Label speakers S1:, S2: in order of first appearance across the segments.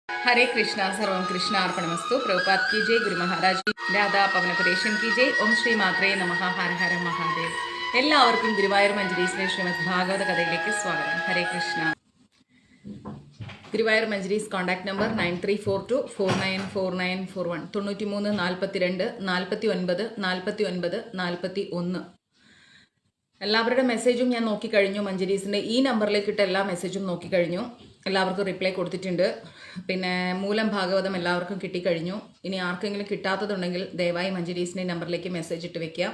S1: हरे कृष्णा सर्वं कृष्णार्पणमस्तु प्रभुपाद की जय गुरु महाराज की രാധാ പവനപുരേശൻ की जय ഓം ശ്രീ മാത്രേ നമഃ ഹര ഹര മഹാദേവ് എല്ലാവർക്കും ഗുരുവായൂർ മഞ്ജരീസിലെ ശ്രീമദ് ഭാഗവത കഥയിലേക്ക് സ്വാഗതം ഹരേ കൃഷ്ണ ഗുരുവായൂർ മഞ്ജരീസ് കോൺടാക്ട് നമ്പർ 9342494941 93 എല്ലാവരുടെ മെസ്സേജും ഞാൻ നോക്കിക്കഴിഞ്ഞു. മഞ്ജരീസിൻ്റെ ഈ നമ്പറിലേക്കിട്ട എല്ലാ മെസ്സേജും നോക്കിക്കഴിഞ്ഞു. എല്ലാവർക്കും റിപ്ലൈ കൊടുത്തിട്ടുണ്ട്. പിന്നെ മൂലം ഭാഗവതം എല്ലാവർക്കും കിട്ടിക്കഴിഞ്ഞു. ഇനി ആർക്കെങ്കിലും കിട്ടാത്തതുണ്ടെങ്കിൽ ദയവായി മഞ്ജരീസിൻ്റെ നമ്പറിലേക്ക് മെസ്സേജ് ഇട്ട് വെക്കാം.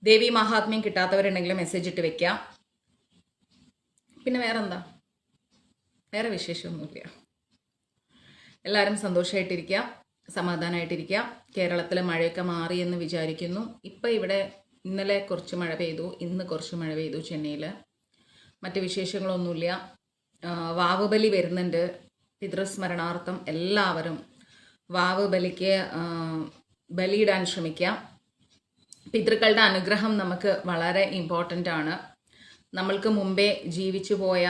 S1: ദേവി മഹാത്മ്യം കിട്ടാത്തവരുണ്ടെങ്കിൽ മെസ്സേജ് ഇട്ട് വെക്കാം. പിന്നെ വേറെ വിശേഷമൊന്നുമില്ല. എല്ലാവരും സന്തോഷമായിട്ടിരിക്കുക, സമാധാനമായിട്ടിരിക്കുക. കേരളത്തിലെ മഴയൊക്കെ മാറിയെന്ന് വിചാരിക്കുന്നു. ഇപ്പം ഇവിടെ ഇന്നലെ കുറച്ച് മഴ പെയ്തു, ഇന്ന് കുറച്ച് മഴ പെയ്തു ചെന്നൈയിൽ. മറ്റ് വിശേഷങ്ങളൊന്നുമില്ല. വാവുബലി വരുന്നുണ്ട്. പിതൃസ്മരണാർത്ഥം എല്ലാവരും വാവുബലിക്ക് ബലിയിടാൻ ശ്രമിക്കാം. പിതൃക്കളുടെ അനുഗ്രഹം നമുക്ക് വളരെ ഇമ്പോർട്ടൻ്റ് ആണ്. നമ്മൾക്ക് മുമ്പേ ജീവിച്ചു പോയ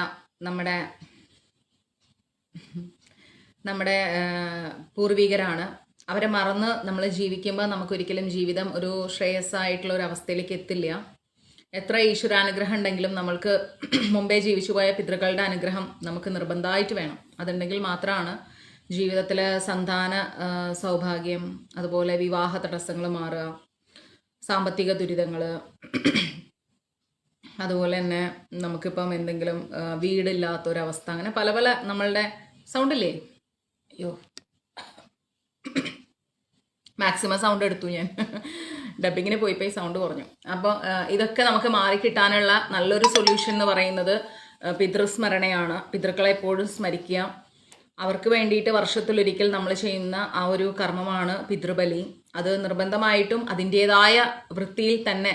S1: നമ്മുടെ പൂർവികരാണ്. അവരെ മറന്ന് നമ്മൾ ജീവിക്കുമ്പോൾ നമുക്കൊരിക്കലും ജീവിതം ഒരു ശ്രേയസ്സായിട്ടുള്ള ഒരു അവസ്ഥയിലേക്ക് എത്തില്ല. എത്ര ഈശ്വരാനുഗ്രഹം ഉണ്ടെങ്കിലും നമ്മൾക്ക് മുമ്പേ ജീവിച്ചു പോയ പിതൃക്കളുടെ അനുഗ്രഹം നമുക്ക് നിർബന്ധമായിട്ട് വേണം. അതുണ്ടെങ്കിൽ മാത്രമാണ് ജീവിതത്തിൽ സന്താന സൗഭാഗ്യം, അതുപോലെ വിവാഹ തടസ്സങ്ങൾ മാറുക, സാമ്പത്തിക ദുരിതങ്ങൾ, അതുപോലെ തന്നെ നമുക്കിപ്പം എന്തെങ്കിലും വീടില്ലാത്തൊരവസ്ഥ, അങ്ങനെ പല പല നമ്മളുടെ സൗണ്ടില്ലേ, അയ്യോ മാക്സിമം സൗണ്ട് എടുത്തു ഞാൻ, ഡബിങ്ങിന് പോയി സൗണ്ട് കുറഞ്ഞു. അപ്പോൾ ഇതൊക്കെ നമുക്ക് മാറിക്കിട്ടാനുള്ള നല്ലൊരു സൊല്യൂഷൻ എന്ന് പറയുന്നത് പിതൃസ്മരണയാണ്. പിതൃക്കളെ എപ്പോഴും സ്മരിക്കുക. അവർക്ക് വേണ്ടിയിട്ട് വർഷത്തിലൊരിക്കൽ നമ്മൾ ചെയ്യുന്ന ആ ഒരു കർമ്മമാണ് പിതൃബലി. അത് നിർബന്ധമായിട്ടും അതിൻ്റേതായ വൃത്തിയിൽ തന്നെ,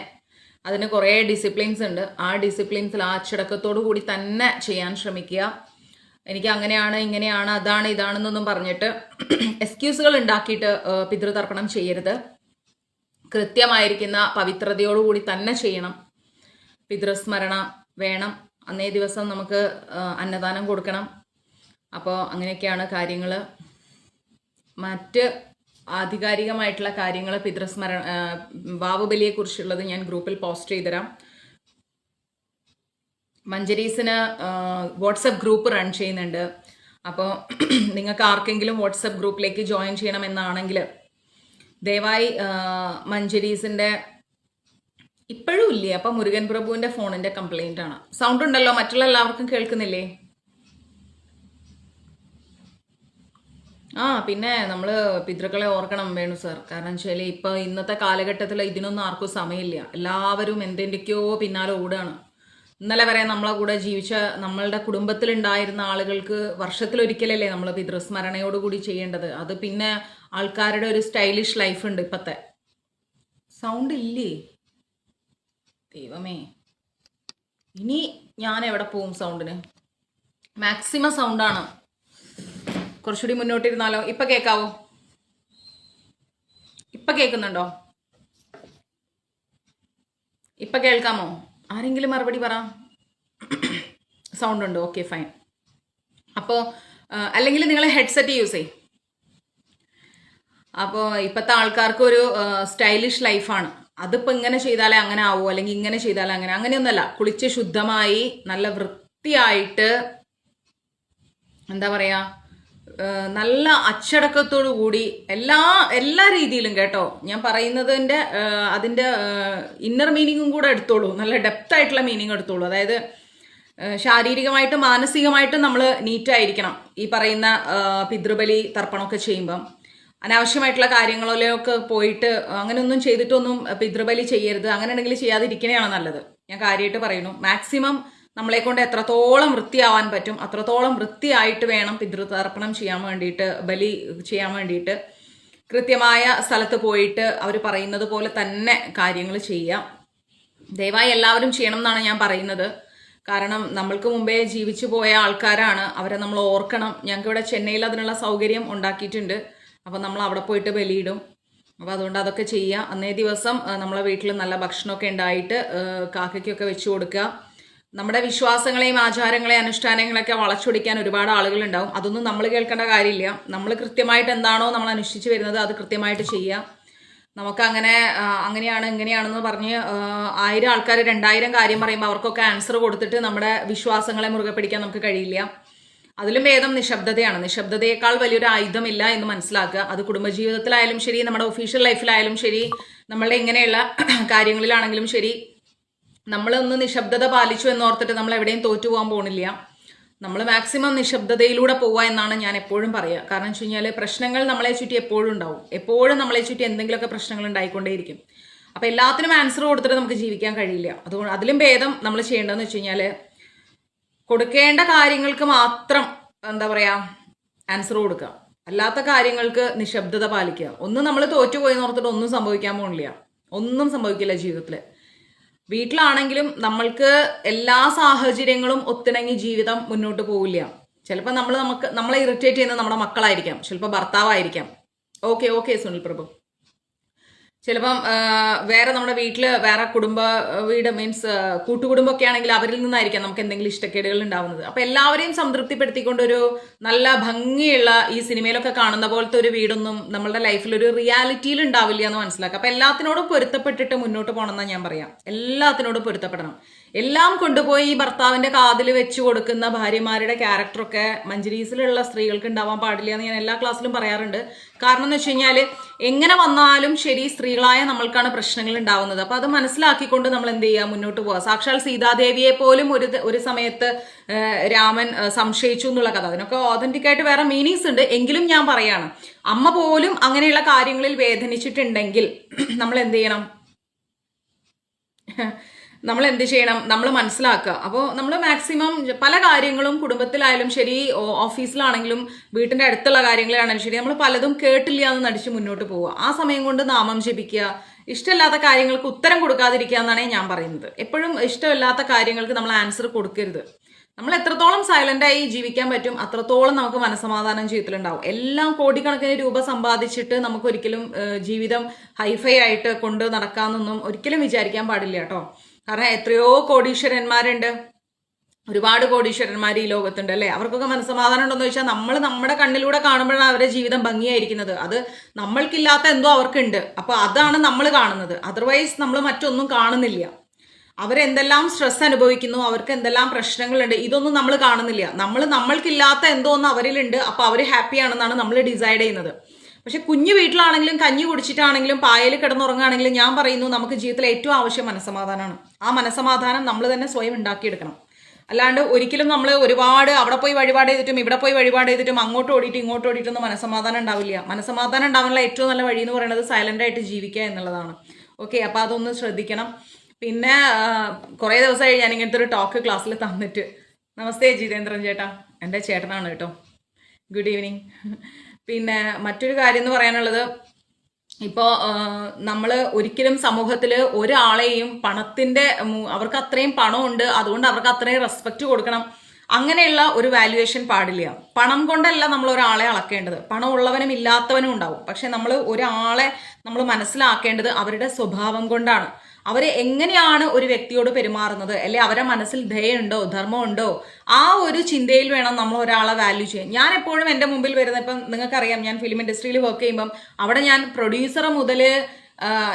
S1: അതിന് കുറേ ഡിസിപ്ലിൻസ് ഉണ്ട്. ആ ഡിസിപ്ലിൻസിൽ ആ അച്ചടക്കത്തോടു കൂടി തന്നെ ചെയ്യാൻ ശ്രമിക്കുക. എനിക്ക് അങ്ങനെയാണ്, ഇങ്ങനെയാണ്, അതാണ്, ഇതാണെന്നൊന്നും പറഞ്ഞിട്ട് എക്സ്ക്യൂസുകൾ ഉണ്ടാക്കിയിട്ട് പിതൃതർപ്പണം ചെയ്യരുത്. കൃത്യമായിരിക്കുന്ന പവിത്രതയോടുകൂടി തന്നെ ചെയ്യണം. പിതൃസ്മരണ വേണം. അന്നേ ദിവസം നമുക്ക് അന്നദാനം കൊടുക്കണം. അപ്പോൾ അങ്ങനെയൊക്കെയാണ് കാര്യങ്ങൾ. മറ്റ് ആധികാരികമായിട്ടുള്ള കാര്യങ്ങൾ വാവുബലിയെക്കുറിച്ചുള്ളത് ഞാൻ ഗ്രൂപ്പിൽ പോസ്റ്റ് ചെയ്തുതരാം. മഞ്ജരീസിന് വാട്സപ്പ് ഗ്രൂപ്പ് റൺ ചെയ്യുന്നുണ്ട്. അപ്പോൾ നിങ്ങൾക്ക് ആർക്കെങ്കിലും വാട്സപ്പ് ഗ്രൂപ്പിലേക്ക് ജോയിൻ ചെയ്യണമെന്നാണെങ്കിൽ ദയവായി മഞ്ജരീസിൻ്റെ ഇപ്പോഴും ഇല്ലേ. അപ്പം മുരുകൻ പ്രഭുവിൻ്റെ ഫോണിൻ്റെ കംപ്ലൈൻ്റ് ആണ്. സൗണ്ട് ഉണ്ടല്ലോ, മറ്റുള്ള എല്ലാവർക്കും കേൾക്കുന്നില്ലേ? പിന്നെ നമ്മൾ പിതൃക്കളെ ഓർക്കണം വേണു സാർ. കാരണം വെച്ചാൽ ഇപ്പോൾ ഇന്നത്തെ കാലഘട്ടത്തിൽ ഇതിനൊന്നും ആർക്കും സമയമില്ല. എല്ലാവരും എന്തെന്തൊക്കെയോ പിന്നാലെ ഓടുകയാണ്. ഇന്നലെ വരെ നമ്മളെ കൂടെ ജീവിച്ച നമ്മളുടെ കുടുംബത്തിലുണ്ടായിരുന്ന ആളുകൾക്ക് വർഷത്തിലൊരിക്കലല്ലേ നമ്മൾ പിതൃസ്മരണയോടുകൂടി ചെയ്യേണ്ടത്. അത് പിന്നെ ആൾക്കാരുടെ ഒരു സ്റ്റൈലിഷ് ലൈഫ് ഉണ്ട് ഇപ്പത്തെ. സൗണ്ട് ഇല്ലേ ദൈവമേ, ഇനി ഞാൻ എവിടെ പോവും? സൗണ്ടിന് മാക്സിമം സൗണ്ടാണ്. കുറച്ചുകൂടി മുന്നോട്ടിരുന്നാലോ? ഇപ്പം കേൾക്കാവോ? ഇപ്പം കേൾക്കുന്നുണ്ടോ? ഇപ്പം കേൾക്കാമോ? ആരെങ്കിലും മറുപടി പറ. സൗണ്ട് ഉണ്ടോ? Okay fine. അപ്പോൾ അല്ലെങ്കിൽ നിങ്ങൾ ഹെഡ്സെറ്റ് യൂസ് ചെയ്യും. അപ്പോൾ ഇപ്പോഴത്തെ ആൾക്കാർക്ക് ഒരു സ്റ്റൈലിഷ് ലൈഫാണ്. അതിപ്പോൾ ഇങ്ങനെ ചെയ്താലേ അങ്ങനെ ആവൂ, അല്ലെങ്കിൽ ഇങ്ങനെ ചെയ്താലേ അങ്ങനെയൊന്നുമല്ല. കുളിച്ച് ശുദ്ധമായി നല്ല വൃത്തിയായിട്ട്, എന്താ പറയുക, നല്ല അച്ചടക്കത്തോടു കൂടി എല്ലാ രീതിയിലും കേട്ടോ. ഞാൻ പറയുന്നതിൻ്റെ അതിൻ്റെ ഇന്നർ മീനിങ്ങും കൂടെ എടുത്തോളൂ. നല്ല ഡെപ്ത് ആയിട്ടുള്ള മീനിങ് എടുത്തോളൂ. അതായത് ശാരീരികമായിട്ടും മാനസികമായിട്ടും നമ്മൾ നീറ്റായിരിക്കണം. ഈ പറയുന്ന പിതൃബലി തർപ്പണമൊക്കെ ചെയ്യുമ്പം അനാവശ്യമായിട്ടുള്ള കാര്യങ്ങളിലൊക്കെ പോയിട്ട് അങ്ങനെയൊന്നും ചെയ്തിട്ടൊന്നും പിതൃബലി ചെയ്യരുത്. അങ്ങനെ ഉണ്ടെങ്കിൽ ചെയ്യാതിരിക്കണതാണ് നല്ലത്. ഞാൻ കാര്യമായിട്ട് പറയുന്നു. മാക്സിമം നമ്മളെ കൊണ്ട് എത്രത്തോളം വൃത്തിയാവാൻ പറ്റും അത്രത്തോളം വൃത്തിയായിട്ട് വേണം പിതൃതർപ്പണം ചെയ്യാൻ വേണ്ടിയിട്ട്, ബലി ചെയ്യാൻ വേണ്ടിയിട്ട്. കൃത്യമായ സ്ഥലത്ത് പോയിട്ട് അവർ പറയുന്നത് പോലെ തന്നെ കാര്യങ്ങൾ ചെയ്യാം. ദയവായി എല്ലാവരും ചെയ്യണം എന്നാണ് ഞാൻ പറയുന്നത്. കാരണം നമ്മൾക്ക് മുമ്പേ ജീവിച്ചു പോയ ആൾക്കാരാണ്. അവരെ നമ്മൾ ഓർക്കണം. ഞങ്ങൾക്കിവിടെ ചെന്നൈയിൽ അതിനുള്ള സൗകര്യം ഉണ്ടാക്കിയിട്ടുണ്ട്. അപ്പോൾ നമ്മൾ അവിടെ പോയിട്ട് ബലിയിടും. അപ്പോൾ അതുകൊണ്ട് അതൊക്കെ ചെയ്യുക. അന്നേ ദിവസം നമ്മളെ വീട്ടിൽ നല്ല ഭക്ഷണമൊക്കെ ഉണ്ടായിട്ട് കാക്കയ്ക്കൊക്കെ വെച്ച് കൊടുക്കുക. നമ്മുടെ വിശ്വാസങ്ങളെയും ആചാരങ്ങളെയും അനുഷ്ഠാനങ്ങളൊക്കെ വളച്ചൊടിക്കാൻ ഒരുപാട് ആളുകളുണ്ടാവും. അതൊന്നും നമ്മൾ കേൾക്കേണ്ട കാര്യമില്ല. നമ്മൾ കൃത്യമായിട്ട് എന്താണോ നമ്മൾ അനുഷ്ഠിച്ച് വരുന്നത് അത് കൃത്യമായിട്ട് ചെയ്യുക. നമുക്ക് അങ്ങനെ അങ്ങനെയാണ് ഇങ്ങനെയാണെന്ന് പറഞ്ഞ് 1000 ആൾക്കാർ 2000 കാര്യം പറയുമ്പോൾ അവർക്കൊക്കെ ആൻസർ കൊടുത്തിട്ട് നമ്മുടെ വിശ്വാസങ്ങളെ മുറുകെ പിടിക്കാൻ നമുക്ക് കഴിയില്ല. അതിലും ഭേദം നിശബ്ദതയാണ്. നിശബ്ദതയേക്കാൾ വലിയൊരു ആയുധമില്ല എന്ന് മനസ്സിലാക്കുക. അത് കുടുംബജീവിതത്തിലായാലും ശരി, നമ്മുടെ ഒഫീഷ്യൽ ലൈഫിലായാലും ശരി, നമ്മളുടെ ഇങ്ങനെയുള്ള കാര്യങ്ങളിലാണെങ്കിലും ശരി, നമ്മളൊന്ന് നിശബ്ദത പാലിച്ചു എന്നോർത്തിട്ട് നമ്മൾ എവിടെയും തോറ്റു പോകാൻ പോണില്ല. നമ്മൾ മാക്സിമം നിശബ്ദതയിലൂടെ പോവുക എന്നാണ് ഞാൻ എപ്പോഴും പറയുക. കാരണം വെച്ച് കഴിഞ്ഞാൽ പ്രശ്നങ്ങൾ നമ്മളെ ചുറ്റി എപ്പോഴും ഉണ്ടാവും. എപ്പോഴും നമ്മളെ ചുറ്റി എന്തെങ്കിലുമൊക്കെ പ്രശ്നങ്ങൾ ഉണ്ടായിക്കൊണ്ടേയിരിക്കും. അപ്പം എല്ലാത്തിനും ആൻസർ കൊടുത്തിട്ട് നമുക്ക് ജീവിക്കാൻ കഴിയില്ല. അതുകൊണ്ട് അതിലും ഭേദം നമ്മൾ ചെയ്യേണ്ടതെന്ന് വെച്ച് കഴിഞ്ഞാൽ കൊടുക്കേണ്ട കാര്യങ്ങൾക്ക് മാത്രം എന്താ പറയുക ആൻസർ കൊടുക്കുക. അല്ലാത്ത കാര്യങ്ങൾക്ക് നിശബ്ദത പാലിക്കുക. ഒന്നും നമ്മൾ തോറ്റുപോയി ഓർത്തിട്ട് ഒന്നും സംഭവിക്കാൻ പോണില്ല. ഒന്നും സംഭവിക്കില്ല ജീവിതത്തിൽ. വീട്ടിലാണെങ്കിലും നമ്മൾക്ക് എല്ലാ സാഹചര്യങ്ങളും ഒത്തിണങ്ങി ജീവിതം മുന്നോട്ട് പോവില്ല. ചിലപ്പോൾ നമ്മളെ ഇറിറ്റേറ്റ് ചെയ്യുന്നത് നമ്മുടെ മക്കളായിരിക്കാം, ചിലപ്പോൾ ഭർത്താവായിരിക്കാം. ഓക്കെ സുനിൽ പ്രഭു. ചിലപ്പം വേറെ നമ്മുടെ വീട്ടിൽ വേറെ വീട് മീൻസ് കൂട്ടുകുടുംബമൊക്കെ ആണെങ്കിൽ അവരിൽ നിന്നായിരിക്കാം നമുക്ക് എന്തെങ്കിലും ഇഷ്ടക്കേടുകൾ ഉണ്ടാവുന്നത്. അപ്പം എല്ലാവരെയും സംതൃപ്തിപ്പെടുത്തിക്കൊണ്ടൊരു നല്ല ഭംഗിയുള്ള ഈ സിനിമയിലൊക്കെ കാണുന്ന പോലത്തെ ഒരു വീടൊന്നും നമ്മളുടെ ലൈഫിൽ ഒരു റിയാലിറ്റിയിൽ ഉണ്ടാവില്ല എന്ന് മനസ്സിലാക്കുക. അപ്പം എല്ലാത്തിനോടും പൊരുത്തപ്പെട്ടിട്ട് മുന്നോട്ട് പോകണമെന്നാണ് ഞാൻ പറയാം. എല്ലാത്തിനോടും പൊരുത്തപ്പെടണം. എല്ലാം കൊണ്ടുപോയി ഈ ഭർത്താവിന്റെ കാതിൽ വെച്ച് കൊടുക്കുന്ന ഭാര്യമാരുടെ ക്യാരക്ടറൊക്കെ മഞ്ജരീസിലുള്ള സ്ത്രീകൾക്ക് ഉണ്ടാവാൻ പാടില്ല എന്ന് ഞാൻ എല്ലാ ക്ലാസ്സിലും പറയാറുണ്ട്. കാരണം എന്ന് വെച്ച് കഴിഞ്ഞാൽ എങ്ങനെ വന്നാലും ശരി സ്ത്രീകളായ നമ്മൾക്കാണ് പ്രശ്നങ്ങൾ ഉണ്ടാവുന്നത്. അപ്പൊ അത് മനസ്സിലാക്കിക്കൊണ്ട് നമ്മൾ എന്ത് ചെയ്യുക, മുന്നോട്ട് പോവുക. സാക്ഷാൽ സീതാദേവിയെ പോലും ഒരു സമയത്ത് രാമൻ സംശയിച്ചു എന്നുള്ള കഥ, അതിനൊക്കെ ഓതന്റിക് ആയിട്ട് വേറെ മീനിങ്സ് ഉണ്ട്. എങ്കിലും ഞാൻ പറയാണ്, അമ്മ പോലും അങ്ങനെയുള്ള കാര്യങ്ങളിൽ വേദനിച്ചിട്ടുണ്ടെങ്കിൽ നമ്മൾ എന്ത് ചെയ്യണം, നമ്മൾ മനസ്സിലാക്കുക. അപ്പോൾ നമ്മൾ മാക്സിമം പല കാര്യങ്ങളും കുടുംബത്തിലായാലും ശരി, ഓഫീസിലാണെങ്കിലും വീട്ടിന്റെ അടുത്തുള്ള കാര്യങ്ങളാണെങ്കിലും ശരി, നമ്മൾ പലതും കേട്ടില്ല എന്ന് നടിച്ച് മുന്നോട്ട് പോവുക. ആ സമയം കൊണ്ട് നാമം ജപിക്കുക. ഇഷ്ടമില്ലാത്ത കാര്യങ്ങൾക്ക് ഉത്തരം കൊടുക്കാതിരിക്കുക എന്നാണ് ഞാൻ പറയുന്നത്. എപ്പോഴും ഇഷ്ടമില്ലാത്ത കാര്യങ്ങൾക്ക് നമ്മൾ ആൻസർ കൊടുക്കരുത്. നമ്മൾ എത്രത്തോളം സൈലന്റ് ആയി ജീവിക്കാൻ പറ്റും അത്രത്തോളം നമുക്ക് മനസ്സമാധാനം ജീവിതത്തിലുണ്ടാവും. എല്ലാം കോടിക്കണക്കിന് രൂപ സമ്പാദിച്ചിട്ട് നമുക്ക് ഒരിക്കലും ജീവിതം ഹൈഫൈ ആയിട്ട് കൊണ്ട് നടക്കാമെന്നൊന്നും ഒരിക്കലും വിചാരിക്കാൻ പാടില്ല കേട്ടോ. കാരണം എത്രയോ കോടീശ്വരന്മാരുണ്ട്, ഒരുപാട് കോടീശ്വരന്മാർ ഈ ലോകത്തുണ്ട് അല്ലേ. അവർക്കൊക്കെ മനസ്സമാധാനം ഉണ്ടോന്ന് ചോദിച്ചാൽ നമ്മൾ നമ്മുടെ കണ്ണിലൂടെ കാണുമ്പോഴാണ് അവരുടെ ജീവിതം ഭംഗിയായിരിക്കുന്നത്. അത് നമ്മൾക്കില്ലാത്ത എന്തോ അവർക്കുണ്ട്. അപ്പൊ അതാണ് നമ്മൾ കാണുന്നത്. അതർവൈസ് നമ്മൾ മറ്റൊന്നും കാണുന്നില്ല. അവരെന്തെല്ലാം സ്ട്രെസ് അനുഭവിക്കുന്നു, അവർക്ക് എന്തെല്ലാം പ്രശ്നങ്ങളുണ്ട്, ഇതൊന്നും നമ്മൾ കാണുന്നില്ല. നമ്മൾക്കില്ലാത്ത എന്തോ ഒന്ന് അവരിലുണ്ട്. അപ്പൊ അവർ ഹാപ്പിയാണെന്നാണ് നമ്മൾ ഡിസൈഡ് ചെയ്യുന്നത്. പക്ഷെ കുഞ്ഞു വീട്ടിലാണെങ്കിലും കഞ്ഞി കുടിച്ചിട്ടാണെങ്കിലും പായൽ കിടന്നുറങ്ങുകയാണെങ്കിലും ഞാൻ പറയുന്നു, നമുക്ക് ജീവിതത്തിൽ ഏറ്റവും ആവശ്യം മനസ്സമാധാനമാണ്. ആ മനസ്സമാധാനം നമ്മൾ തന്നെ സ്വയം ഉണ്ടാക്കിയെടുക്കണം. അല്ലാണ്ട് ഒരിക്കലും നമ്മൾ ഒരുപാട് അവിടെ പോയി വഴിപാട് ചെയ്തിട്ടും ഇവിടെ പോയി വഴിപാട് ചെയ്തിട്ടും അങ്ങോട്ട് ഓടിയിട്ട് ഇങ്ങോട്ട് ഓടിയിട്ടൊന്നും മനസ്സമാധാനം ഉണ്ടാവില്ല. മനസ്സമാധാനം ഉണ്ടാവാനുള്ള ഏറ്റവും നല്ല വഴി എന്ന് പറയുന്നത് സൈലന്റ് ആയിട്ട് ജീവിക്കുക എന്നുള്ളതാണ്. ഓക്കെ, അപ്പൊ അതൊന്ന് ശ്രദ്ധിക്കണം. പിന്നെ കുറേ ദിവസമായി ഞാൻ ഇങ്ങനത്തെ ഒരു ടോക്ക് ക്ലാസ്സിൽ തന്നിട്ട്. നമസ്തേ ജിതേന്ദ്രൻ ചേട്ടാ, എൻ്റെ ചേട്ടനാണ് കേട്ടോ. Good evening. പിന്നെ മറ്റൊരു കാര്യം എന്ന് പറയാനുള്ളത്, ഇപ്പോൾ നമ്മൾ ഒരിക്കലും സമൂഹത്തിൽ ഒരാളെയും പണത്തിൻ്റെ അവർക്ക് അത്രയും പണമുണ്ട് അതുകൊണ്ട് അവർക്ക് അത്രയും റെസ്പെക്റ്റ് കൊടുക്കണം അങ്ങനെയുള്ള ഒരു വാല്യുവേഷൻ പാടില്ല. പണം കൊണ്ടല്ല നമ്മൾ ഒരാളെ അളക്കേണ്ടത്. പണം ഉള്ളവനും ഇല്ലാത്തവനും ഉണ്ടാവും. പക്ഷെ നമ്മൾ ഒരാളെ നമ്മൾ മനസ്സിലാക്കേണ്ടത് അവരുടെ സ്വഭാവം കൊണ്ടാണ്. അവർ എങ്ങനെയാണ് ഒരു വ്യക്തിയോട് പെരുമാറുന്നത്, അല്ലെ അവരുടെ മനസ്സിൽ ദയുണ്ടോ ധർമ്മമുണ്ടോ, ആ ഒരു ചിന്തയിൽ വേണം നമ്മൾ ഒരാളെ വാല്യൂ ചെയ്യാൻ. ഞാൻ എപ്പോഴും എൻ്റെ മുമ്പിൽ വരുന്ന, ഇപ്പം നിങ്ങൾക്കറിയാം ഞാൻ ഫിലിം ഇൻഡസ്ട്രിയിൽ വർക്ക് ചെയ്യുമ്പം അവിടെ ഞാൻ പ്രൊഡ്യൂസർ മുതൽ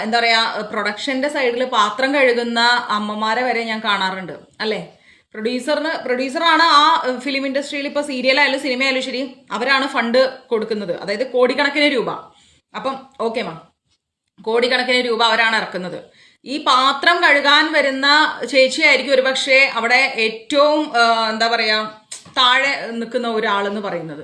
S1: എന്താ പറയുക പ്രൊഡക്ഷൻ്റെ സൈഡിൽ പാത്രം കഴുകുന്ന അമ്മമാരെ വരെ ഞാൻ കാണാറുണ്ട് അല്ലേ. പ്രൊഡ്യൂസറാണ് ആ ഫിലിം ഇൻഡസ്ട്രിയിൽ ഇപ്പോൾ സീരിയലായാലും സിനിമയായാലും ശരി അവരാണ് ഫണ്ട് കൊടുക്കുന്നത്, അതായത് കോടിക്കണക്കിന് രൂപ. അപ്പം ഓക്കെ മാം, കോടിക്കണക്കിന് രൂപ അവരാണ് ഇറക്കുന്നത്. ഈ പാത്രം കഴുകാൻ വരുന്ന ചേച്ചിയായിരിക്കും ഒരുപക്ഷെ അവിടെ ഏറ്റവും എന്താ പറയാ താഴെ നിൽക്കുന്ന ഒരാളെന്ന് പറയുന്നത്.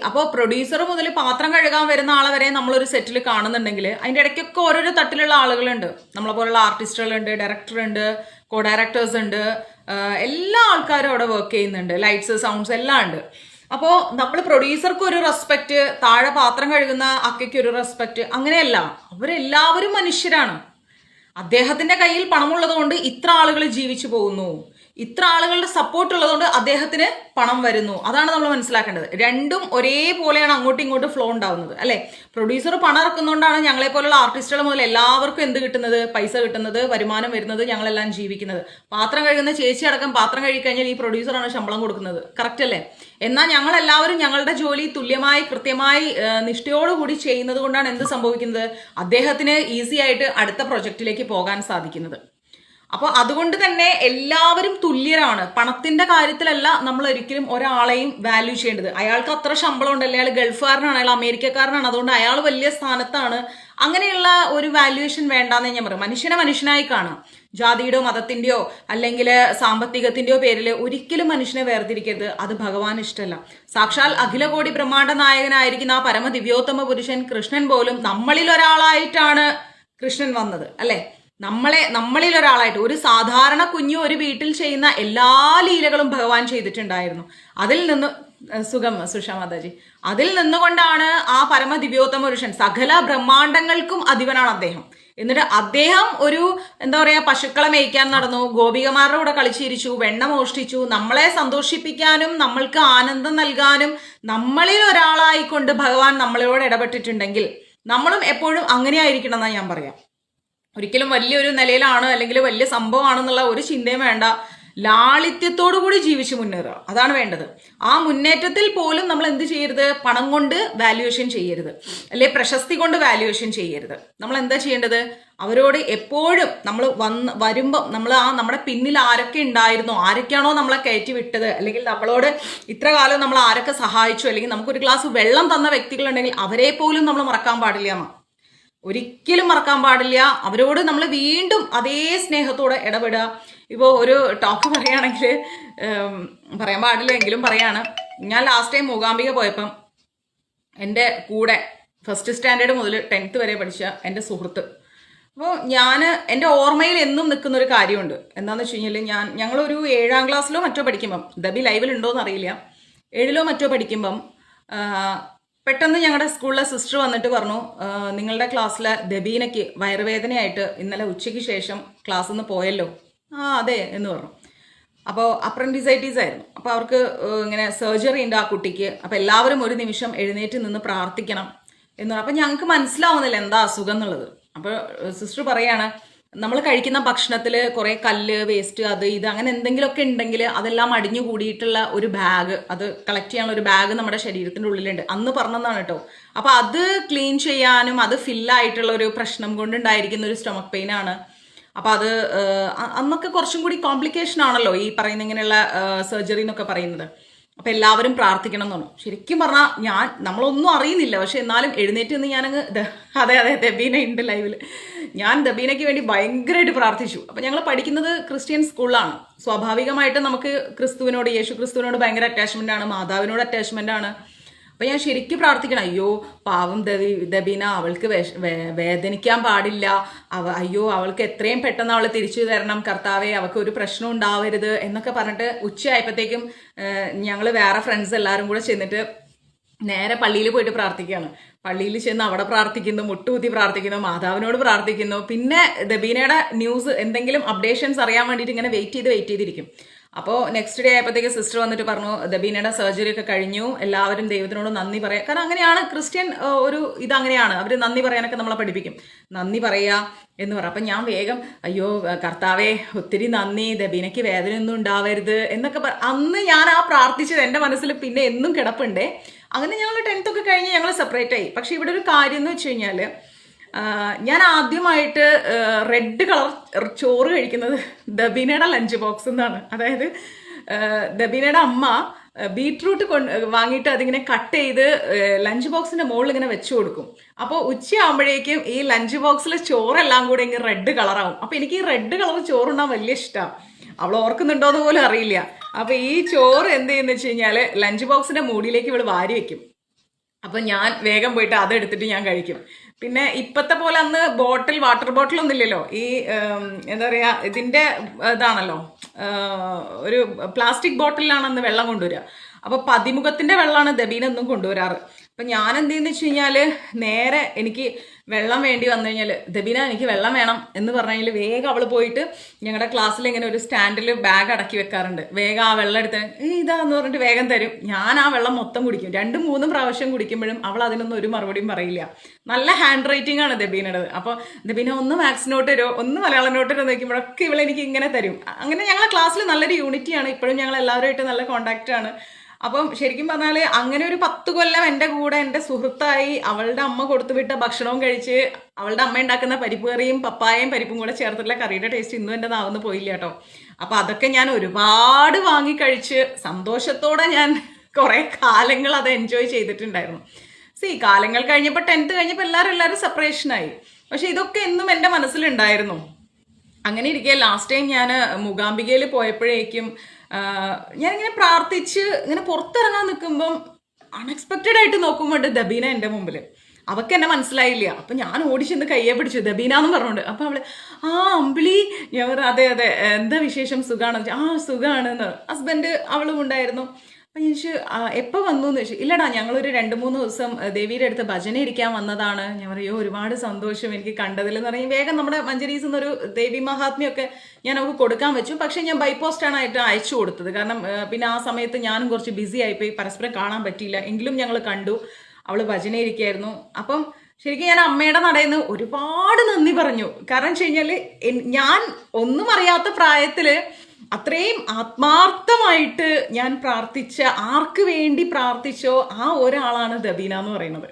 S1: അപ്പോൾ പ്രൊഡ്യൂസർ മുതൽ പാത്രം കഴുകാൻ വരുന്ന ആളെ വരെ നമ്മളൊരു സെറ്റിൽ കാണുന്നുണ്ടെങ്കിൽ അതിൻ്റെ ഇടയ്ക്കൊക്കെ ഓരോരോ തട്ടിലുള്ള ആളുകളുണ്ട്. നമ്മളെ പോലുള്ള ആർട്ടിസ്റ്റുകളുണ്ട്, ഡയറക്ടറുണ്ട്, കോ ഡയറക്ടേഴ്സ് ഉണ്ട്, എല്ലാ ആൾക്കാരും അവിടെ വർക്ക് ചെയ്യുന്നുണ്ട്, ലൈറ്റ്സ് സൗണ്ട്സ് എല്ലാം ഉണ്ട്. അപ്പോൾ നമ്മൾ പ്രൊഡ്യൂസർക്ക് ഒരു റെസ്പെക്റ്റ്, താഴെ പാത്രം കഴുകുന്ന അക്കയ്ക്ക് ഒരു റെസ്പെക്റ്റ്, അങ്ങനെയല്ല. അവരെല്ലാവരും മനുഷ്യരാണ്. അദ്ദേഹത്തിന്റെ കയ്യിൽ പണമുള്ളത് കൊണ്ട് ഇത്ര ആളുകൾ ജീവിച്ചു പോകുന്നു. ഇത്ര ആളുകളുടെ സപ്പോർട്ട് ഉള്ളതുകൊണ്ട് അദ്ദേഹത്തിന് പണം വരുന്നു. അതാണ് നമ്മൾ മനസ്സിലാക്കേണ്ടത്. രണ്ടും ഒരേപോലെയാണ് അങ്ങോട്ടും ഇങ്ങോട്ടും ഫ്ലോ ഉണ്ടാവുന്നത്, അല്ലെ? പ്രൊഡ്യൂസർ പണം ഇറക്കുന്നതുകൊണ്ടാണ് ഞങ്ങളെ പോലുള്ള ആർട്ടിസ്റ്റുകൾ മുതൽ എല്ലാവർക്കും എന്ത് കിട്ടുന്നത്, പൈസ കിട്ടുന്നത്, വരുമാനം വരുന്നത്, ഞങ്ങളെല്ലാം ജീവിക്കുന്നത്. പാത്രം കഴുകുന്ന ചേച്ചി അടക്കം പാത്രം കഴുകിക്കഴിഞ്ഞാൽ ഈ പ്രൊഡ്യൂസറാണ് ശമ്പളം കൊടുക്കുന്നത്. കറക്റ്റ് അല്ലേ? എന്നാൽ ഞങ്ങൾ എല്ലാവരും ഞങ്ങളുടെ ജോലി തുല്യമായി കൃത്യമായി നിഷ്ഠയോടുകൂടി ചെയ്യുന്നത് കൊണ്ടാണ് എന്ത് സംഭവിക്കുന്നത്, അദ്ദേഹത്തിന് ഈസി ആയിട്ട് അടുത്ത പ്രൊജക്റ്റിലേക്ക് പോകാൻ സാധിക്കുന്നത്. അപ്പോൾ അതുകൊണ്ട് തന്നെ എല്ലാവരും തുല്യരാണ്. പണത്തിന്റെ കാര്യത്തിലല്ല നമ്മൾ ഒരിക്കലും ഒരാളെയും വാല്യൂ ചെയ്യേണ്ടത്. അയാൾക്ക് അത്ര ശമ്പളം ഉണ്ടല്ലേ, അയാൾ ഗൾഫുകാരനാണ്, അയാൾ അമേരിക്കക്കാരനാണ്, അതുകൊണ്ട് അയാൾ വലിയ സ്ഥാനത്താണ്, അങ്ങനെയുള്ള ഒരു വാല്യുവേഷൻ വേണ്ടാന്നേ ഞാൻ പറയും. മനുഷ്യനെ മനുഷ്യനായി കാണാം. ജാതിയുടെയോ മതത്തിന്റെയോ അല്ലെങ്കിൽ സാമ്പത്തികത്തിന്റെയോ പേരിൽ ഒരിക്കലും മനുഷ്യനെ വേർതിരിക്കരുത്. അത് ഭഗവാൻ ഇഷ്ടമല്ല. സാക്ഷാൽ അഖിലകോടി ബ്രഹ്മാണ്ഡ നായകനായിരിക്കുന്ന ആ പരമദിവ്യോത്തമ പുരുഷൻ കൃഷ്ണൻ പോലും നമ്മളിൽ ഒരാളായിട്ടാണ് കൃഷ്ണൻ വന്നത്, അല്ലെ? നമ്മളിൽ ഒരാളായിട്ട് ഒരു സാധാരണ കുഞ്ഞു ഒരു വീട്ടിൽ ചെയ്യുന്ന എല്ലാ ലീലകളും ഭഗവാൻ ചെയ്തിട്ടുണ്ടായിരുന്നു. അതിൽ നിന്ന് സുഖം സുഷാ മാതാജി, അതിൽ നിന്നുകൊണ്ടാണ് ആ പരമദിവ്യോത്തമ പുരുഷൻ, സകല ബ്രഹ്മാണ്ടങ്ങൾക്കും അധിപനാണ് അദ്ദേഹം. എന്നിട്ട് അദ്ദേഹം ഒരു എന്താ പറയാ, പശുക്കളെ മേയ്ക്കാൻ നടന്നു, ഗോപികമാരുടെ കൂടെ കളിച്ചിരിച്ചു, വെണ്ണ മോഷ്ടിച്ചു, നമ്മളെ സന്തോഷിപ്പിക്കാനും നമ്മൾക്ക് ആനന്ദം നൽകാനും നമ്മളിൽ ഒരാളായിക്കൊണ്ട് ഭഗവാൻ നമ്മളോട് ഇടപെട്ടിട്ടുണ്ടെങ്കിൽ നമ്മളും എപ്പോഴും അങ്ങനെ ആയിരിക്കണം എന്നാണ് ഞാൻ പറയാം. ഒരിക്കലും വലിയൊരു നിലയിലാണ് അല്ലെങ്കിൽ വലിയ സംഭവമാണെന്നുള്ള ഒരു ചിന്തയും വേണ്ട. ലാളിത്യത്തോടു കൂടി ജീവിച്ച് മുന്നേറുക, അതാണ് വേണ്ടത്. ആ മുന്നേറ്റത്തിൽ പോലും നമ്മൾ എന്ത് ചെയ്യരുത്, പണം കൊണ്ട് വാല്യുവേഷൻ ചെയ്യരുത്, അല്ലെ പ്രശസ്തി കൊണ്ട് വാല്യുവേഷൻ ചെയ്യരുത്. നമ്മൾ എന്താ ചെയ്യേണ്ടത്, അവരോട് എപ്പോഴും നമ്മൾ വരുമ്പം നമ്മൾ നമ്മുടെ പിന്നിൽ ആരൊക്കെ ഉണ്ടായിരുന്നോ, ആരൊക്കെയാണോ നമ്മളെ കയറ്റി വിട്ടത്, അല്ലെങ്കിൽ നമ്മളോട് ഇത്ര കാലം നമ്മൾ ആരൊക്കെ സഹായിച്ചു, അല്ലെങ്കിൽ നമുക്കൊരു ഗ്ലാസ് വെള്ളം തന്ന വ്യക്തികളുണ്ടെങ്കിൽ അവരെ പോലും നമ്മൾ മറക്കാൻ പാടില്ല, ഒരിക്കലും മറക്കാൻ പാടില്ല. അവരോട് നമ്മൾ വീണ്ടും അതേ സ്നേഹത്തോടെ ഇടപെടുക. ഇപ്പോൾ ഒരു ടോക്ക് പറയുകയാണെങ്കിൽ, പറയാൻ പാടില്ല എങ്കിലും പറയാണ്, ഞാൻ ലാസ്റ്റ് ടൈം മൂകാംബിക പോയപ്പം എൻ്റെ കൂടെ ഫസ്റ്റ് സ്റ്റാൻഡേർഡ് മുതൽ 10th വരെ പഠിച്ച എൻ്റെ സുഹൃത്ത്, അപ്പോൾ എൻ്റെ ഓർമ്മയിൽ എന്നും നിൽക്കുന്ന ഒരു കാര്യമുണ്ട്. എന്താണെന്ന് വെച്ച് കഴിഞ്ഞാൽ, ഞങ്ങളൊരു 7ാം ക്ലാസ്സിലോ മറ്റോ പഠിക്കുമ്പം, ദബി ലൈവിലുണ്ടോയെന്ന് അറിയില്ല, 7ലോ മറ്റോ പഠിക്കുമ്പം പെട്ടെന്ന് ഞങ്ങളുടെ സ്കൂളിലെ സിസ്റ്റർ വന്നിട്ട് പറഞ്ഞു, നിങ്ങളുടെ ക്ലാസ്സിലെ ദബീനയ്ക്ക് വയറുവേദനയായിട്ട് ഇന്നലെ ഉച്ചയ്ക്ക് ശേഷം ക്ലാസ്സിൽ നിന്ന് പോയല്ലോ. അതെ എന്ന് പറഞ്ഞു. അപ്പോൾ അപ്രന്റീസൈറ്റീസ് ആയിരുന്നു. അപ്പോൾ അവർക്ക് ഇങ്ങനെ സർജറി ഉണ്ട് ആ കുട്ടിക്ക്. അപ്പോൾ എല്ലാവരും ഒരു നിമിഷം എഴുന്നേറ്റ് നിന്ന് പ്രാർത്ഥിക്കണം എന്ന് പറഞ്ഞു. അപ്പോൾ ഞങ്ങൾക്ക് മനസ്സിലാവുന്നില്ല എന്താ അസുഖം എന്നുള്ളത്. അപ്പോൾ സിസ്റ്റർ പറയാണ്, നമ്മൾ കഴിക്കുന്ന ഭക്ഷണത്തിൽ കുറേ കല്ല്, വേസ്റ്റ്, അത് ഇത് അങ്ങനെ എന്തെങ്കിലുമൊക്കെ ഉണ്ടെങ്കിൽ അതെല്ലാം അടിഞ്ഞു കൂടിയിട്ടുള്ള ഒരു ബാഗ്, അത് കളക്ട് ചെയ്യാനുള്ള ഒരു ബാഗ് നമ്മുടെ ശരീരത്തിൻ്റെ ഉള്ളിലുണ്ട്. അന്ന് പറഞ്ഞതാണ് കേട്ടോ. അപ്പോൾ അത് ക്ലീൻ ചെയ്യാനും അത് ഫില്ലായിട്ടുള്ള ഒരു പ്രശ്നം കൊണ്ടുണ്ടായിരിക്കുന്ന ഒരു സ്റ്റൊമക് പെയിൻ ആണ്. അപ്പോൾ അത് അന്നൊക്കെ കുറച്ചും കൂടി കോംപ്ലിക്കേഷൻ ആണല്ലോ ഈ പറയുന്ന ഇങ്ങനെയുള്ള സർജറി എന്നൊക്കെ പറയുന്നത്. അപ്പം എല്ലാവരും പ്രാർത്ഥിക്കണം എന്ന് പറഞ്ഞു. ശരിക്കും പറഞ്ഞാൽ നമ്മളൊന്നും അറിയുന്നില്ല, പക്ഷെ എന്നാലും എഴുന്നേറ്റ് നിന്ന് ഞാനങ്ങ് അതെ ദബീന ഉണ്ട് ലൈവിൽ, ഞാൻ ദബീനയ്ക്ക് വേണ്ടി ഭയങ്കരമായിട്ട് പ്രാർത്ഥിച്ചു. അപ്പം ഞങ്ങൾ പഠിക്കുന്നത് ക്രിസ്ത്യൻ സ്കൂളിലാണ്. സ്വാഭാവികമായിട്ട് നമുക്ക് ക്രിസ്തുവിനോട്, യേശു ക്രിസ്തുവിനോട് ഭയങ്കര അറ്റാച്ച്മെൻ്റ് ആണ്, മാതാവിനോട് അറ്റാച്ച്മെൻ്റ് ആണ്. അപ്പം ഞാൻ ശരിക്കും പ്രാർത്ഥിക്കണം, അയ്യോ പാവം ദബീന, അവൾക്ക് വേദനിക്കാൻ പാടില്ല, അയ്യോ അവൾക്ക് എത്രയും പെട്ടെന്ന് അവൾ തിരിച്ചു തരണം കർത്താവെ, അവൾക്ക് ഒരു പ്രശ്നം ഉണ്ടാവരുത് എന്നൊക്കെ പറഞ്ഞിട്ട് ഉച്ചയായപ്പോഴത്തേക്കും ഞങ്ങൾ വേറെ ഫ്രണ്ട്സ് എല്ലാവരും കൂടെ ചെന്നിട്ട് നേരെ പള്ളിയിൽ പോയിട്ട് പ്രാർത്ഥിക്കുകയാണ്. പള്ളിയിൽ ചെന്ന് അവിടെ പ്രാർത്ഥിക്കുന്നു, മുട്ടുകുത്തി പ്രാർത്ഥിക്കുന്നു, മാതാവിനോട് പ്രാർത്ഥിക്കുന്നു. പിന്നെ ദബീനയുടെ ന്യൂസ് എന്തെങ്കിലും അപ്ഡേഷൻസ് അറിയാൻ വേണ്ടിയിട്ട് ഇങ്ങനെ വെയിറ്റ് ചെയ്തിരിക്കും. അപ്പോൾ നെക്സ്റ്റ് ഡേ ആയപ്പോഴത്തേക്ക് സിസ്റ്റർ വന്നിട്ട് പറഞ്ഞു, ദബീനയുടെ സർജറി ഒക്കെ കഴിഞ്ഞു, എല്ലാവരും ദൈവത്തിനോട് നന്ദി പറയാം. കാരണം അങ്ങനെയാണ് ക്രിസ്ത്യൻ ഒരു ഇതങ്ങനെയാണ്, അവർ നന്ദി പറയാനൊക്കെ നമ്മളെ പഠിപ്പിക്കും, നന്ദി പറയുക എന്ന് പറയും. അപ്പം ഞാൻ വേഗം അയ്യോ കർത്താവേ ഒത്തിരി നന്ദി, ദബീനയ്ക്ക് വേദനയൊന്നും ഉണ്ടാവരുത് എന്നൊക്കെ അന്ന് ഞാൻ ആ പ്രാർത്ഥിച്ചത് എൻ്റെ മനസ്സിൽ പിന്നെ എന്നും കിടപ്പുണ്ടേ. അങ്ങനെ ഞങ്ങൾ 10th ഒക്കെ കഴിഞ്ഞ് ഞങ്ങൾ സെപ്പറേറ്റ് ആയി. പക്ഷെ ഇവിടെ ഒരു കാര്യം എന്ന് വെച്ച് കഴിഞ്ഞാൽ, ഞാൻ ആദ്യമായിട്ട് റെഡ് കളർ ചോറ് കഴിക്കുന്നത് ദബീനയുടെ ലഞ്ച് ബോക്സ് എന്നാണ്. അതായത് ദബീനയുടെ അമ്മ ബീട്രൂട്ട് വാങ്ങിയിട്ട് അതിങ്ങനെ കട്ട് ചെയ്ത് ലഞ്ച് ബോക്സിന്റെ മുകളിൽ ഇങ്ങനെ വെച്ചു കൊടുക്കും. അപ്പോൾ ഉച്ചയാകുമ്പോഴേക്കും ഈ ലഞ്ച് ബോക്സിലെ ചോറെല്ലാം കൂടെ ഇങ്ങനെ റെഡ് കളറാവും. അപ്പോൾ എനിക്ക് ഈ റെഡ് കളർ ചോറുണ്ടാൻ വലിയ ഇഷ്ടമാണ്. അവൾ ഓർക്കുന്നുണ്ടോയെന്ന് പോലും അറിയില്ല. അപ്പോൾ ഈ ചോറ് എന്ത് ചെയ്യുന്ന വെച്ച് കഴിഞ്ഞാൽ ലഞ്ച് ബോക്സിന്റെ മൂടിയിലേക്ക് ഇവൾ വാരി വെക്കും. അപ്പം ഞാൻ വേഗം പോയിട്ട് അതെടുത്തിട്ട് ഞാൻ കഴിക്കും. പിന്നെ ഇപ്പോഴത്തെ പോലെ അന്ന് വാട്ടർ ബോട്ടിലൊന്നും ഇല്ലല്ലോ, ഈ എന്താ പറയുക ഇതിൻ്റെ ഇതാണല്ലോ, ഒരു പ്ലാസ്റ്റിക് ബോട്ടിലാണ് അന്ന് വെള്ളം കൊണ്ടുവരിക. അപ്പോൾ പതിമുഖത്തിൻ്റെ വെള്ളമാണ് ദബീന എന്നും കൊണ്ടുവരാറ്. അപ്പം ഞാൻ എന്ത് ചെയ്യുന്ന വെച്ച് കഴിഞ്ഞാൽ, നേരെ എനിക്ക് വെള്ളം വേണ്ടി വന്നു കഴിഞ്ഞാൽ ദബീന എനിക്ക് വെള്ളം വേണം എന്ന് പറഞ്ഞു കഴിഞ്ഞാൽ വേഗം അവൾ പോയിട്ട് ഞങ്ങളുടെ ക്ലാസ്സിൽ ഇങ്ങനെ ഒരു സ്റ്റാൻഡിൽ ബാഗ് അടക്കി വെക്കാറുണ്ട്. വേഗം ആ വെള്ളം എടുത്ത് ഇതാന്ന് പറഞ്ഞിട്ട് വേഗം തരും. ഞാൻ ആ വെള്ളം മൊത്തം കുടിക്കും. 2-3 പ്രാവശ്യം കുടിക്കുമ്പോഴും അവൾ അതിനൊന്നും ഒരു മറുപടിയും പറയില്ല. നല്ല ഹാൻഡ് റൈറ്റിംഗ് ആണ് ദബീനയുടേത്. അപ്പോൾ ദബീന ഒന്ന് മാത്സ് നോട്ട് തരുമോ, ഒന്ന് മലയാളം നോട്ട് തരുമോ നോക്കുമ്പോഴൊക്കെ ഇവളെനിക്ക് ഇങ്ങനെ തരും. അങ്ങനെ ഞങ്ങളെ ക്ലാസ്സിൽ നല്ലൊരു യൂണിറ്റിയാണ്. ഇപ്പോഴും ഞങ്ങൾ എല്ലാവരുമായിട്ട് നല്ല കോണ്ടാക്റ്റ് ആണ്. അപ്പം ശരിക്കും പറഞ്ഞാൽ അങ്ങനെ ഒരു 10 കൊല്ലം എൻ്റെ കൂടെ എൻ്റെ സുഹൃത്തായി അവളുടെ അമ്മ കൊടുത്തുവിട്ട ഭക്ഷണവും കഴിച്ച് അവളുടെ അമ്മ ഉണ്ടാക്കുന്ന പരിപ്പ് കറിയും പപ്പായയും പരിപ്പും കൂടെ ചേർത്തിട്ടുള്ള കറിയുടെ ടേസ്റ്റ് ഇന്നും എൻ്റെ നാവെന്ന് പോയില്ല കേട്ടോ. അപ്പം അതൊക്കെ ഞാൻ ഒരുപാട് വാങ്ങിക്കഴിച്ച് സന്തോഷത്തോടെ ഞാൻ കുറേ കാലങ്ങൾ അത് എൻജോയ് ചെയ്തിട്ടുണ്ടായിരുന്നു. കാലങ്ങൾ കഴിഞ്ഞപ്പോൾ 10th കഴിഞ്ഞപ്പോൾ എല്ലാവരും സെപ്പറേഷനായി. പക്ഷെ ഇതൊക്കെ എന്നും എൻ്റെ മനസ്സിലുണ്ടായിരുന്നു. അങ്ങനെ ഇരിക്കെ ലാസ്റ്റ് ടൈം ഞാൻ മൂകാംബികയിൽ പോയപ്പോഴേക്കും ഞാനിങ്ങനെ പ്രാർത്ഥിച്ച് ഇങ്ങനെ പുറത്തിറങ്ങാൻ നിൽക്കുമ്പം അൺഎക്സ്പെക്റ്റഡ് ആയിട്ട് നോക്കുമ്പോൾ ദബീന എൻ്റെ മുമ്പിൽ. അവൾക്ക് എന്നെ മനസ്സിലായില്ല. അപ്പം ഞാൻ ഓടിച്ചെന്ന് കയ്യെ പിടിച്ചു ദബീന എന്ന് പറഞ്ഞുകൊണ്ട്. അപ്പം അവള് അമ്പിളി, ഞാൻ പറഞ്ഞു അതെ എന്താ വിശേഷം, സുഖാണെന്ന്. സുഖാണെന്ന്. ഹസ്ബൻഡ് അവളും ഉണ്ടായിരുന്നു. അപ്പം ഞാൻ ചോദിച്ചു എപ്പോൾ വന്നു എന്ന് ചോദിച്ചു. ഇല്ലടാ ഞങ്ങളൊരു 2-3 ദിവസം ദേവിയുടെ അടുത്ത് ഭജന ഇരിക്കാൻ വന്നതാണ്. ഞാൻ പറയോ ഒരുപാട് സന്തോഷം എനിക്ക് കണ്ടതിലെന്ന് പറഞ്ഞ് വേഗം നമ്മുടെ മഞ്ചരീസിൽ നിന്നൊരു ദേവി മഹാത്മ്യമൊക്കെ ഞാൻ അവൾക്ക് കൊടുക്കാൻ വെച്ചു. പക്ഷേ ഞാൻ ബൈപോസ്റ്റാണ് ആയിട്ട് അയച്ചു കൊടുത്തത്. കാരണം പിന്നെ ആ സമയത്ത് ഞാനും കുറച്ച് ബിസി ആയിപ്പോയി, പരസ്പരം കാണാൻ പറ്റിയില്ല. എങ്കിലും ഞങ്ങൾ കണ്ടു. അവൾ ഭജന ഇരിക്കുകയായിരുന്നു. അപ്പം ശരിക്കും ഞാൻ അമ്മയുടെ നടയിൽ നിന്ന് ഒരുപാട് നന്ദി പറഞ്ഞു. കാരണം വെച്ച് കഴിഞ്ഞാൽ ഞാൻ ഒന്നും അറിയാത്ത പ്രായത്തിൽ അത്രയും ആത്മാർത്ഥമായിട്ട് ഞാൻ പ്രാർത്ഥിച്ച, ആർക്ക് വേണ്ടി പ്രാർത്ഥിച്ചോ ആ ഒരാളാണ് ദബീന എന്ന് പറയുന്നത്.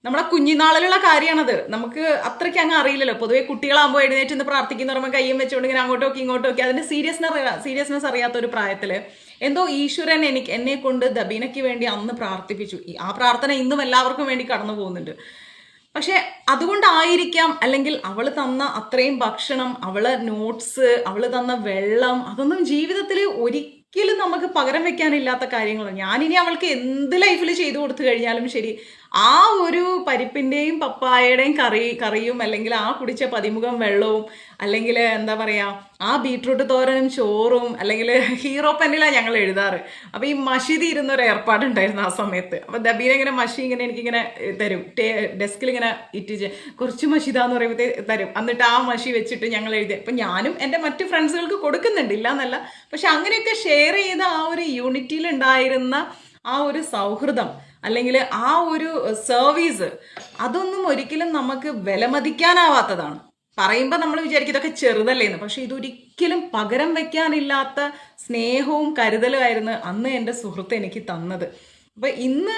S1: നമ്മളെ കുഞ്ഞിനാളിലുള്ള കാര്യമാണത്. നമുക്ക് അത്രയ്ക്ക് അങ്ങ് അറിയില്ലല്ലോ. പൊതുവെ കുട്ടികളാകുമ്പോൾ എഴുന്നേറ്റ് നിന്ന് പ്രാർത്ഥിക്കുന്ന പറയുമ്പോൾ കയ്യും വെച്ചുകൊണ്ട് ഇങ്ങനെ അങ്ങോട്ടോക്കി ഇങ്ങോട്ടോക്കി അതിന്റെ സീരിയസ്നെസ് അറിയാത്ത ഒരു പ്രായത്തിൽ എന്തോ ഈശ്വരൻ എന്നെ കൊണ്ട് ദബീനയ്ക്ക് വേണ്ടി അന്ന് പ്രാർത്ഥിപ്പിച്ചു. ആ പ്രാർത്ഥന ഇന്നും എല്ലാവർക്കും വേണ്ടി കടന്നു പോകുന്നുണ്ട്. പക്ഷെ അതുകൊണ്ടായിരിക്കാം, അല്ലെങ്കിൽ അവൾ തന്ന അത്രയും ഭക്ഷണം, അവളെ നോട്ട്സ്, അവൾ തന്ന വെള്ളം, അതൊന്നും ജീവിതത്തിൽ ഒരിക്കലും നമുക്ക് പകരം വെക്കാനില്ലാത്ത കാര്യങ്ങളാണ്. ഞാനിനി അവൾക്ക് എന്ത് ലൈഫിൽ ചെയ്തു കൊടുത്തു കഴിഞ്ഞാലും ശരി, ആ ഒരു പരിപ്പിൻ്റെയും പപ്പായയുടെയും കറിയും അല്ലെങ്കിൽ ആ കുടിച്ച പതിമുഖം വെള്ളവും അല്ലെങ്കിൽ എന്താ പറയുക ആ ബീട്രൂട്ട് തോരനും ചോറും അല്ലെങ്കിൽ ഹീറോ പെന്നിലാണ് ഞങ്ങൾ എഴുതാറ്. അപ്പോൾ ഈ മഷി തീരുന്നൊരു ഏർപ്പാടുണ്ടായിരുന്നു ആ സമയത്ത്. അപ്പോൾ ദബീന ഇങ്ങനെ മഷി ഇങ്ങനെ എനിക്കിങ്ങനെ തരും, ഡെസ്കിൽ ഇങ്ങനെ ഇറ്റിച്ച് കുറച്ച് മഷിതാന്ന് പറയുമ്പോഴത്തേ തരും. എന്നിട്ട് ആ മഷി വെച്ചിട്ട് ഞങ്ങൾ എഴുതി. അപ്പം ഞാനും എൻ്റെ മറ്റ് ഫ്രണ്ട്സുകൾക്ക് കൊടുക്കുന്നുണ്ട്, ഇല്ല എന്നല്ല. പക്ഷെ അങ്ങനെയൊക്കെ ഷെയർ ചെയ്ത ആ ഒരു യൂണിറ്റിയിൽ ഉണ്ടായിരുന്ന ആ ഒരു സൗഹൃദം അല്ലെങ്കിൽ ആ ഒരു സർവീസ്, അതൊന്നും ഒരിക്കലും നമുക്ക് വിലമതിക്കാനാവാത്തതാണ്. പറയുമ്പോൾ നമ്മൾ വിചാരിക്കും ഇതൊക്കെ ചെറുതല്ലേന്ന്. പക്ഷെ ഇതൊരിക്കലും പകരം വെക്കാനില്ലാത്ത സ്നേഹവും കരുതലുമായിരുന്നു അന്ന് എൻ്റെ സുഹൃത്ത് എനിക്ക് തന്നത്. അപ്പം ഇന്ന്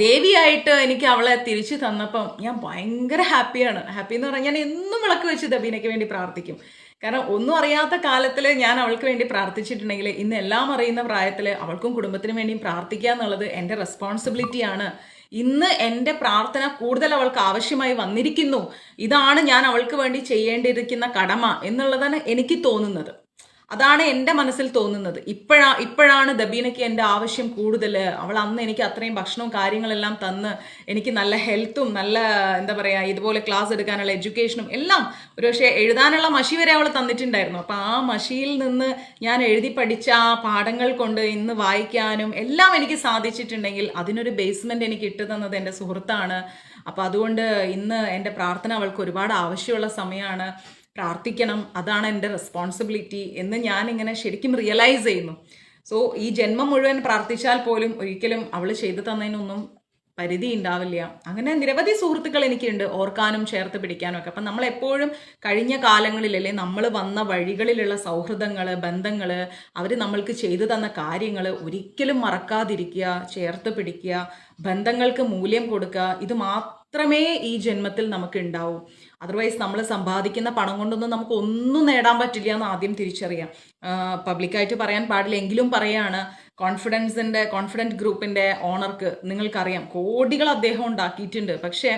S1: ദേവിയായിട്ട് എനിക്ക് അവളെ തിരിച്ചു തന്നപ്പം ഞാൻ ഭയങ്കര ഹാപ്പിയാണ്. ഹാപ്പി എന്ന് പറഞ്ഞാൽ ഞാൻ എന്നും വിളക്ക് വെച്ച് ദബീനയ്ക്ക് വേണ്ടി പ്രാർത്ഥിക്കും. കാരണം ഒന്നും അറിയാത്ത കാലത്തിൽ ഞാൻ അവൾക്ക് വേണ്ടി പ്രാർത്ഥിച്ചിട്ടുണ്ടെങ്കിൽ ഇന്ന് എല്ലാം അറിയുന്ന പ്രായത്തിൽ അവൾക്കും കുടുംബത്തിനും വേണ്ടിയും പ്രാർത്ഥിക്കുക എന്നുള്ളത് എൻ്റെ റെസ്പോൺസിബിലിറ്റിയാണ്. ഇന്ന് എൻ്റെ പ്രാർത്ഥന കൂടുതൽ അവൾക്ക് ആവശ്യമായി വന്നിരിക്കുന്നു. ഇതാണ് ഞാൻ അവൾക്ക് വേണ്ടി ചെയ്യേണ്ടിയിരിക്കുന്ന കടമ എന്നുള്ളതാണ് എനിക്ക് തോന്നുന്നത്. അതാണ് എൻ്റെ മനസ്സിൽ തോന്നുന്നത്. ഇപ്പോഴാണ് ദബീനയ്ക്ക് എൻ്റെ ആവശ്യം കൂടുതൽ. അവൾ അന്ന് എനിക്ക് അത്രയും ഭക്ഷണവും കാര്യങ്ങളെല്ലാം തന്ന് എനിക്ക് നല്ല ഹെൽത്തും നല്ല എന്താ പറയുക ഇതുപോലെ ക്ലാസ് എടുക്കാനുള്ള എഡ്യൂക്കേഷനും എല്ലാം ഒരു പക്ഷേ എഴുതാനുള്ള മഷി വരെ അവൾ തന്നിട്ടുണ്ടായിരുന്നു. അപ്പം ആ മഷിയിൽ നിന്ന് ഞാൻ എഴുതി പഠിച്ച ആ പാഠങ്ങൾ കൊണ്ട് ഇന്ന് വായിക്കാനും എല്ലാം എനിക്ക് സാധിച്ചിട്ടുണ്ടെങ്കിൽ അതിനൊരു ബേസ്മെൻറ്റ് എനിക്ക് ഇട്ടു തന്നത് എൻ്റെ സുഹൃത്താണ്. അപ്പോൾ അതുകൊണ്ട് ഇന്ന് എൻ്റെ പ്രാർത്ഥന അവൾക്ക് ഒരുപാട് ആവശ്യമുള്ള സമയമാണ്. പ്രാർത്ഥിക്കണം, അതാണ് എൻ്റെ റെസ്പോൺസിബിലിറ്റി എന്ന് ഞാനിങ്ങനെ ശരിക്കും റിയലൈസ് ചെയ്യുന്നു. സോ ഈ ജന്മം മുഴുവൻ പ്രാർത്ഥിച്ചാൽ പോലും ഒരിക്കലും അവൾ ചെയ്തു തന്നതിനൊന്നും പരിധി ഉണ്ടാവില്ല. അങ്ങനെ നിരവധി സുഹൃത്തുക്കൾ എനിക്കുണ്ട്, ഓർക്കാനും ചേർത്ത് പിടിക്കാനും ഒക്കെ. അപ്പം നമ്മളെപ്പോഴും കഴിഞ്ഞ കാലങ്ങളിലല്ലേ നമ്മൾ വന്ന വഴികളിലുള്ള സൗഹൃദങ്ങൾ, ബന്ധങ്ങൾ, അവർ നമ്മൾക്ക് ചെയ്തു തന്ന കാര്യങ്ങൾ ഒരിക്കലും മറക്കാതിരിക്കുക, ചേർത്ത് പിടിക്കുക, ബന്ധങ്ങൾക്ക് മൂല്യം കൊടുക്കുക. ഇത് മാത്രമേ ഈ ജന്മത്തിൽ നമുക്ക് ഉണ്ടാവൂ. അതർവൈസ് നമ്മൾ സമ്പാദിക്കുന്ന പണം കൊണ്ടൊന്നും നമുക്ക് ഒന്നും നേടാൻ പറ്റില്ല എന്ന് ആദ്യം തിരിച്ചറിയാം. പബ്ലിക്കായിട്ട് പറയാൻ പാടില്ല എങ്കിലും പറയാണ്, കോൺഫിഡൻറ്റ് ഗ്രൂപ്പിൻ്റെ ഓണർക്ക് നിങ്ങൾക്കറിയാം കോടികൾ അദ്ദേഹം ഉണ്ടാക്കിയിട്ടുണ്ട്. പക്ഷേ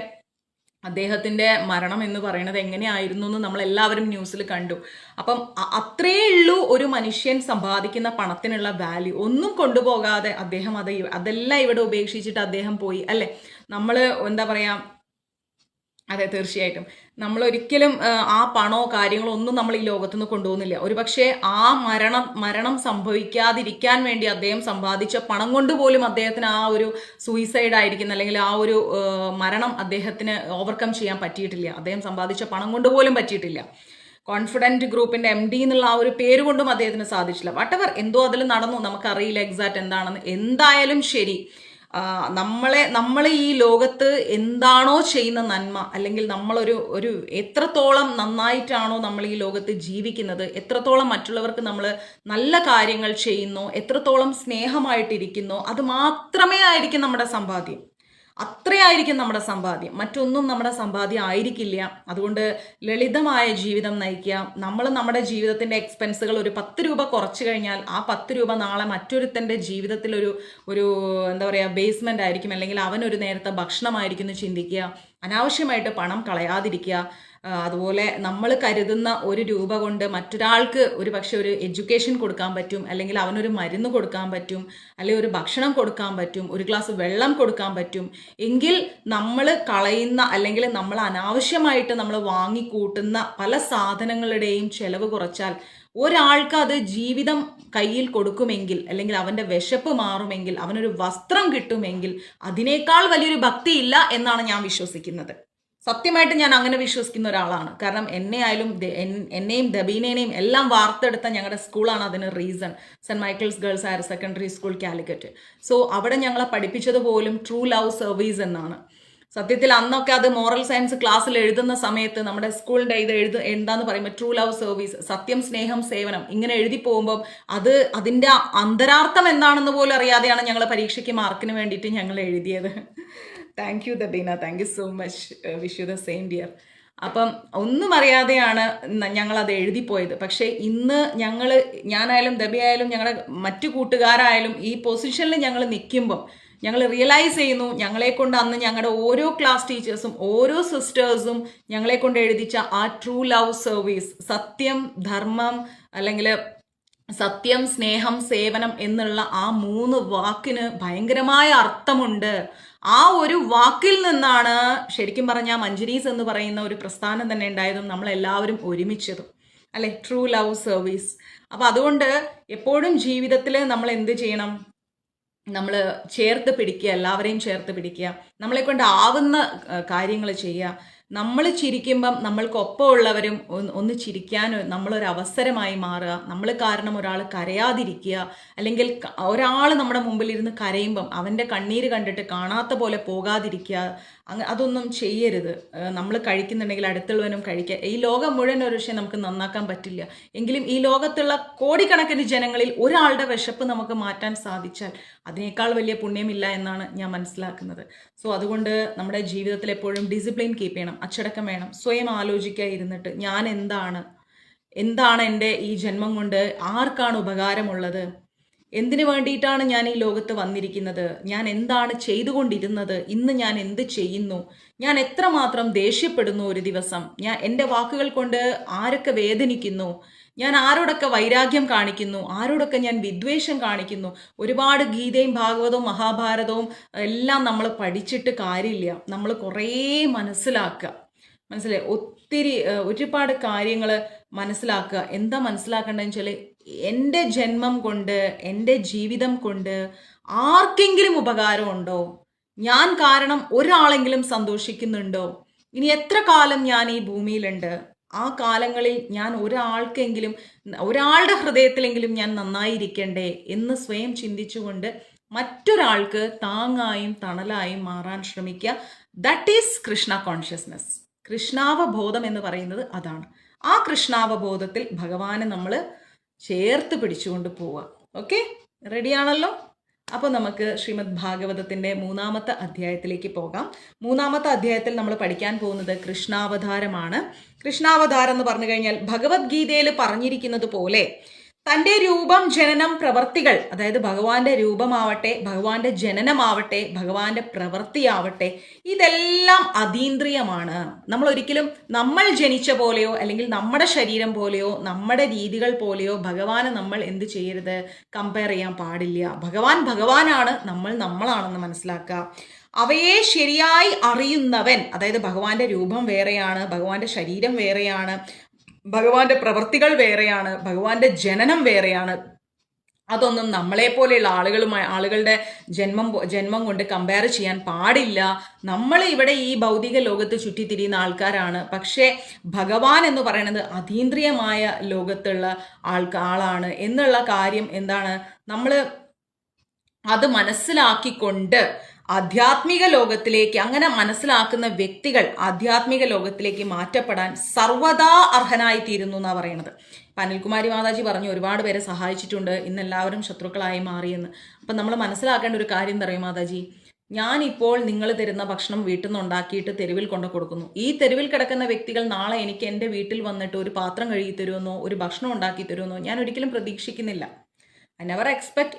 S1: അദ്ദേഹത്തിൻ്റെ മരണം എന്ന് പറയുന്നത് എങ്ങനെയായിരുന്നു എന്ന് നമ്മളെല്ലാവരും ന്യൂസിൽ കണ്ടു. അപ്പം അത്രേ ഉള്ളൂ ഒരു മനുഷ്യൻ സമ്പാദിക്കുന്ന പണത്തിനുള്ള വാല്യൂ. ഒന്നും കൊണ്ടുപോകാതെ അദ്ദേഹം അതെല്ലാം ഇവിടെ ഉപേക്ഷിച്ചിട്ട് അദ്ദേഹം പോയി അല്ലേ. നമ്മൾ എന്താ പറയുക അതെ, തീർച്ചയായിട്ടും. നമ്മൾ ഒരിക്കലും ആ പണമോ കാര്യങ്ങളോ ഒന്നും നമ്മൾ ഈ ലോകത്തുനിന്ന് കൊണ്ടുപോകുന്നില്ല. ഒരുപക്ഷെ ആ മരണം സംഭവിക്കാതിരിക്കാൻ വേണ്ടി അദ്ദേഹം സമ്പാദിച്ച പണം കൊണ്ട് പോലും അദ്ദേഹത്തിന് ആ ഒരു സൂയിസൈഡ് ആയിരിക്കുന്ന, അല്ലെങ്കിൽ ആ ഒരു മരണം അദ്ദേഹത്തിന് ഓവർകം ചെയ്യാൻ പറ്റിയിട്ടില്ല. അദ്ദേഹം സമ്പാദിച്ച പണം കൊണ്ട് പോലും പറ്റിയിട്ടില്ല. കോൺഫിഡന്റ് ഗ്രൂപ്പിന്റെ MD എന്നുള്ള ആ ഒരു പേര് കൊണ്ടും അദ്ദേഹത്തിന് സാധിച്ചില്ല. വട്ടവർ എന്തോ അതിൽ നടന്നു, നമുക്കറിയില്ല എക്സാക്ട് എന്താണെന്ന്. എന്തായാലും ശരി, നമ്മൾ ഈ ലോകത്ത് എന്താണോ ചെയ്യുന്ന നന്മ, അല്ലെങ്കിൽ ഒരു എത്രത്തോളം നന്നായിട്ടാണോ നമ്മൾ ഈ ലോകത്ത് ജീവിക്കുന്നത്, എത്രത്തോളം മറ്റുള്ളവർക്ക് നമ്മൾ നല്ല കാര്യങ്ങൾ ചെയ്യുന്നു, എത്രത്തോളം സ്നേഹമായിട്ടിരിക്കുന്നു, അത് മാത്രമേ ആയിരിക്കും നമ്മുടെ സമ്പാദ്യം. അത്രയായിരിക്കും നമ്മുടെ സമ്പാദ്യം. മറ്റൊന്നും നമ്മുടെ സമ്പാദ്യം ആയിരിക്കില്ല. അതുകൊണ്ട് ലളിതമായ ജീവിതം നയിക്കുക. നമ്മൾ നമ്മുടെ ജീവിതത്തിന്റെ എക്സ്പെൻസുകൾ ഒരു 10 രൂപ കുറച്ചു കഴിഞ്ഞാൽ ആ 10 രൂപ നാളെ മറ്റൊരുത്തന്റെ ജീവിതത്തിൽ ഒരു എന്താ പറയുക ബേസ്മെന്റ് ആയിരിക്കും, അല്ലെങ്കിൽ അവനൊരു നേരത്തെ ഭക്ഷണമായിരിക്കും എന്ന് ചിന്തിക്കുക. അനാവശ്യമായിട്ട് പണം കളയാതിരിക്കുക. അതുപോലെ നമ്മൾ കരുതുന്ന 1 രൂപ കൊണ്ട് മറ്റൊരാൾക്ക് ഒരു പക്ഷെ ഒരു എഡ്യൂക്കേഷൻ കൊടുക്കാൻ പറ്റും, അല്ലെങ്കിൽ അവനൊരു മരുന്ന് കൊടുക്കാൻ പറ്റും, അല്ലെങ്കിൽ ഒരു ഭക്ഷണം കൊടുക്കാൻ പറ്റും, ഒരു ഗ്ലാസ് വെള്ളം കൊടുക്കാൻ പറ്റും. എങ്കിൽ നമ്മൾ കളയുന്ന, അല്ലെങ്കിൽ നമ്മൾ അനാവശ്യമായിട്ട് നമ്മൾ വാങ്ങിക്കൂട്ടുന്ന പല സാധനങ്ങളുടെയും ചെലവ് കുറച്ചാൽ ഒരാൾക്ക് അത് ജീവിതം കയ്യിൽ കൊടുക്കുമെങ്കിൽ, അല്ലെങ്കിൽ അവന്റെ വിശപ്പ് മാറുമെങ്കിൽ, അവനൊരു വസ്ത്രം കിട്ടുമെങ്കിൽ അതിനേക്കാൾ വലിയൊരു ഭക്തി ഇല്ല എന്നാണ് ഞാൻ വിശ്വസിക്കുന്നത്. സത്യമായിട്ട് ഞാൻ അങ്ങനെ വിശ്വസിക്കുന്ന ഒരാളാണ്. കാരണം എന്നെയും ദബീനേനെയും എല്ലാം വാർത്തെടുത്ത ഞങ്ങളുടെ സ്കൂളാണ് അതിന് reason. Saint Michael's girls higher secondary school, Calicut. So അവിടെ ഞങ്ങളെ പഠിപ്പിച്ചത് പോലും ട്രൂ ലവ് സർവീസ് എന്നാണ്. സത്യത്തിൽ അന്നൊക്കെ അത് മോറൽ സയൻസ് ക്ലാസ്സിൽ എഴുതുന്ന സമയത്ത് നമ്മുടെ സ്കൂളിന്റെ എന്താന്ന് പറയുമ്പോൾ ട്രൂ ലവ് സർവീസ്, സത്യം, സ്നേഹം, സേവനം, ഇങ്ങനെ എഴുതി പോകുമ്പോൾ അതിന്റെ അന്തരാർത്ഥം എന്താണെന്ന് പോലും അറിയാതെയാണ് ഞങ്ങൾ പരീക്ഷയ്ക്ക് മാർക്കിന് വേണ്ടിയിട്ട് ഞങ്ങൾ എഴുതിയത്. Thank you Dabeena, thank you so much. Wish you the same dear. അപ്പം ഒന്നും അറിയാതെയാണ് ഞങ്ങൾ അത് എഴുതിപ്പോയത്. പക്ഷേ ഇന്ന് ഞാനായാലും ദബി ആയാലും ഞങ്ങളുടെ മറ്റു കൂട്ടുകാരായാലും ഈ പൊസിഷനിൽ ഞങ്ങൾ നിൽക്കുമ്പം ഞങ്ങൾ റിയലൈസ് ചെയ്യുന്നു, ഞങ്ങളെ കൊണ്ട് അന്ന് ഞങ്ങളുടെ ഓരോ ക്ലാസ് ടീച്ചേഴ്സും ഓരോ സിസ്റ്റേഴ്സും ഞങ്ങളെ കൊണ്ട് എഴുതിച്ച ആ ട്രൂ ലവ് സർവീസ്, സത്യം, ധർമ്മം, അല്ലെങ്കിൽ സത്യം, സ്നേഹം, സേവനം എന്നുള്ള ആ 3 വാക്കിന് ഭയങ്കരമായ അർത്ഥമുണ്ട്. ആ ഒരു വാക്കിൽ നിന്നാണ് ശരിക്കും പറഞ്ഞാൽ മഞ്ജരീസ് എന്ന് പറയുന്ന ഒരു പ്രസ്ഥാനം തന്നെ ഉണ്ടായതും നമ്മളെല്ലാവരും ഒരുമിച്ചതും, അല്ലെ? True love service. അപ്പം അതുകൊണ്ട് എപ്പോഴും ജീവിതത്തിൽ നമ്മൾ എന്ത് ചെയ്യണം? നമ്മൾ ചേർത്ത് പിടിക്കുക, എല്ലാവരെയും ചേർത്ത് പിടിക്കുക, നമ്മളെ കൊണ്ട് ആവുന്ന കാര്യങ്ങൾ ചെയ്യുക. നമ്മൾ ചിരിക്കുമ്പം നമ്മൾക്കൊപ്പമുള്ളവരും ഒന്ന് ചിരിക്കാൻ നമ്മളൊരു അവസരമായി മാറുക. നമ്മൾ കാരണം ഒരാൾ കരയാതിരിക്കുക, അല്ലെങ്കിൽ ഒരാൾ നമ്മുടെ മുമ്പിൽ ഇരുന്ന് കരയുമ്പം അവൻ്റെ കണ്ണീര് കണ്ടിട്ട് കാണാത്ത പോലെ പോകാതിരിക്കുക. അതൊന്നും ചെയ്യരുത്. നമ്മൾ കഴിക്കുന്നുണ്ടെങ്കിൽ അടുത്തുള്ളവനും കഴിക്കുക. ഈ ലോകം മുഴുവൻ ഒരു പക്ഷേ നമുക്ക് നന്നാക്കാൻ പറ്റില്ല, എങ്കിലും ഈ ലോകത്തുള്ള കോടിക്കണക്കിന് ജനങ്ങളിൽ ഒരാളുടെ വിശപ്പ് നമുക്ക് മാറ്റാൻ സാധിച്ചാൽ അതിനേക്കാൾ വലിയ പുണ്യമില്ല എന്നാണ് ഞാൻ മനസ്സിലാക്കുന്നത്. സോ അതുകൊണ്ട് നമ്മുടെ ജീവിതത്തിൽ എപ്പോഴും ഡിസിപ്ലിൻ കീപ്പ് ചെയ്യണം, അച്ചടക്കം വേണം. സ്വയം ആലോചിക്കുക ഇരുന്നിട്ട്, ഞാൻ എന്താണ് എൻ്റെ ഈ ജന്മം കൊണ്ട് ആർക്കാണ് ഉപകാരമുള്ളത്, എന്തിനു വേണ്ടിയിട്ടാണ് ഞാൻ ഈ ലോകത്ത് വന്നിരിക്കുന്നത്, ഞാൻ എന്താണ് ചെയ്തുകൊണ്ടിരുന്നത്, ഇന്ന് ഞാൻ എന്ത് ചെയ്യുന്നു, ഞാൻ എത്രമാത്രം ദേഷ്യപ്പെടുന്നു ഒരു ദിവസം, എൻ്റെ വാക്കുകൾ കൊണ്ട് ആരൊക്കെ വേദനിക്കുന്നു, ഞാൻ ആരോടൊക്കെ വൈരാഗ്യം കാണിക്കുന്നു, ആരോടൊക്കെ ഞാൻ വിദ്വേഷം കാണിക്കുന്നു. ഒരുപാട് ഗീതയും ഭാഗവതവും മഹാഭാരതവും എല്ലാം നമ്മൾ പഠിച്ചിട്ട് കാര്യമില്ല. നമ്മൾ കുറേ മനസ്സിലായി ഒരുപാട് കാര്യങ്ങൾ മനസ്സിലാക്കുക. എന്താ മനസ്സിലാക്കേണ്ടതെന്ന് വെച്ചാൽ, എൻ്റെ ജന്മം കൊണ്ട്, എൻ്റെ ജീവിതം കൊണ്ട് ആർക്കെങ്കിലും ഉപകാരമുണ്ടോ? ഞാൻ കാരണം ഒരാളെങ്കിലും സന്തോഷിക്കുന്നുണ്ടോ? ഇനി എത്ര കാലം ഞാൻ ഈ ഭൂമിയിലുണ്ട്, ആ കാലങ്ങളിൽ ഞാൻ ഒരാളുടെ ഹൃദയത്തിലെങ്കിലും ഞാൻ നന്നായിരിക്കണ്ടേ എന്ന് സ്വയം ചിന്തിച്ചുകൊണ്ട് മറ്റൊരാൾക്ക് താങ്ങായും തണലായും മാറാൻ ശ്രമിക്കുക. That is Krishna consciousness. കൃഷ്ണാവബോധം എന്ന് പറയുന്നത് അതാണ്. ആ കൃഷ്ണാവബോധത്തിൽ ഭഗവാനെ നമ്മൾ ചേർത്ത് പിടിച്ചുകൊണ്ട് പോവുക. ഓക്കെ, റെഡിയാണല്ലോ? അപ്പോൾ നമുക്ക് ശ്രീമദ് ഭാഗവതത്തിൻ്റെ 3-ാമത്തെ അധ്യായത്തിലേക്ക് പോകാം. 3-ാമത്തെ അധ്യായത്തിൽ നമ്മൾ പഠിക്കാൻ പോകുന്നത് കൃഷ്ണാവതാരമാണ്. കൃഷ്ണാവതാരം എന്ന് പറഞ്ഞു കഴിഞ്ഞാൽ ഭഗവത്ഗീതയിൽ പറഞ്ഞിരിക്കുന്നത് പോലെ തൻ്റെ രൂപം, ജനനം, പ്രവർത്തികൾ, അതായത് ഭഗവാന്റെ രൂപമാവട്ടെ, ഭഗവാന്റെ ജനനമാവട്ടെ, ഭഗവാന്റെ പ്രവൃത്തിയാവട്ടെ, ഇതെല്ലാം അതീന്ദ്രിയമാണ്. നമ്മൾ ഒരിക്കലും നമ്മൾ ജനിച്ച പോലെയോ അല്ലെങ്കിൽ നമ്മുടെ ശരീരം പോലെയോ നമ്മുടെ രീതികൾ പോലെയോ ഭഗവാനെ നമ്മൾ എന്ത് ചെയ്യരുത്, കമ്പയർ ചെയ്യാൻ പാടില്ല. ഭഗവാൻ ഭഗവാനാണ്, നമ്മൾ നമ്മളാണെന്ന് മനസ്സിലാക്കുക. അവയെ ശരിയായി അറിയുന്നവൻ, അതായത് ഭഗവാന്റെ രൂപം വേറെയാണ്, ഭഗവാന്റെ ശരീരം വേറെയാണ്, ഭഗവാന്റെ പ്രവൃത്തികൾ വേറെയാണ്, ഭഗവാന്റെ ജനനം വേറെയാണ്. അതൊന്നും നമ്മളെ പോലെയുള്ള ആളുകളുടെ ജന്മം കൊണ്ട് കമ്പയർ ചെയ്യാൻ പാടില്ല. നമ്മൾ ഇവിടെ ഈ ഭൗതിക ലോകത്ത് ചുറ്റിത്തിരിയുന്ന ആൾക്കാരാണ്. പക്ഷേ ഭഗവാൻ എന്ന് പറയുന്നത് അതീന്ദ്രിയമായ ലോകത്തുള്ള ആളാണ് എന്നുള്ള കാര്യം എന്താണ്, നമ്മൾ അത് മനസ്സിലാക്കിക്കൊണ്ട് ആധ്യാത്മിക ലോകത്തിലേക്ക്, അങ്ങനെ മനസ്സിലാക്കുന്ന വ്യക്തികൾ ആധ്യാത്മിക ലോകത്തിലേക്ക് മാറ്റപ്പെടാൻ സർവ്വതാ അർഹനായി തീരുന്നു എന്നാണ് പറയുന്നത്. അനിൽകുമാരി മാതാജി പറഞ്ഞു ഒരുപാട് പേരെ സഹായിച്ചിട്ടുണ്ട്, ഇന്ന് എല്ലാവരും ശത്രുക്കളായി മാറിയെന്ന്. അപ്പം നമ്മൾ മനസ്സിലാക്കേണ്ട ഒരു കാര്യം എന്താ പറയുക മാതാജി, ഞാനിപ്പോൾ നിങ്ങൾ തരുന്ന ഭക്ഷണം വീട്ടിൽ നിന്ന് ഉണ്ടാക്കിയിട്ട് തെരുവിൽ കൊണ്ടു കൊടുക്കുന്നു. ഈ തെരുവിൽ കിടക്കുന്ന വ്യക്തികൾ നാളെ എനിക്ക് എൻ്റെ വീട്ടിൽ വന്നിട്ട് ഒരു പാത്രം കഴുകി തരുമെന്നോ ഒരു ഭക്ഷണം ഉണ്ടാക്കി തരുമെന്നോ ഞാൻ ഒരിക്കലും പ്രതീക്ഷിക്കുന്നില്ല. I never expect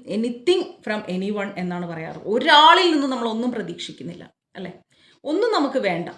S1: anything from any one എന്നാണ് പറയാറ്. ഒരാളിൽ നിന്നും നമ്മൾ ഒന്നും പ്രതീക്ഷിക്കുന്നില്ല, അല്ലേ? ഒന്നും നമുക്ക് വേണ്ട.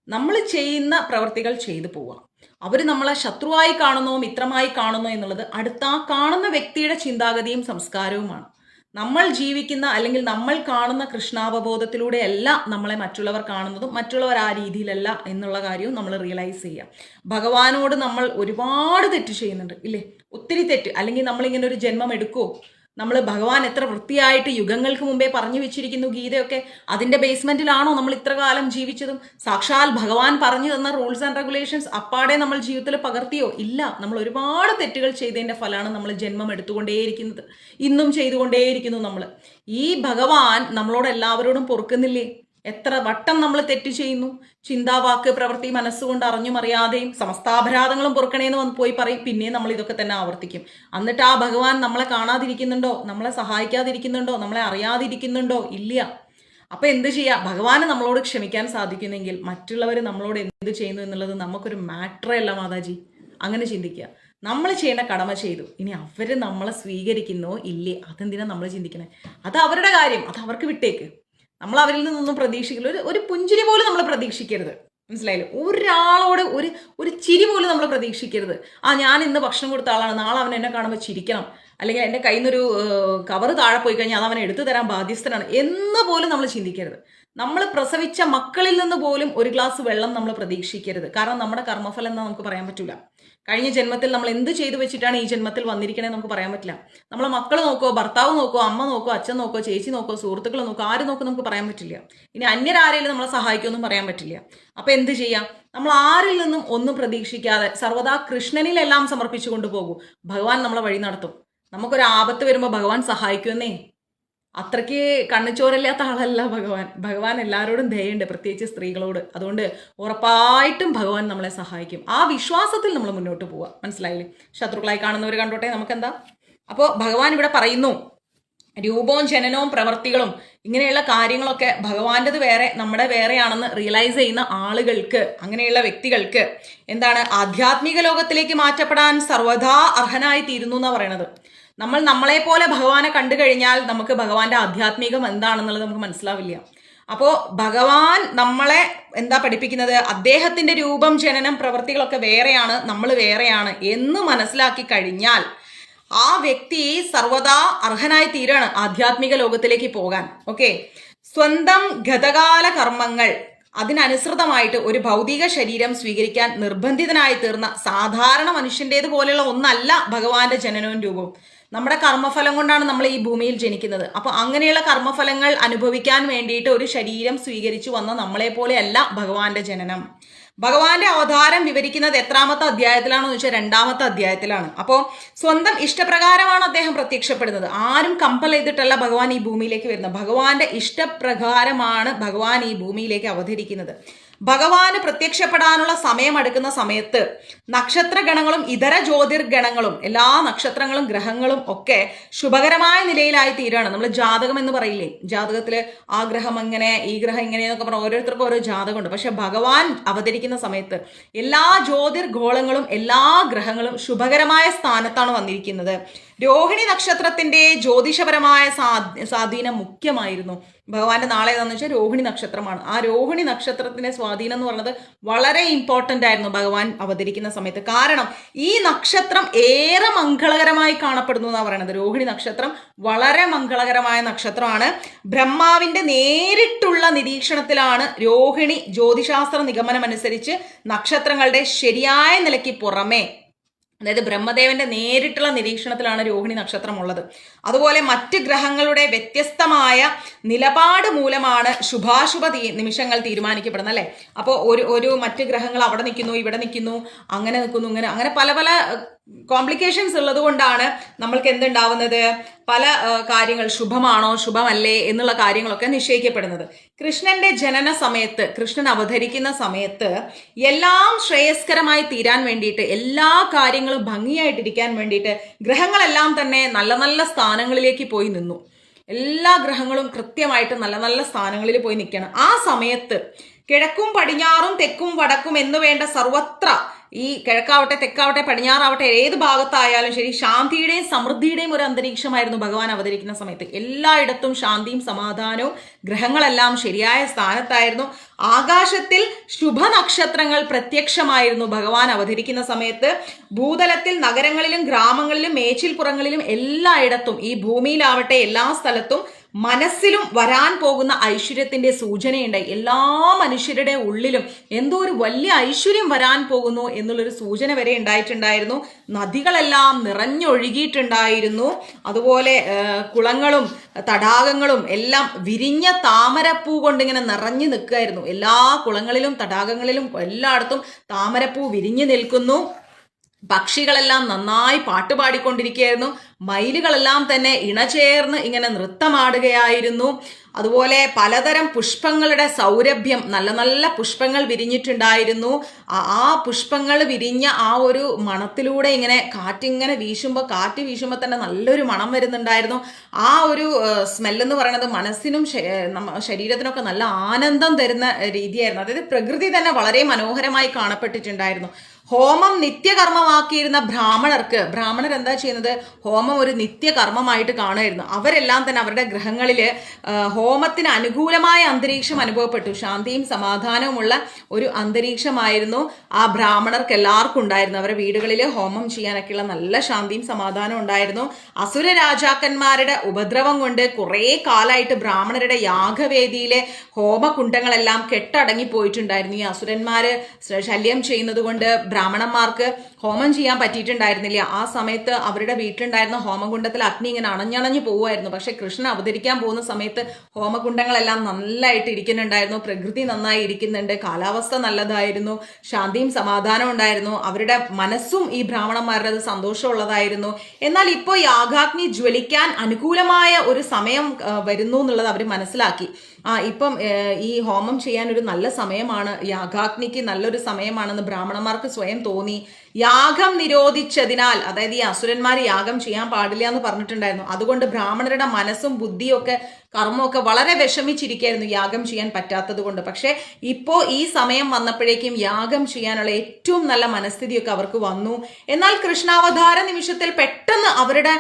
S1: നമ്മൾ ചെയ്യുന്ന പ്രവർത്തികൾ ചെയ്തു പോവാം. അവർ നമ്മളെ ശത്രുവായി കാണുന്നോ മിത്രമായി കാണുന്നോ എന്നുള്ളത് അടുത്ത ആ കാണുന്ന വ്യക്തിയുടെ ചിന്താഗതിയും സംസ്കാരവുമാണ്. നമ്മൾ ജീവിക്കുന്ന അല്ലെങ്കിൽ നമ്മൾ കാണുന്ന കൃഷ്ണാവബോധത്തിലൂടെയല്ല നമ്മളെ മറ്റുള്ളവർ കാണുന്നതും മറ്റുള്ളവർ ആ രീതിയിലല്ല എന്നുള്ള കാര്യവും നമ്മൾ റിയലൈസ് ചെയ്യുക. ഭഗവാനോട് നമ്മൾ ഒരുപാട് തെറ്റ് ചെയ്യുന്നുണ്ട്, ഇല്ലേ? ഒത്തിരി തെറ്റ്. അല്ലെങ്കിൽ നമ്മളിങ്ങനെ ഒരു ജന്മം എടുക്കുമോ? നമ്മൾ ഭഗവാൻ എത്ര വൃത്തിയായിട്ട് യുഗങ്ങൾക്ക് മുമ്പേ പറഞ്ഞു വെച്ചിരിക്കുന്നു ഗീതയൊക്കെ. അതിന്റെ ബേസ്മെന്റിലാണോ നമ്മൾ ഇത്ര കാലം ജീവിച്ചതും? സാക്ഷാൽ ഭഗവാൻ പറഞ്ഞു തന്ന റൂൾസ് ആൻഡ് റെഗുലേഷൻസ് അപ്പാടെ നമ്മൾ ജീവിതത്തിൽ പകർത്തിയോ? ഇല്ല. നമ്മൾ ഒരുപാട് തെറ്റുകൾ ചെയ്തതിന്റെ ഫലമാണ് നമ്മൾ ജന്മം എടുത്തുകൊണ്ടേയിരിക്കുന്നത്, ഇന്നും ചെയ്തുകൊണ്ടേയിരിക്കുന്നു നമ്മൾ. ഈ ഭഗവാൻ നമ്മളോട് എല്ലാവരോടും പൊറുക്കുന്നില്ലേ? എത്ര വട്ടം നമ്മൾ തെറ്റ് ചെയ്യുന്നു. ചിന്താവാക്ക് പ്രവൃത്തി മനസ്സുകൊണ്ട് അറിഞ്ഞും അറിയാതെയും സമസ്താപരാധങ്ങളും പൊറുക്കണേന്ന് പോയി പറയും. പിന്നെയും നമ്മൾ ഇതൊക്കെ തന്നെ ആവർത്തിക്കും. എന്നിട്ട് ആ ഭഗവാൻ നമ്മളെ കാണാതിരിക്കുന്നുണ്ടോ? നമ്മളെ സഹായിക്കാതിരിക്കുന്നുണ്ടോ? നമ്മളെ അറിയാതിരിക്കുന്നുണ്ടോ? ഇല്ല. അപ്പൊ എന്ത് ചെയ്യാ? ഭഗവാന് നമ്മളോട് ക്ഷമിക്കാൻ സാധിക്കുന്നെങ്കിൽ മറ്റുള്ളവർ നമ്മളോട് എന്ത് ചെയ്യുന്നു എന്നുള്ളത് നമുക്കൊരു മാറ്ററേ അല്ല മാതാജി. അങ്ങനെ ചിന്തിക്കുക. നമ്മൾ ചെയ്യേണ്ട കടമ ചെയ്തു, ഇനി അവർ നമ്മളെ സ്വീകരിക്കുന്നോ ഇല്ലേ അതെന്തിനാ നമ്മൾ ചിന്തിക്കണേ? അത് അവരുടെ കാര്യം, അത് അവർക്ക് വിട്ടേക്ക്. നമ്മൾ അവരിൽ നിന്നൊന്നും പ്രതീക്ഷിക്കില്ല. ഒരു പുഞ്ചിരി പോലും നമ്മൾ പ്രതീക്ഷിക്കരുത്, മനസ്സിലായില്ലേ? ഒരാളോട് ഒരു ചിരി പോലും നമ്മൾ പ്രതീക്ഷിക്കരുത്. ഞാൻ ഇന്ന് ഭക്ഷണം കൊടുത്ത ആളാണ്, നാളെ അവൻ എന്നെ കാണുമ്പോൾ ചിരിക്കണം, അല്ലെങ്കിൽ എൻ്റെ കയ്യിൽ നിന്നൊരു കവർ താഴെ പോയി കഴിഞ്ഞാൽ അത് അവനെ എടുത്തു തരാൻ ബാധ്യസ്ഥനാണ് എന്ന് പോലും നമ്മൾ ചിന്തിക്കരുത്. നമ്മൾ പ്രസവിച്ച മക്കളിൽ നിന്ന് പോലും ഒരു ഗ്ലാസ് വെള്ളം നമ്മൾ പ്രതീക്ഷിക്കരുത്. കാരണം നമ്മുടെ കർമ്മഫലം എന്താ നമുക്ക് പറയാൻ പറ്റില്ല. കഴിഞ്ഞ ജന്മത്തിൽ നമ്മൾ എന്ത് ചെയ്തു വെച്ചിട്ടാണ് ഈ ജന്മത്തിൽ വന്നിരിക്കണേ നമുക്ക് പറയാൻ പറ്റില്ല. നമ്മളെ മക്കൾ നോക്കോ, ഭർത്താവ് നോക്കോ, അമ്മ നോക്കോ, അച്ഛൻ നോക്കോ, ചേച്ചി നോക്കോ, സുഹൃത്തുക്കൾ നോക്കോ, ആര് നോക്കോ നമുക്ക് പറയാൻ പറ്റില്ല. ഇനി അന്യരാരെങ്കിലും നമ്മളെ സഹായിക്കുമെന്നും പറയാൻ പറ്റില്ല. അപ്പൊ എന്ത് ചെയ്യാം? നമ്മൾ ആരിൽ നിന്നും ഒന്നും പ്രതീക്ഷിക്കാതെ സർവ്വതാ കൃഷ്ണനിലെല്ലാം സമർപ്പിച്ചു കൊണ്ടുപോകൂ. ഭഗവാൻ നമ്മളെ വഴി നടത്തും. നമുക്കൊരു ആപത്ത് വരുമ്പോൾ ഭഗവാൻ സഹായിക്കുമെന്നേ. അത്രയ്ക്ക് കണ്ണുചോരല്ലാത്ത ആളല്ല ഭഗവാൻ. ഭഗവാൻ എല്ലാവരോടും ദയുണ്ട്, പ്രത്യേകിച്ച് സ്ത്രീകളോട്. അതുകൊണ്ട് ഉറപ്പായിട്ടും ഭഗവാൻ നമ്മളെ സഹായിക്കും. ആ വിശ്വാസത്തിൽ നമ്മൾ മുന്നോട്ട് പോവുക. മനസ്സിലായില്ലേ? ശത്രുക്കളായി കാണുന്നവർ കണ്ടോട്ടെ, നമുക്കെന്താ? അപ്പോൾ ഭഗവാൻ ഇവിടെ പറയുന്നു, രൂപവും ജനനവും പ്രവർത്തികളും ഇങ്ങനെയുള്ള കാര്യങ്ങളൊക്കെ ഭഗവാന്റേത് വേറെ നമ്മുടെ വേറെയാണെന്ന് റിയലൈസ് ചെയ്യുന്ന ആളുകൾക്ക്, അങ്ങനെയുള്ള വ്യക്തികൾക്ക് എന്താണ്, ആധ്യാത്മിക ലോകത്തിലേക്ക് മാറ്റപ്പെടാൻ സർവ്വതാ അർഹനായി തീരുന്നു എന്നാണ് പറയണത്. നമ്മൾ നമ്മളെ പോലെ ഭഗവാനെ കണ്ടു കഴിഞ്ഞാൽ നമുക്ക് ഭഗവാന്റെ ആധ്യാത്മികം എന്താണെന്നുള്ളത് നമുക്ക് മനസ്സിലാവില്ല. അപ്പോൾ ഭഗവാൻ നമ്മളെ എന്താ പഠിപ്പിക്കുന്നത്? അദ്ദേഹത്തിന്റെ രൂപം, ജനനം, പ്രവൃത്തികളൊക്കെ വേറെയാണ്, നമ്മൾ വേറെയാണ് എന്ന് മനസ്സിലാക്കി കഴിഞ്ഞാൽ ആ വ്യക്തി സർവ്വതാ അർഹനായി തീരാണ് ആധ്യാത്മിക ലോകത്തിലേക്ക് പോകാൻ. ഓക്കെ, സ്വന്തം ഗതകാല കർമ്മങ്ങൾ അതിനനുസൃതമായിട്ട് ഒരു ഭൗതിക ശരീരം സ്വീകരിക്കാൻ നിർബന്ധിതനായി തീർന്ന സാധാരണ മനുഷ്യൻ്റേത് പോലെയുള്ള ഒന്നല്ല ഭഗവാന്റെ ജനനവും രൂപവും. നമ്മുടെ കർമ്മഫലം കൊണ്ടാണ് നമ്മൾ ഈ ഭൂമിയിൽ ജനിക്കുന്നത്. അപ്പൊ അങ്ങനെയുള്ള കർമ്മഫലങ്ങൾ അനുഭവിക്കാൻ വേണ്ടിയിട്ട് ഒരു ശരീരം സ്വീകരിച്ചു വന്ന നമ്മളെ പോലെയല്ല ഭഗവാന്റെ ജനനം. ഭഗവാന്റെ അവതാരം വിവരിക്കുന്നത് എത്രാമത്തെ അധ്യായത്തിലാണെന്ന് വെച്ചാൽ 2ാമത്തെ അധ്യായത്തിലാണ്. അപ്പോൾ സ്വന്തം ഇഷ്ടപ്രകാരമാണ് അദ്ദേഹം പ്രത്യക്ഷപ്പെടുന്നത്. ആരും കമ്പൽ ചെയ്തിട്ടല്ല ഭഗവാൻ ഈ ഭൂമിയിലേക്ക് വരുന്നത്. ഭഗവാന്റെ ഇഷ്ടപ്രകാരമാണ് ഭഗവാൻ ഈ ഭൂമിയിലേക്ക് അവതരിക്കുന്നത്. ഭഗവാന് പ്രത്യക്ഷപ്പെടാനുള്ള സമയം അടുക്കുന്ന സമയത്ത് നക്ഷത്രഗണങ്ങളും ഇതര ജ്യോതിർഗണങ്ങളും എല്ലാ നക്ഷത്രങ്ങളും ഗ്രഹങ്ങളും ഒക്കെ ശുഭകരമായ നിലയിലായി തീരാണ്. നമ്മൾ ജാതകം എന്ന് പറയില്ലേ, ജാതകത്തില് ആ ഗ്രഹം എങ്ങനെ ഈ ഗ്രഹം ഇങ്ങനെയെന്നൊക്കെ പറഞ്ഞാൽ ഓരോരുത്തർക്കും ഓരോ ജാതകമുണ്ട്. പക്ഷെ ഭഗവാൻ അവതരിക്കുന്ന സമയത്ത് എല്ലാ ജ്യോതിർഗോളങ്ങളും എല്ലാ ഗ്രഹങ്ങളും ശുഭകരമായ സ്ഥാനത്താണ് വന്നിരിക്കുന്നത്. രോഹിണി നക്ഷത്രത്തിന്റെ ജ്യോതിഷപരമായ സ്വാധീനം മുഖ്യമായിരുന്നു. ഭഗവാന്റെ നാളെ ഏതാണെന്ന് വെച്ചാൽ രോഹിണി നക്ഷത്രമാണ്. ആ രോഹിണി നക്ഷത്രത്തിന്റെ സ്വാധീനം എന്ന് പറയുന്നത് വളരെ ഇമ്പോർട്ടന്റ് ആയിരുന്നു ഭഗവാൻ അവതരിക്കുന്ന സമയത്ത്. കാരണം ഈ നക്ഷത്രം ഏറെ മംഗളകരമായി കാണപ്പെടുന്നു എന്നാണ് പറയുന്നത്. രോഹിണി നക്ഷത്രം വളരെ മംഗളകരമായ നക്ഷത്രമാണ്. ബ്രഹ്മാവിന്റെ നേരിട്ടുള്ള നിരീക്ഷണത്തിലാണ് രോഹിണി ജ്യോതിശാസ്ത്ര നിഗമനം അനുസരിച്ച് നക്ഷത്രങ്ങളുടെ ശരിയായ നിലയ്ക്ക് പുറമെ, അതായത് ബ്രഹ്മദേവന്റെ നേരിട്ടുള്ള നിരീക്ഷണത്തിലാണ് രോഹിണി നക്ഷത്രം ഉള്ളത്. അതുപോലെ മറ്റ് ഗ്രഹങ്ങളുടെ വ്യത്യസ്തമായ നിലപാട് മൂലമാണ് ശുഭാശുഭ നിമിഷങ്ങൾ തീരുമാനിക്കപ്പെടുന്നത് അല്ലെ. അപ്പോൾ ഒരു മറ്റ് ഗ്രഹങ്ങൾ അവിടെ നിൽക്കുന്നു, ഇവിടെ നിൽക്കുന്നു, അങ്ങനെ നിൽക്കുന്നു, അങ്ങനെ പല പല കോംപ്ലിക്കേഷൻസ് ഉള്ളത് കൊണ്ടാണ് നമ്മൾക്ക് എന്തുണ്ടാവുന്നത്, പല കാര്യങ്ങൾ ശുഭമാണോ ശുഭമല്ലേ എന്നുള്ള കാര്യങ്ങളൊക്കെ നിശ്ചയിക്കപ്പെടുന്നത്. കൃഷ്ണന്റെ ജനന സമയത്ത്, കൃഷ്ണൻ അവതരിക്കുന്ന സമയത്ത് എല്ലാം ശ്രേയസ്കരമായി തീരാൻ വേണ്ടിയിട്ട്, എല്ലാ കാര്യങ്ങളും ഭംഗിയായിട്ടിരിക്കാൻ വേണ്ടിയിട്ട് ഗ്രഹങ്ങളെല്ലാം തന്നെ നല്ല നല്ല സ്ഥാനങ്ങളിലേക്ക് പോയി നിന്നു. എല്ലാ ഗ്രഹങ്ങളും കൃത്യമായിട്ട് നല്ല നല്ല സ്ഥാനങ്ങളിൽ പോയി നിൽക്കണം. ആ സമയത്ത് കിഴക്കും പടിഞ്ഞാറും തെക്കും വടക്കും എന്ന് വേണ്ട സർവത്ര, ഈ കിഴക്കാവട്ടെ തെക്കാവട്ടെ പടിഞ്ഞാറാവട്ടെ ഏത് ഭാഗത്തായാലും ശരി, ശാന്തിയുടെയും സമൃദ്ധിയുടെയും ഒരു അന്തരീക്ഷമായിരുന്നു ഭഗവാൻ അവതരിക്കുന്ന സമയത്ത്. എല്ലായിടത്തും ശാന്തിയും സമാധാനവും, ഗ്രഹങ്ങളെല്ലാം ശരിയായ സ്ഥാനത്തായിരുന്നു. ആകാശത്തിൽ ശുഭനക്ഷത്രങ്ങൾ പ്രത്യക്ഷമായിരുന്നു ഭഗവാൻ അവതരിക്കുന്ന സമയത്ത്. ഭൂതലത്തിൽ നഗരങ്ങളിലും ഗ്രാമങ്ങളിലും മേച്ചിൽപ്പുറങ്ങളിലും എല്ലായിടത്തും, ഈ ഭൂമിയിലാവട്ടെ എല്ലാ സ്ഥലത്തും മനസ്സിലും വരാൻ പോകുന്ന ഐശ്വര്യത്തിന്റെ സൂചനയുണ്ടായി. എല്ലാ മനുഷ്യരുടെ ഉള്ളിലും എന്തോ ഒരു വലിയ ഐശ്വര്യം വരാൻ പോകുന്നു എന്നുള്ളൊരു സൂചന വരെ ഉണ്ടായിട്ടുണ്ടായിരുന്നു. നദികളെല്ലാം നിറഞ്ഞൊഴുകിയിട്ടുണ്ടായിരുന്നു. അതുപോലെ കുളങ്ങളും തടാകങ്ങളും എല്ലാം വിരിഞ്ഞ താമരപ്പൂ കൊണ്ടിങ്ങനെ നിറഞ്ഞു നിൽക്കുകയായിരുന്നു. എല്ലാ കുളങ്ങളിലും തടാകങ്ങളിലും എല്ലായിടത്തും താമരപ്പൂ വിരിഞ്ഞു നിൽക്കുന്നു. പക്ഷികളെല്ലാം നന്നായി പാട്ടുപാടിക്കൊണ്ടിരിക്കുകയായിരുന്നു. മയിലുകളെല്ലാം തന്നെ ഇണചേർന്ന് ഇങ്ങനെ നൃത്തമാടുകയായിരുന്നു. അതുപോലെ പലതരം പുഷ്പങ്ങളുടെ സൗരഭ്യം, നല്ല നല്ല പുഷ്പങ്ങൾ വിരിഞ്ഞിട്ടുണ്ടായിരുന്നു. ആ പുഷ്പങ്ങൾ വിരിഞ്ഞ ആ ഒരു മണത്തിലൂടെ ഇങ്ങനെ കാറ്റ് വീശുമ്പോൾ തന്നെ നല്ലൊരു മണം വരുന്നുണ്ടായിരുന്നു. ആ ഒരു സ്മെല്ലെന്ന് പറയുന്നത് മനസ്സിനും ശരീരത്തിനൊക്കെ നല്ല ആനന്ദം തരുന്ന രീതിയായിരുന്നു. അതായത് പ്രകൃതി തന്നെ വളരെ മനോഹരമായി കാണപ്പെട്ടിട്ടുണ്ടായിരുന്നു. ഹോമം നിത്യകർമ്മമാക്കിയിരുന്ന ബ്രാഹ്മണർ എന്താ ചെയ്യുന്നത്, ഹോമം ഒരു നിത്യകർമ്മമായിട്ട് കാണുമായിരുന്നു. അവരെല്ലാം തന്നെ അവരുടെ ഗ്രഹങ്ങളിൽ ഹോമത്തിന് അനുകൂലമായ അന്തരീക്ഷം അനുഭവപ്പെട്ടു. ശാന്തിയും സമാധാനവുമുള്ള ഒരു അന്തരീക്ഷമായിരുന്നു ആ ബ്രാഹ്മണർക്ക് എല്ലാവർക്കും ഉണ്ടായിരുന്നു. അവരുടെ വീടുകളിൽ ഹോമം ചെയ്യാനൊക്കെയുള്ള നല്ല ശാന്തിയും സമാധാനവും ഉണ്ടായിരുന്നു. അസുര രാജാക്കന്മാരുടെ ഉപദ്രവം കൊണ്ട് കുറേ കാലമായിട്ട് ബ്രാഹ്മണരുടെ യാഗവേദിയിലെ ഹോമകുണ്ടങ്ങളെല്ലാം കെട്ടടങ്ങി പോയിട്ടുണ്ടായിരുന്നു. ഈ അസുരന്മാര് ശല്യം ചെയ്യുന്നത് കൊണ്ട് ബ്രാഹ്മണന്മാർക്ക് ഹോമം ചെയ്യാൻ പറ്റിയിട്ടുണ്ടായിരുന്നില്ല. ആ സമയത്ത് അവരുടെ വീട്ടിലുണ്ടായിരുന്ന ഹോമകുണ്ടത്തിൽ അഗ്നി ഇങ്ങനെ അണഞ്ഞണഞ്ഞു പോവുമായിരുന്നു. പക്ഷെ കൃഷ്ണൻ അവതരിക്കാൻ പോകുന്ന സമയത്ത് ഹോമകുണ്ടങ്ങളെല്ലാം നന്നായിട്ട് ഇരിക്കുന്നുണ്ടായിരുന്നു. പ്രകൃതി നന്നായി ഇരിക്കുന്നുണ്ട്, കാലാവസ്ഥ നല്ലതായിരുന്നു, ശാന്തിയും സമാധാനവും ഉണ്ടായിരുന്നു. അവരുടെ മനസ്സും ഈ ബ്രാഹ്മണന്മാരുടെ സന്തോഷമുള്ളതായിരുന്നു. എന്നാൽ ഇപ്പോൾ യാഗാഗ്നി ജ്വലിക്കാൻ അനുകൂലമായ ഒരു സമയം വരുന്നു എന്നുള്ളത് അവർ മനസ്സിലാക്കി. ഇപ്പം ഈ ഹോമം ചെയ്യാൻ ഒരു നല്ല സമയമാണ്, യാഗാഗ്നിക്ക് നല്ലൊരു സമയമാണെന്ന് ബ്രാഹ്മണന്മാർക്ക് സ്വയം തോന്നി. യാഗം നിരോധിച്ചതിനാൽ, അതായത് ഈ അസുരന്മാർ യാഗം ചെയ്യാൻ പാടില്ല എന്ന് പറഞ്ഞിട്ടുണ്ടായിരുന്നു. അതുകൊണ്ട് ബ്രാഹ്മണരുടെ മനസ്സും ബുദ്ധിയൊക്കെ കർമ്മമൊക്കെ വളരെ വിഷമിച്ചിരിക്കുകയായിരുന്നു യാഗം ചെയ്യാൻ പറ്റാത്തത് കൊണ്ട്. പക്ഷെ ഇപ്പോൾ ഈ സമയം വന്നപ്പോഴേക്കും യാഗം ചെയ്യാനുള്ള ഏറ്റവും നല്ല മനസ്ഥിതിയൊക്കെ അവർക്ക് വന്നു. എന്നാൽ കൃഷ്ണാവതാര നിമിഷത്തിൽ പെട്ടെന്ന് അവരുടെ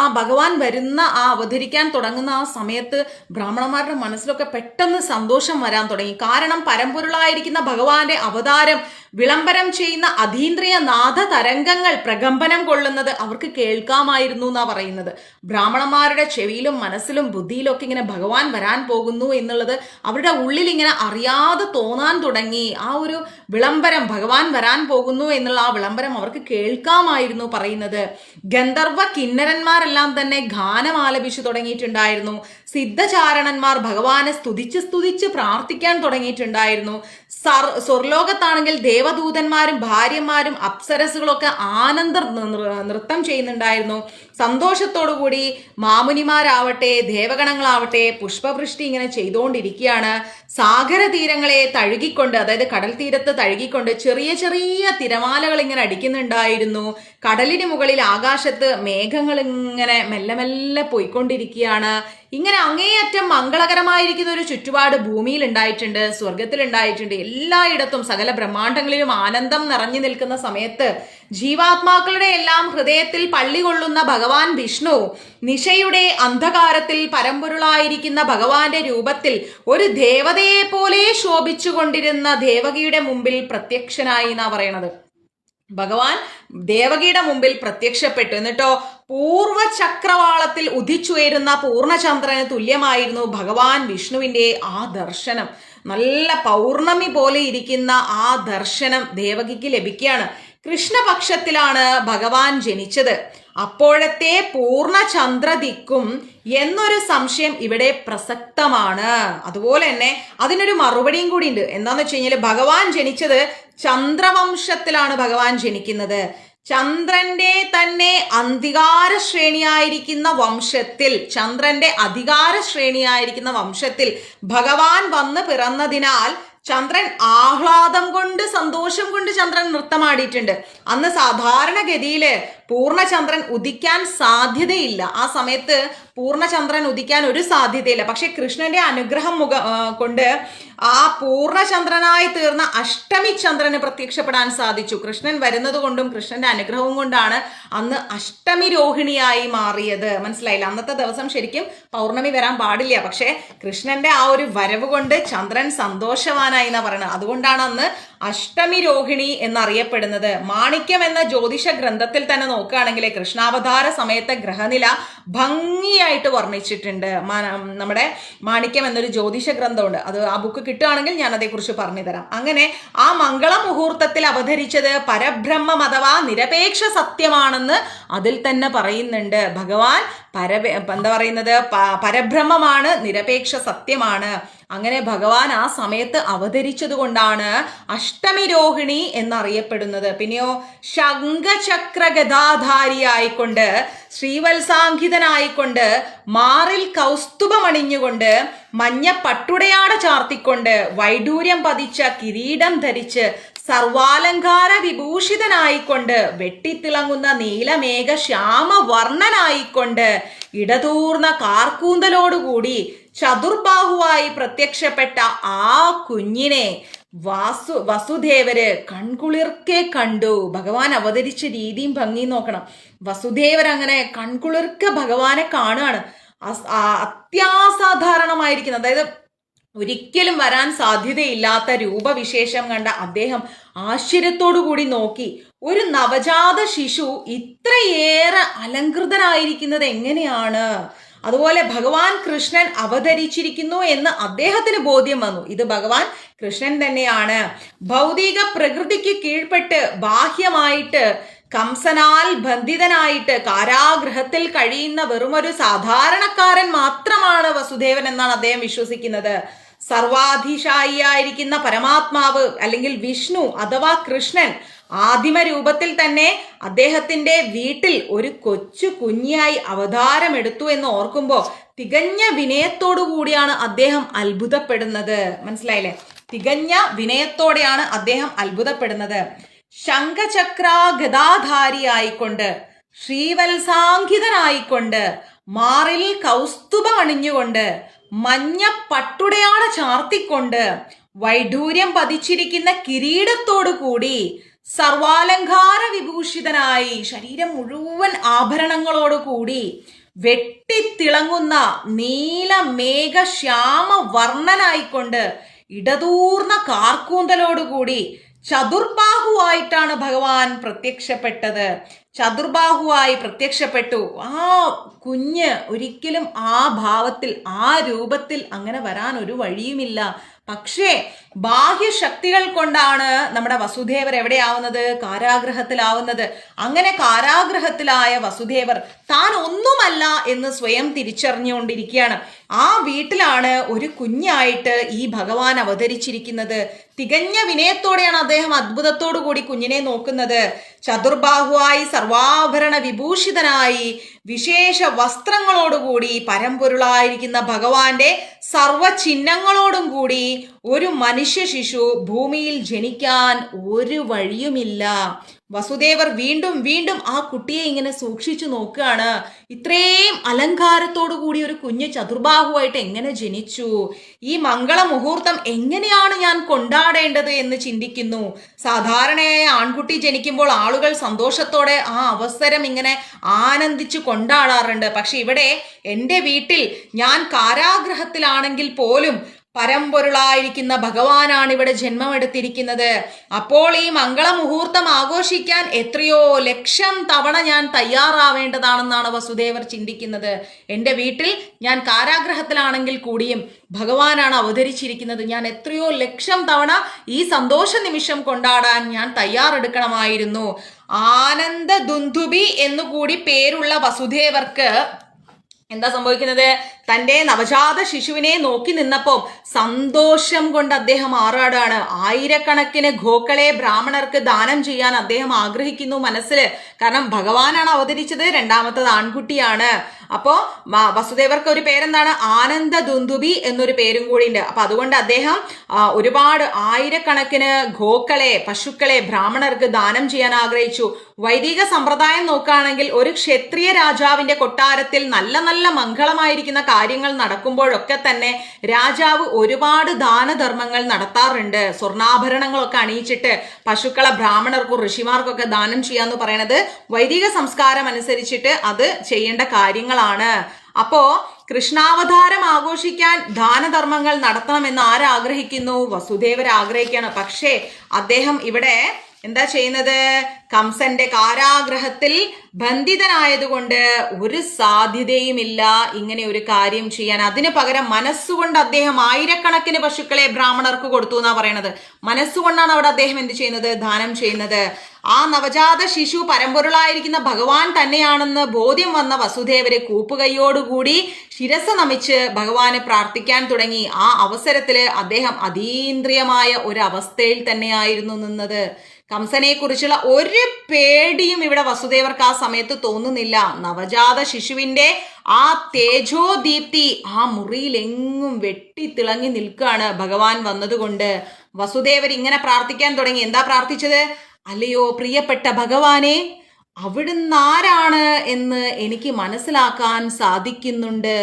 S1: ആ ഭഗവാൻ വരുന്ന അവതരിക്കാൻ തുടങ്ങുന്ന ആ സമയത്ത് ബ്രാഹ്മണന്മാരുടെ മനസ്സിലൊക്കെ പെട്ടെന്ന് സന്തോഷം വരാൻ തുടങ്ങി. കാരണം പരമ്പൊരുളായിരിക്കുന്ന ഭഗവാന്റെ അവതാരം വിളംബരം ചെയ്യുന്ന അതീന്ദ്രിയ നാഥ തരംഗങ്ങൾ പ്രകമ്പനം കൊള്ളുന്നത് അവർക്ക് കേൾക്കാമായിരുന്നു എന്നാ പറയുന്നത്. ബ്രാഹ്മണന്മാരുടെ ചെവിയിലും മനസ്സിലും ബുദ്ധിയിലും ഒക്കെ ഇങ്ങനെ ഭഗവാൻ വരാൻ പോകുന്നു എന്നുള്ളത് അവരുടെ ഉള്ളിൽ ഇങ്ങനെ അറിയാതെ തോന്നാൻ തുടങ്ങി. ആ ഒരു വിളംബരം, ഭഗവാൻ വരാൻ പോകുന്നു എന്നുള്ള ആ വിളംബരം അവർക്ക് കേൾക്കാമായിരുന്നു പറയുന്നത്. ഗന്ധർവ കിന്നരന്മാരെല്ലാം തന്നെ ഗാനം ആലപിച്ചു തുടങ്ങിയിട്ടുണ്ടായിരുന്നു. സിദ്ധചാരണന്മാർ ഭഗവാനെ സ്തുതിച്ച് പ്രാർത്ഥിക്കാൻ തുടങ്ങിയിട്ടുണ്ടായിരുന്നു. സ്വർലോകത്താണെങ്കിൽ ദേവദൂതന്മാരും ഭാര്യമാരും അപ്സരസുകളൊക്കെ ആനന്ദ നൃത്തം ചെയ്യുന്നുണ്ടായിരുന്നു. സന്തോഷത്തോടുകൂടി മാമുനിമാരാവട്ടെ ദേവഗണങ്ങളാവട്ടെ പുഷ്പവൃഷ്ടി ഇങ്ങനെ ചെയ്തുകൊണ്ടിരിക്കുകയാണ്. സാഗര തീരങ്ങളെ തഴുകിക്കൊണ്ട്, അതായത് കടൽ തീരത്ത് തഴുകിക്കൊണ്ട് ചെറിയ ചെറിയ തിരമാലകൾ ഇങ്ങനെ അടിക്കുന്നുണ്ടായിരുന്നു. കടലിന് മുകളിൽ ആകാശത്ത് മേഘങ്ങൾ ഇങ്ങനെ മെല്ലെ മെല്ലെ പോയിക്കൊണ്ടിരിക്കുകയാണ്. ഇങ്ങനെ അങ്ങേയറ്റം മംഗളകരമായിരിക്കുന്ന ഒരു ചുറ്റുപാട് ഭൂമിയിൽ ഉണ്ടായിട്ടുണ്ട്, സ്വർഗത്തിൽ ഉണ്ടായിട്ടുണ്ട്. എല്ലായിടത്തും സകല ബ്രഹ്മാണ്ടങ്ങളിലും ആനന്ദം നിറഞ്ഞു നിൽക്കുന്ന സമയത്ത് ജീവാത്മാക്കളുടെ എല്ലാം ഹൃദയത്തിൽ പള്ളികൊള്ളുന്ന ഭഗവാൻ വിഷ്ണു നിശയുടെ അന്ധകാരത്തിൽ പരമ്പൊരുളായിരിക്കുന്ന ഭഗവാന്റെ രൂപത്തിൽ ഒരു ദേവതയെ പോലെ ശോഭിച്ചുകൊണ്ടിരുന്ന ദേവകിയുടെ മുമ്പിൽ പ്രത്യക്ഷനായി എന്നാ പറയണത്. ഭഗവാൻ ദേവകിയുടെ മുമ്പിൽ പ്രത്യക്ഷപ്പെട്ടു. എന്നിട്ടോ പൂർവ്വചക്രവാളത്തിൽ ഉദിച്ചുയരുന്ന പൂർണ്ണചന്ദ്രന് തുല്യമായിരുന്നു ഭഗവാൻ വിഷ്ണുവിന്റെ ആ ദർശനം. നല്ല പൗർണമി പോലെ ഇരിക്കുന്ന ആ ദർശനം ദേവകിക്ക് ലഭിക്കുകയാണ്. കൃഷ്ണപക്ഷത്തിലാണ് ഭഗവാൻ ജനിച്ചത്. അപ്പോഴത്തെ പൂർണ്ണചന്ദ്രദിക്കും എന്നൊരു സംശയം ഇവിടെ പ്രസക്തമാണ്. അതുപോലെ തന്നെ അതിനൊരു മറുപടിയും കൂടി ഉണ്ട്. എന്താന്ന് വെച്ച് കഴിഞ്ഞാൽ ഭഗവാൻ ജനിച്ചത് ചന്ദ്രവംശത്തിലാണ് ഭഗവാൻ ജനിക്കുന്നത്. ചന്ദ്രന്റെ തന്നെ അധികാര ശ്രേണിയായിരിക്കുന്ന വംശത്തിൽ, ചന്ദ്രന്റെ അധികാര ശ്രേണിയായിരിക്കുന്ന വംശത്തിൽ ഭഗവാൻ വന്ന് പിറന്നതിനാൽ ചന്ദ്രൻ ആഹ്ലാദം കൊണ്ട് സന്തോഷം കൊണ്ട് ചന്ദ്രൻ നൃത്തമാടിയിട്ടുണ്ട്. അന്ന് സാധാരണഗതിയില് പൂർണ്ണചന്ദ്രൻ ഉദിക്കാൻ സാധ്യതയില്ല. ആ സമയത്ത് പൂർണ്ണചന്ദ്രൻ ഉദിക്കാൻ ഒരു സാധ്യതയില്ല. പക്ഷെ കൃഷ്ണന്റെ അനുഗ്രഹം കൊണ്ട് ആ പൂർണ്ണചന്ദ്രനായി തീർന്ന അഷ്ടമി ചന്ദ്രന് പ്രത്യക്ഷപ്പെടാൻ സാധിച്ചു. കൃഷ്ണൻ വരുന്നത് കൊണ്ടും കൃഷ്ണന്റെ അനുഗ്രഹവും കൊണ്ടാണ് അന്ന് അഷ്ടമി രോഹിണിയായി മാറിയത്. മനസ്സിലായില്ല? അന്നത്തെ ദിവസം ശരിക്കും പൗർണമി വരാൻ പാടില്ല. പക്ഷെ കൃഷ്ണന്റെ ആ ഒരു വരവ് കൊണ്ട് ചന്ദ്രൻ സന്തോഷവാനായി എന്നാ പറയുന്നത്. അതുകൊണ്ടാണ് അന്ന് അഷ്ടമി രോഹിണി എന്നറിയപ്പെടുന്നത്. മാണിക്യം എന്ന ജ്യോതിഷ ഗ്രന്ഥത്തിൽ തന്നെ നോക്കുകയാണെങ്കിൽ കൃഷ്ണാവതാര സമയത്തെ ഗ്രഹനില ഭംഗിയായിട്ട് വർണ്ണിച്ചിട്ടുണ്ട്. നമ്മുടെ മാണിക്യം എന്നൊരു ജ്യോതിഷ ഗ്രന്ഥമുണ്ട്. അത് ആ ബുക്ക് കിട്ടുകയാണെങ്കിൽ ഞാൻ അതേക്കുറിച്ച് പറഞ്ഞു തരാം. അങ്ങനെ ആ മംഗളമുഹൂർത്തത്തിൽ അവതരിച്ചത് പരബ്രഹ്മം അഥവാ നിരപേക്ഷ സത്യമാണെന്ന് അതിൽ തന്നെ പറയുന്നുണ്ട്. ഭഗവാൻ എന്താ പറയുന്നത്, പരബ്രഹ്മമാണ്, നിരപേക്ഷ സത്യമാണ്. അങ്ങനെ ഭഗവാൻ ആ സമയത്ത് അവതരിച്ചത് കൊണ്ടാണ് അഷ്ടമി രോഹിണി എന്നറിയപ്പെടുന്നത്. പിന്നെയോ ശംഖചക്ര ഗദാധാരിയായിക്കൊണ്ട്, ശ്രീവത്സാങ്കിതനായിക്കൊണ്ട്, മാറിൽ കൗസ്തുഭമണിഞ്ഞുകൊണ്ട്, മഞ്ഞ പട്ടുടയാട ചാർത്തിക്കൊണ്ട്, വൈഡൂര്യം പതിച്ച കിരീടം ധരിച്ച്, സർവാലങ്കാര വിഭൂഷിതനായിക്കൊണ്ട്, വെട്ടിത്തിളങ്ങുന്ന നീലമേഘ ശ്യാമവർണ്ണനായിക്കൊണ്ട്, ഇടതൂർന്ന കാർക്കൂന്തലോടുകൂടി ചതുർബാഹുവായി പ്രത്യക്ഷപ്പെട്ട ആ കുഞ്ഞിനെ വസുദേവര് കൺകുളിർക്കെ കണ്ടു. ഭഗവാൻ അവതരിച്ച രീതിയും ഭംഗിയും നോക്കണം. വസുദേവർ അങ്ങനെ കൺകുളിർക്കെ ഭഗവാനെ കാണുകയാണ്. അത്യാസാധാരണമായിരിക്കുന്നത്, അതായത് ഒരിക്കലും വരാൻ സാധ്യതയില്ലാത്ത രൂപവിശേഷം കണ്ട അദ്ദേഹം ആശ്ചര്യത്തോടു കൂടി നോക്കി. ഒരു നവജാത ശിശു ഇത്രയേറെ അലങ്കൃതനായിരിക്കുന്നത് എങ്ങനെയാണ്? അതുപോലെ ഭഗവാൻ കൃഷ്ണൻ അവതരിച്ചിരിക്കുന്നു എന്ന് അദ്ദേഹത്തിന് ബോധ്യം വന്നു. ഇത് ഭഗവാൻ കൃഷ്ണൻ തന്നെയാണ്. ഭൗതിക പ്രകൃതിക്ക് കീഴ്പ്പെട്ട് ബാഹ്യമായിട്ട് കംസനാൽ ബന്ധിതനായിട്ട് കാരാഗൃഹത്തിൽ കഴിയുന്ന വെറുമൊരു സാധാരണക്കാരൻ മാത്രമാണ് വസുദേവൻ എന്നാണ് അദ്ദേഹം വിശ്വസിക്കുന്നത്. സർവാധിശായിയായിരിക്കുന്ന പരമാത്മാവ് അല്ലെങ്കിൽ വിഷ്ണു അഥവാ കൃഷ്ണൻ ആദിമ രൂപത്തിൽ തന്നെ അദ്ദേഹത്തിന്റെ വീട്ടിൽ ഒരു കൊച്ചു കുഞ്ഞായി അവതാരമെടുത്തു എന്ന് ഓർക്കുമ്പോൾ തികഞ്ഞ വിനയത്തോടു കൂടിയാണ് അദ്ദേഹം അത്ഭുതപ്പെടുന്നത്. മനസ്സിലായില്ലേ? തികഞ്ഞ വിനയത്തോടെയാണ് അദ്ദേഹം അത്ഭുതപ്പെടുന്നത്. ശംഖചക്ര ഗദാധാരിയായിക്കൊണ്ട്, ശ്രീവത്സാങ്കിതനായിക്കൊണ്ട്, മാറിൽ കൗസ്തുഭം അണിഞ്ഞുകൊണ്ട്, മഞ്ഞ പട്ടുടയാട ചാർത്തിക്കൊണ്ട്, വൈഡൂര്യം പതിച്ചിരിക്കുന്ന കിരീടത്തോടു കൂടി, സർവാലങ്കാര വിഭൂഷിതനായി, ശരീരം മുഴുവൻ ആഭരണങ്ങളോട് കൂടി, വെട്ടിത്തിളങ്ങുന്ന നീലമേഘ ശ്യാമ വർണ്ണനായിക്കൊണ്ട്, ഇടതൂർന്ന കാർക്കൂന്തലോടുകൂടി ചതുർബാഹുവായിട്ടാണ് ഭഗവാൻ പ്രത്യക്ഷപ്പെട്ടത്. ചതുർബാഹുവായി പ്രത്യക്ഷപ്പെട്ടു. ആ കുഞ്ഞ് ഒരിക്കലും ആ ഭാവത്തിൽ ആ രൂപത്തിൽ അങ്ങനെ വരാൻ ഒരു വഴിയുമില്ല. പക്ഷേ ബാഹ്യശക്തികൾ കൊണ്ടാണ് നമ്മുടെ വസുദേവർ എവിടെയാവുന്നത്? കാരാഗ്രഹത്തിലാവുന്നത്. അങ്ങനെ കാരാഗ്രഹത്തിലായ വസുദേവർ താൻ ഒന്നുമല്ല എന്ന് സ്വയം തിരിച്ചറിഞ്ഞുകൊണ്ടിരിക്കുകയാണ്. ആ വീട്ടിലാണ് ഒരു കുഞ്ഞായിട്ട് ഈ ഭഗവാൻ അവതരിച്ചിരിക്കുന്നത്. തികഞ്ഞ വിനയത്തോടെയാണ് അദ്ദേഹം അത്ഭുതത്തോടു കൂടി കുഞ്ഞിനെ നോക്കുന്നത്. ചതുർബാഹുവായി സർവാഭരണ വിഭൂഷിതനായി വിശേഷ വസ്ത്രങ്ങളോടുകൂടി പരമ്പൊരുളായിരിക്കുന്ന ഭഗവാന്റെ സർവചിഹ്നങ്ങളോടും കൂടി ഒരു മനുഷ്യ ശിശു ഭൂമിയിൽ ജനിക്കാൻ ഒരു വഴിയുമില്ല. വസുദേവർ വീണ്ടും വീണ്ടും ആ കുട്ടിയെ ഇങ്ങനെ സൂക്ഷിച്ചു നോക്കുകയാണ്. ഇത്രയും അലങ്കാരത്തോടു കൂടി ഒരു കുഞ്ഞ് ചതുർബാഹുവായിട്ട് എങ്ങനെ ജനിച്ചു? ഈ മംഗള മുഹൂർത്തം എങ്ങനെയാണ് ഞാൻ കൊണ്ടാടേണ്ടത് എന്ന് ചിന്തിക്കുന്നു. സാധാരണയായി ആൺകുട്ടി ജനിക്കുമ്പോൾ ആളുകൾ സന്തോഷത്തോടെ ആ അവസരം ഇങ്ങനെ ആനന്ദിച്ചു കൊണ്ടാടാറുണ്ട്. പക്ഷെ ഇവിടെ എൻ്റെ വീട്ടിൽ ഞാൻ കാരാഗ്രഹത്തിലാണെങ്കിൽ പോലും പരമ്പൊരുളായിരിക്കുന്ന ഭഗവാനാണ് ഇവിടെ ജന്മമെടുത്തിരിക്കുന്നത്. അപ്പോൾ ഈ മംഗളമുഹൂർത്തം ആഘോഷിക്കാൻ എത്രയോ ലക്ഷം തവണ ഞാൻ തയ്യാറാവേണ്ടതാണെന്നാണ് വസുദേവർ ചിന്തിക്കുന്നത്. എൻ്റെ വീട്ടിൽ ഞാൻ കാരാഗ്രഹത്തിലാണെങ്കിൽ കൂടിയും ഭഗവാനാണ് അവതരിച്ചിരിക്കുന്നത്. ഞാൻ എത്രയോ ലക്ഷം തവണ ഈ സന്തോഷ നിമിഷം കൊണ്ടാടാൻ ഞാൻ തയ്യാറെടുക്കണമായിരുന്നു. ആനന്ദ ദുന്ദുബി എന്നുകൂടി പേരുള്ള വസുദേവർക്ക് എന്താ സംഭവിക്കുന്നത്? തൻ്റെ നവജാത ശിശുവിനെ നോക്കി നിന്നപ്പോൾ സന്തോഷം കൊണ്ട് അദ്ദേഹം ആറാടാണ്. ആയിരക്കണക്കിന് ഗോക്കളെ ബ്രാഹ്മണർക്ക് ദാനം ചെയ്യാൻ അദ്ദേഹം ആഗ്രഹിക്കുന്നു മനസ്സിൽ. കാരണം ഭഗവാനാണ് അവതരിച്ചത്, രണ്ടാമത്തത് ആൺകുട്ടിയാണ്. അപ്പോൾ വസുദേവർക്ക് ഒരു പേരെന്താണ്? ആനന്ദ ദുന്ദുബി എന്നൊരു പേരും കൂടി ഉണ്ട്. അപ്പൊ അതുകൊണ്ട് അദ്ദേഹം ഒരുപാട് ആയിരക്കണക്കിന് ഗോക്കളെ, പശുക്കളെ ബ്രാഹ്മണർക്ക് ദാനം ചെയ്യാൻ ആഗ്രഹിച്ചു. വൈദിക സമ്പ്രദായം നോക്കുകയാണെങ്കിൽ ഒരു ക്ഷത്രിയ രാജാവിന്റെ കൊട്ടാരത്തിൽ നല്ല നല്ല മംഗളമായിരിക്കുന്ന കാര്യങ്ങൾ നടക്കുമ്പോഴൊക്കെ തന്നെ രാജാവ് ഒരുപാട് ദാനധർമ്മങ്ങൾ നടത്താറുണ്ട്. സ്വർണ്ണാഭരണങ്ങളൊക്കെ അണിയിച്ചിട്ട് പശുക്കളെ ബ്രാഹ്മണർക്കും ഋഷിമാർക്കൊക്കെ ദാനം ചെയ്യാന്ന് പറയുന്നത് വൈദിക സംസ്കാരം അനുസരിച്ചിട്ട് അത് ചെയ്യേണ്ട കാര്യങ്ങളാണ്. അപ്പോ കൃഷ്ണാവതാരം ആഘോഷിക്കാൻ ദാനധർമ്മങ്ങൾ നടത്തണമെന്ന് ആരാഗ്രഹിക്കുന്നു? വസുദേവർ ആഗ്രഹിക്കുകയാണ്. പക്ഷേ അദ്ദേഹം ഇവിടെ എന്താ ചെയ്യുന്നത്? കംസന്റെ കാരാഗ്രഹത്തിൽ ബന്ധിതനായതുകൊണ്ട് ഒരു സാധ്യതയുമില്ല ഇങ്ങനെ ഒരു കാര്യം ചെയ്യാൻ. അതിനു പകരം മനസ്സുകൊണ്ട് അദ്ദേഹം ആയിരക്കണക്കിന് പശുക്കളെ ബ്രാഹ്മണർക്ക് കൊടുത്തു എന്നാ പറയണത്. മനസ്സുകൊണ്ടാണ് അവിടെ അദ്ദേഹം എന്ത് ചെയ്യുന്നത്? ദാനം ചെയ്യുന്നത്. ആ നവജാത ശിശു പരമ്പൊരുളായിരിക്കുന്ന ഭഗവാൻ തന്നെയാണെന്ന് ബോധ്യം വന്ന വസുദേവരെ കൂപ്പുകൈയോടുകൂടി ശിരസ് നമിച്ച് ഭഗവാനെ പ്രാർത്ഥിക്കാൻ തുടങ്ങി. ആ അവസരത്തില് അദ്ദേഹം അതീന്ദ്രിയമായ ഒരു അവസ്ഥയിൽ തന്നെയായിരുന്നു നിന്നത്. കംസനെ കുറിച്ചുള്ള ഒരു പേടിയും ഇവിടെ വസുദേവർക്ക് ആ സമയത്ത് തോന്നുന്നില്ല. നവജാത ശിശുവിന്റെ ആ തേജോദീപ്തി ആ മുറിയിൽ എങ്ങും വെട്ടിത്തിളങ്ങി നിൽക്കുകയാണ് ഭഗവാൻ വന്നതുകൊണ്ട്. വസുദേവർ ഇങ്ങനെ പ്രാർത്ഥിക്കാൻ തുടങ്ങി. എന്താ പ്രാർത്ഥിച്ചത്? അല്ലയോ പ്രിയപ്പെട്ട ഭഗവാനെ, അവിടുന്ന് ആരാണ് എന്ന് എനിക്ക് മനസ്സിലാക്കാൻ സാധിക്കുന്നുണ്ട്.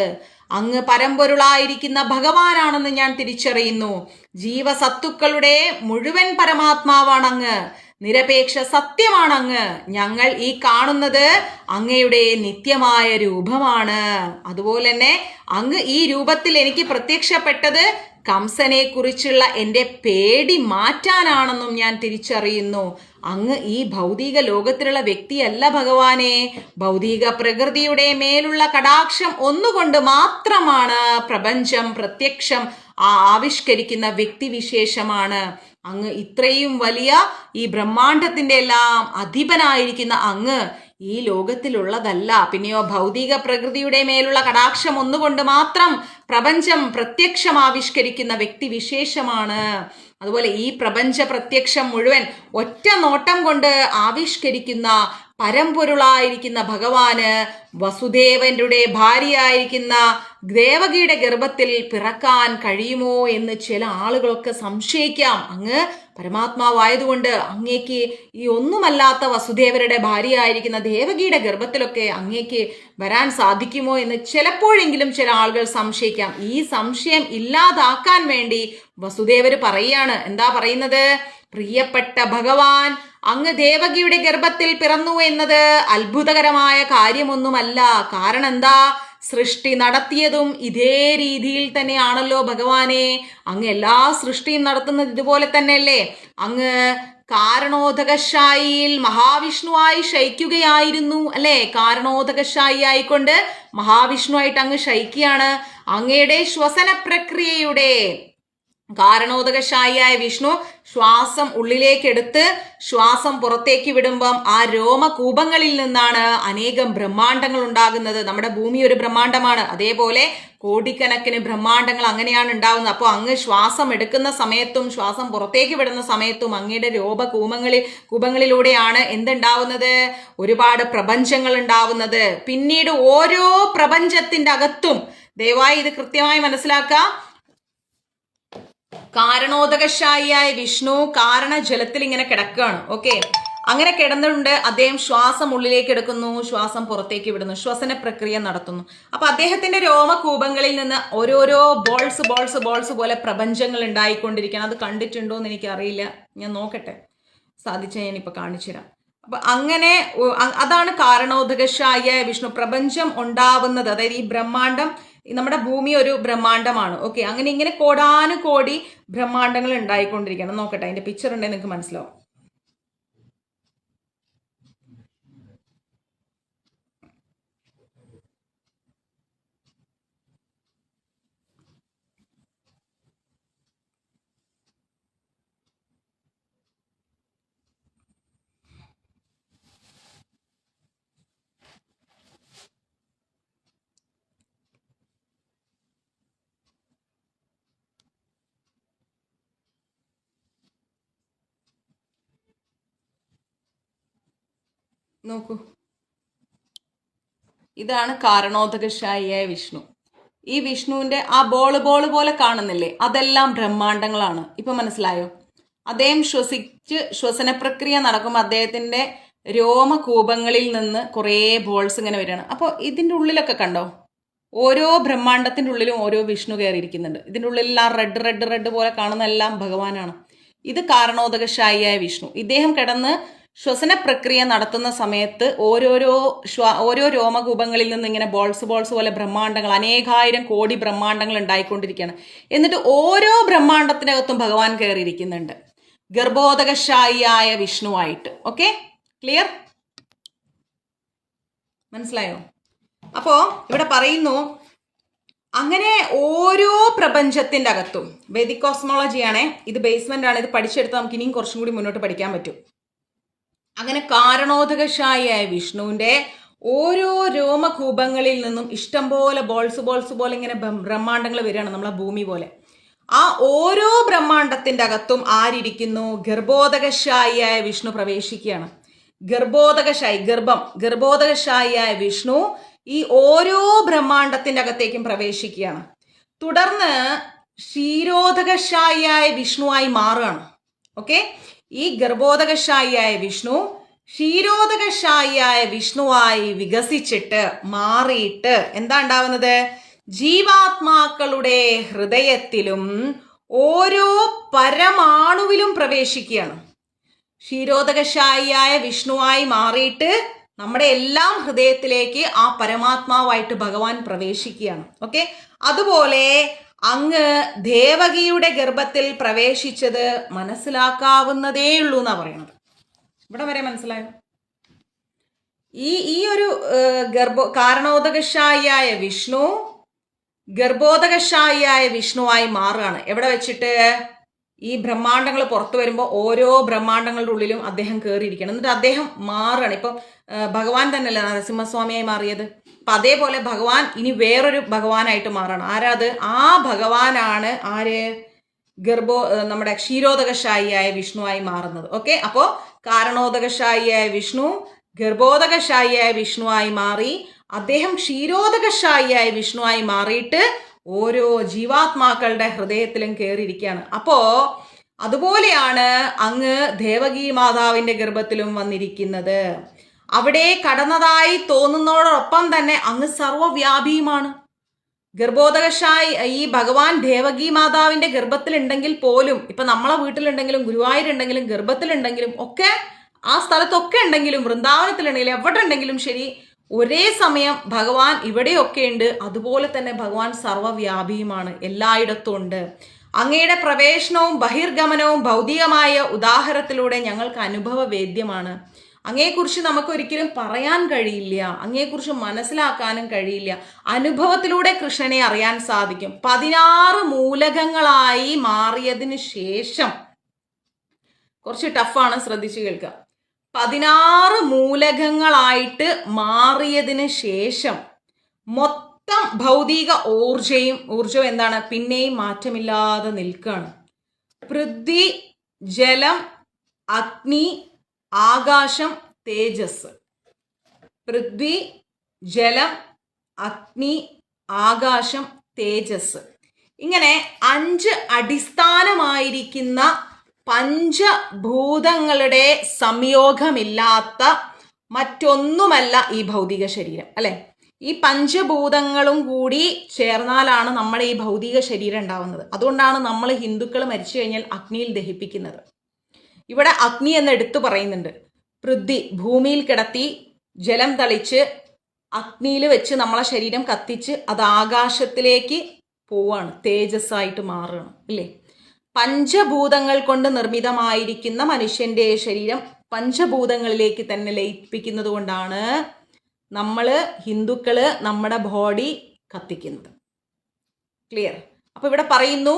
S1: അങ്ങ് പരമ്പൊരുളായിരിക്കുന്ന ഭഗവാനാണെന്ന് ഞാൻ തിരിച്ചറിയുന്നു. ജീവസത്തുക്കളുടെ മുഴുവൻ പരമാത്മാവാണ് അങ്ങ്. നിരപേക്ഷ സത്യമാണ് അങ്ങ്. ഞങ്ങൾ ഈ കാണുന്നത് അങ്ങയുടെ നിത്യമായ രൂപമാണ്. അതുപോലെ തന്നെ അങ്ങ് ഈ രൂപത്തിൽ എനിക്ക് പ്രത്യക്ഷപ്പെട്ടത് കംസനെ കുറിച്ചുള്ള എൻ്റെ പേടി മാറ്റാനാണെന്നും ഞാൻ തിരിച്ചറിയുന്നു. അങ്ങ് ഈ ഭൗതിക ലോകത്തിലുള്ള വ്യക്തിയല്ല ഭഗവാനെ. ഭൗതിക പ്രകൃതിയുടെ മേലുള്ള കടാക്ഷം ഒന്നുകൊണ്ട് മാത്രമാണ് പ്രപഞ്ചം പ്രത്യക്ഷം ആവിഷ്കരിക്കുന്ന വ്യക്തിവിശേഷമാണ്. അങ്ങ് ഇത്രയും വലിയ ഈ ബ്രഹ്മാണ്ഡത്തിന്റെ എല്ലാം അധിപനായിരിക്കുന്ന അങ്ങ് ഈ ലോകത്തിലുള്ളതല്ല. പിന്നെയോ ഭൗതിക പ്രകൃതിയുടെ മേലുള്ള കടാക്ഷം ഒന്നുകൊണ്ട് മാത്രം പ്രപഞ്ചം പ്രത്യക്ഷം ആവിഷ്കരിക്കുന്ന വ്യക്തിവിശേഷമാണ്. അതുപോലെ ഈ പ്രപഞ്ച പ്രത്യക്ഷം മുഴുവൻ ഒറ്റ നോട്ടം കൊണ്ട് ആവിഷ്കരിക്കുന്ന പരമ്പൊരുളായിരിക്കുന്ന ഭഗവാന് വസുദേവന്റെ ഭാര്യയായിരിക്കുന്ന ദേവകിയുടെ ഗർഭത്തിൽ പിറക്കാൻ കഴിയുമോ എന്ന് ചില ആളുകളൊക്കെ സംശയിക്കാം. അങ്ങ് പരമാത്മാവായതുകൊണ്ട് അങ്ങേക്ക് ഈ ഒന്നുമല്ലാത്ത വസുദേവരുടെ ഭാര്യയായിരിക്കുന്ന ദേവകിയുടെ ഗർഭത്തിലൊക്കെ അങ്ങേക്ക് വരാൻ സാധിക്കുമോ എന്ന് ചിലപ്പോഴെങ്കിലും ചില ആളുകൾ സംശയിക്കാം. ഈ സംശയം ഇല്ലാതാക്കാൻ വേണ്ടി വസുദേവര് പറയാണ്. എന്താ പറയുന്നത്? പ്രിയപ്പെട്ട ഭഗവാൻ, അങ്ങ് ദേവകിയുടെ ഗർഭത്തിൽ പിറന്നു എന്നത് അത്ഭുതകരമായ കാര്യമൊന്നുമല്ല. കാരണം എന്താ? സൃഷ്ടി നടത്തിയതും ഇതേ രീതിയിൽ തന്നെയാണല്ലോ ഭഗവാനെ. അങ്ങ് എല്ലാ സൃഷ്ടിയും നടത്തുന്നത് ഇതുപോലെ തന്നെയല്ലേ? അങ്ങ് കാരണോദകശായിയിൽ മഹാവിഷ്ണുവായി ശയിക്കുകയായിരുന്നു അല്ലെ? കാരണോദകശായി ആയിക്കൊണ്ട് മഹാവിഷ്ണുവായിട്ട് അങ്ങ് ശയിക്കുകയാണ്. അങ്ങയുടെ ശ്വസന പ്രക്രിയയുടെ കാരണോദകശായിയായ വിഷ്ണു ശ്വാസം ഉള്ളിലേക്കെടുത്ത് ശ്വാസം പുറത്തേക്ക് വിടുമ്പം ആ രോമകൂപങ്ങളിൽ നിന്നാണ് അനേകം ബ്രഹ്മാണ്ടങ്ങൾ ഉണ്ടാകുന്നത്. നമ്മുടെ ഭൂമി ഒരു ബ്രഹ്മാണ്ടമാണ്, അതേപോലെ കോടിക്കണക്കിന് ബ്രഹ്മാണ്ടങ്ങൾ അങ്ങനെയാണ് ഉണ്ടാവുന്നത്. അപ്പോൾ അങ്ങ് ശ്വാസം എടുക്കുന്ന സമയത്തും ശ്വാസം പുറത്തേക്ക് വിടുന്ന സമയത്തും അങ്ങയുടെ കൂപങ്ങളിലൂടെയാണ് എന്തുണ്ടാവുന്നത്? ഒരുപാട് പ്രപഞ്ചങ്ങൾ ഉണ്ടാവുന്നത്. പിന്നീട് ഓരോ പ്രപഞ്ചത്തിന്റെ അകത്തും, ദയവായി ഇത് കൃത്യമായി മനസ്സിലാക്കുക, കാരണോദകശായിയായ വിഷ്ണു കാരണ ജലത്തിൽ ഇങ്ങനെ കിടക്കുകയാണ്. ഓക്കെ, അങ്ങനെ കിടന്നിട്ടുണ്ട്. അദ്ദേഹം ശ്വാസം ഉള്ളിലേക്ക് എടുക്കുന്നു, ശ്വാസം പുറത്തേക്ക് വിടുന്നു, ശ്വസന പ്രക്രിയ നടത്തുന്നു. അപ്പൊ അദ്ദേഹത്തിന്റെ രോമകൂപങ്ങളിൽ നിന്ന് ഓരോരോ ബോൾസ് പോലെ പ്രപഞ്ചങ്ങൾ ഉണ്ടായിക്കൊണ്ടിരിക്കുകയാണ്. അത് കണ്ടിട്ടുണ്ടോ എന്ന് എനിക്ക് അറിയില്ല, ഞാൻ നോക്കട്ടെ, സാധിച്ച ഞാനിപ്പോ കാണിച്ചു തരാം. അപ്പൊ അങ്ങനെ അതാണ് കാരണോദകശായിയായ വിഷ്ണു. പ്രപഞ്ചം ഉണ്ടാവുന്നത്, അതായത് ഈ ബ്രഹ്മാണ്ടം, നമ്മുടെ ഭൂമി ഒരു ബ്രഹ്മാണ്ടമാണ്. ഓക്കെ, അങ്ങനെ ഇങ്ങനെ കോടാനുകോടി ബ്രഹ്മാണ്ടങ്ങൾ ഉണ്ടായിക്കൊണ്ടിരിക്കണം. നോക്കട്ടെ, അതിന്റെ പിക്ചർ ഉണ്ടെങ്കിൽ നിങ്ങൾക്ക് മനസ്സിലാവും. നോക്കൂ, ഇതാണ് കാരണോദകശായിയായ വിഷ്ണു. ഈ വിഷ്ണുവിന്റെ ആ ബോള് പോലെ കാണുന്നില്ലേ, അതെല്ലാം ബ്രഹ്മാണ്ടങ്ങളാണ്. ഇപ്പൊ മനസ്സിലായോ? അദ്ദേഹം ശ്വസന പ്രക്രിയ നടക്കുമ്പോൾ അദ്ദേഹത്തിന്റെ രോമകൂപങ്ങളിൽ നിന്ന് കുറേ ബോൾസ് ഇങ്ങനെ വരികയാണ്. അപ്പോൾ ഇതിന്റെ ഉള്ളിലൊക്കെ കണ്ടോ, ഓരോ ബ്രഹ്മാണ്ടത്തിന്റെ ഉള്ളിലും ഓരോ വിഷ്ണു കയറിയിരിക്കുന്നുണ്ട്. ഇതിന്റെ ഉള്ളിലെല്ലാം റെഡ് പോലെ കാണുന്ന എല്ലാം ഭഗവാനാണ്. ഇത് കാരണോദകശായിയായ വിഷ്ണു. ഇദ്ദേഹം കിടന്ന് ശ്വസന പ്രക്രിയ നടത്തുന്ന സമയത്ത് ഓരോ രോമകൂപങ്ങളിൽ നിന്ന് ഇങ്ങനെ ബോൾസ് പോലെ ബ്രഹ്മാണ്ടങ്ങൾ, അനേകായിരം കോടി ബ്രഹ്മാണ്ടങ്ങൾ ഉണ്ടായിക്കൊണ്ടിരിക്കുകയാണ്. എന്നിട്ട് ഓരോ ബ്രഹ്മാണ്ടത്തിനകത്തും ഭഗവാൻ കയറിയിരിക്കുന്നുണ്ട്, ഗർഭോദകശായിയായ വിഷ്ണുവായിട്ട്. Okay, clear? മനസ്സിലായോ? അപ്പോ ഇവിടെ പറയുന്നു, അങ്ങനെ ഓരോ പ്രപഞ്ചത്തിന്റെ അകത്തും, വേദിക് കോസ്മോളജിയാണേ, ഇത് ബേസ്മെന്റ് ആണ്, ഇത് പഠിച്ചെടുത്ത് നമുക്ക് ഇനിയും കുറച്ചും കൂടി മുന്നോട്ട് പഠിക്കാൻ പറ്റും. അങ്ങനെ കാരണോദകശായിയായ വിഷ്ണുവിന്റെ ഓരോ രോമകൂപങ്ങളിൽ നിന്നും ഇഷ്ടംപോലെ ബോൾസ് പോലെ ഇങ്ങനെ ബ്രഹ്മാണ്ടങ്ങൾ വരികയാണ്, നമ്മളെ ഭൂമി പോലെ. ആ ഓരോ ബ്രഹ്മാണ്ടത്തിന്റെ അകത്തും ആരിയ്ക്കുന്നു? ഗർഭോദകശായിയായ വിഷ്ണു പ്രവേശിക്കുകയാണ്. ഗർഭോദകശായിയായ വിഷ്ണു ഈ ഓരോ ബ്രഹ്മാണ്ടത്തിന്റെ അകത്തേക്കും പ്രവേശിക്കുകയാണ്. തുടർന്ന് ക്ഷീരോദകശായിയായ വിഷ്ണുവായി മാറുകയാണ്. ഓക്കെ, ഈ ഗർഭോദകശായിയായ വിഷ്ണു ക്ഷീരോദകശായിയായ വിഷ്ണുവായി വികസിച്ചിട്ട് മാറിയിട്ട് എന്താ ഉണ്ടാവുന്നത്? ജീവാത്മാക്കളുടെ ഹൃദയത്തിലും ഓരോ പരമാണുവിലും പ്രവേശിക്കുകയാണ്. ക്ഷീരോദകശായിയായ വിഷ്ണുവായി മാറിയിട്ട് നമ്മുടെ എല്ലാം ഹൃദയത്തിലേക്ക് ആ പരമാത്മാവായിട്ട് ഭഗവാൻ പ്രവേശിക്കുകയാണ്. ഓക്കെ, അതുപോലെ അങ്ങ് ദേവകിയുടെ ഗർഭത്തിൽ പ്രവേശിച്ചത് മനസ്സിലാക്കാവുന്നതേ ഉള്ളൂ എന്നാ പറയുന്നത്. ഇവിടെ വരെ മനസ്സിലായോ? ഈ ഒരു കാരണോദകശായിയായ വിഷ്ണു ഗർഭോദകശായിയായ വിഷ്ണുവായി മാറുകയാണ്. എവിടെ വെച്ചിട്ട്? ഈ ബ്രഹ്മാണ്ടങ്ങൾ പുറത്തു വരുമ്പോൾ ഓരോ ബ്രഹ്മാണ്ടങ്ങളുടെ ഉള്ളിലും അദ്ദേഹം കയറിയിരിക്കണം. എന്നിട്ട് അദ്ദേഹം മാറുകയാണ്. ഇപ്പം ഭഗവാൻ തന്നെയല്ലേ നരസിംഹസ്വാമിയായി മാറിയത്? അപ്പൊ അതേപോലെ ഭഗവാൻ ഇനി വേറൊരു ഭഗവാനായിട്ട് മാറണം. ആരാത്? ആ ഭഗവാനാണ് ആര്? നമ്മുടെ ക്ഷീരോദകശായിയായ വിഷ്ണുവായി മാറുന്നത്. ഓക്കെ, അപ്പോ കാരണോദകശായിയായ വിഷ്ണു ഗർഭോദകശായിയായ വിഷ്ണുവായി മാറി, അദ്ദേഹം ക്ഷീരോദകശായിയായ വിഷ്ണുവായി മാറിയിട്ട് ഓരോ ജീവാത്മാക്കളുടെ ഹൃദയത്തിലും കയറിയിരിക്കുകയാണ്. അപ്പോ അതുപോലെയാണ് അങ്ങ് ദേവകി മാതാവിന്റെ ഗർഭത്തിലും വന്നിരിക്കുന്നത്. അവിടെ കടന്നതായി തോന്നുന്നതോടൊപ്പം തന്നെ അങ്ങ് സർവ്വവ്യാപിയുമാണ്. ഗർഭോദകശായി ഈ ഭഗവാൻ ദേവകി മാതാവിന്റെ ഗർഭത്തിലുണ്ടെങ്കിൽ പോലും, ഇപ്പൊ നമ്മളെ വീട്ടിലുണ്ടെങ്കിലും ഗുരുവായൂരുണ്ടെങ്കിലും ഗർഭത്തിലുണ്ടെങ്കിലും ഒക്കെ ആ സ്ഥലത്തൊക്കെ ഉണ്ടെങ്കിലും വൃന്ദാവനത്തിലുണ്ടെങ്കിലും എവിടെ ഉണ്ടെങ്കിലും ശരി, ഒരേ സമയം ഭഗവാൻ ഇവിടെയൊക്കെ ഉണ്ട്. അതുപോലെ തന്നെ ഭഗവാൻ സർവ്വവ്യാപിയുമാണ്, എല്ലായിടത്തും ഉണ്ട്. അങ്ങയുടെ പ്രവേശനവും ബഹിർഗമനവും ഭൗതികമായ ഉദാഹരണത്തിലൂടെ ഞങ്ങൾക്ക് അനുഭവവേദ്യമാണ്. അങ്ങയെക്കുറിച്ച് നമുക്ക് ഒരിക്കലും പറയാൻ കഴിയില്ല, അങ്ങയെക്കുറിച്ച് മനസ്സിലാക്കാനും കഴിയില്ല. അനുഭവത്തിലൂടെ കൃഷ്ണനെ അറിയാൻ സാധിക്കും. 16 മൂലകങ്ങളായി മാറിയതിന് ശേഷം, കുറച്ച് ടഫാണ്, ശ്രദ്ധിച്ചു കേൾക്കുക. 16 മൂലകങ്ങളായിട്ട് മാറിയതിന് ശേഷം മൊത്തം ഭൗതിക ഊർജം എന്താണ്? പിന്നെയും മാറ്റമില്ലാതെ നിൽക്കുകയാണ്. പൃഥ്വി, ജലം, അഗ്നി, ആകാശം, തേജസ്. പൃഥ്വി, ജലം, അഗ്നി, ആകാശം, തേജസ്. ഇങ്ങനെ 5 അടിസ്ഥാനമായിരിക്കുന്ന പഞ്ചഭൂതങ്ങളുടെ സംയോഗമില്ലാത്ത മറ്റൊന്നുമല്ല ഈ ഭൗതിക ശരീരം, അല്ലെ? ഈ പഞ്ചഭൂതങ്ങളും കൂടി ചേർന്നാലാണ് നമ്മുടെ ഈ ഭൗതിക ശരീരം ഉണ്ടാവുന്നത്. അതുകൊണ്ടാണ് നമ്മൾ ഹിന്ദുക്കൾ മരിച്ചു കഴിഞ്ഞാൽ അഗ്നിയിൽ ദഹിപ്പിക്കുന്നത്. ഇവിടെ അഗ്നി എന്ന് എടുത്തു പറയുന്നുണ്ട്. പൃഥ്വി ഭൂമിയിൽ കിടത്തി ജലം തളിച്ച് അഗ്നിയിൽ വെച്ച് നമ്മളെ ശരീരം കത്തിച്ച് അത് ആകാശത്തിലേക്ക് പോവാണ്, തേജസ്സായിട്ട് മാറുകയാണ്, ഇല്ലേ? പഞ്ചഭൂതങ്ങൾ കൊണ്ട് നിർമ്മിതമായിരിക്കുന്ന മനുഷ്യന്റെ ശരീരം പഞ്ചഭൂതങ്ങളിലേക്ക് തന്നെ ലയിപ്പിക്കുന്നത് കൊണ്ടാണ് നമ്മൾ ഹിന്ദുക്കള് നമ്മുടെ ബോഡി കത്തിക്കുന്നത്. ക്ലിയർ? അപ്പൊ ഇവിടെ പറയുന്നു,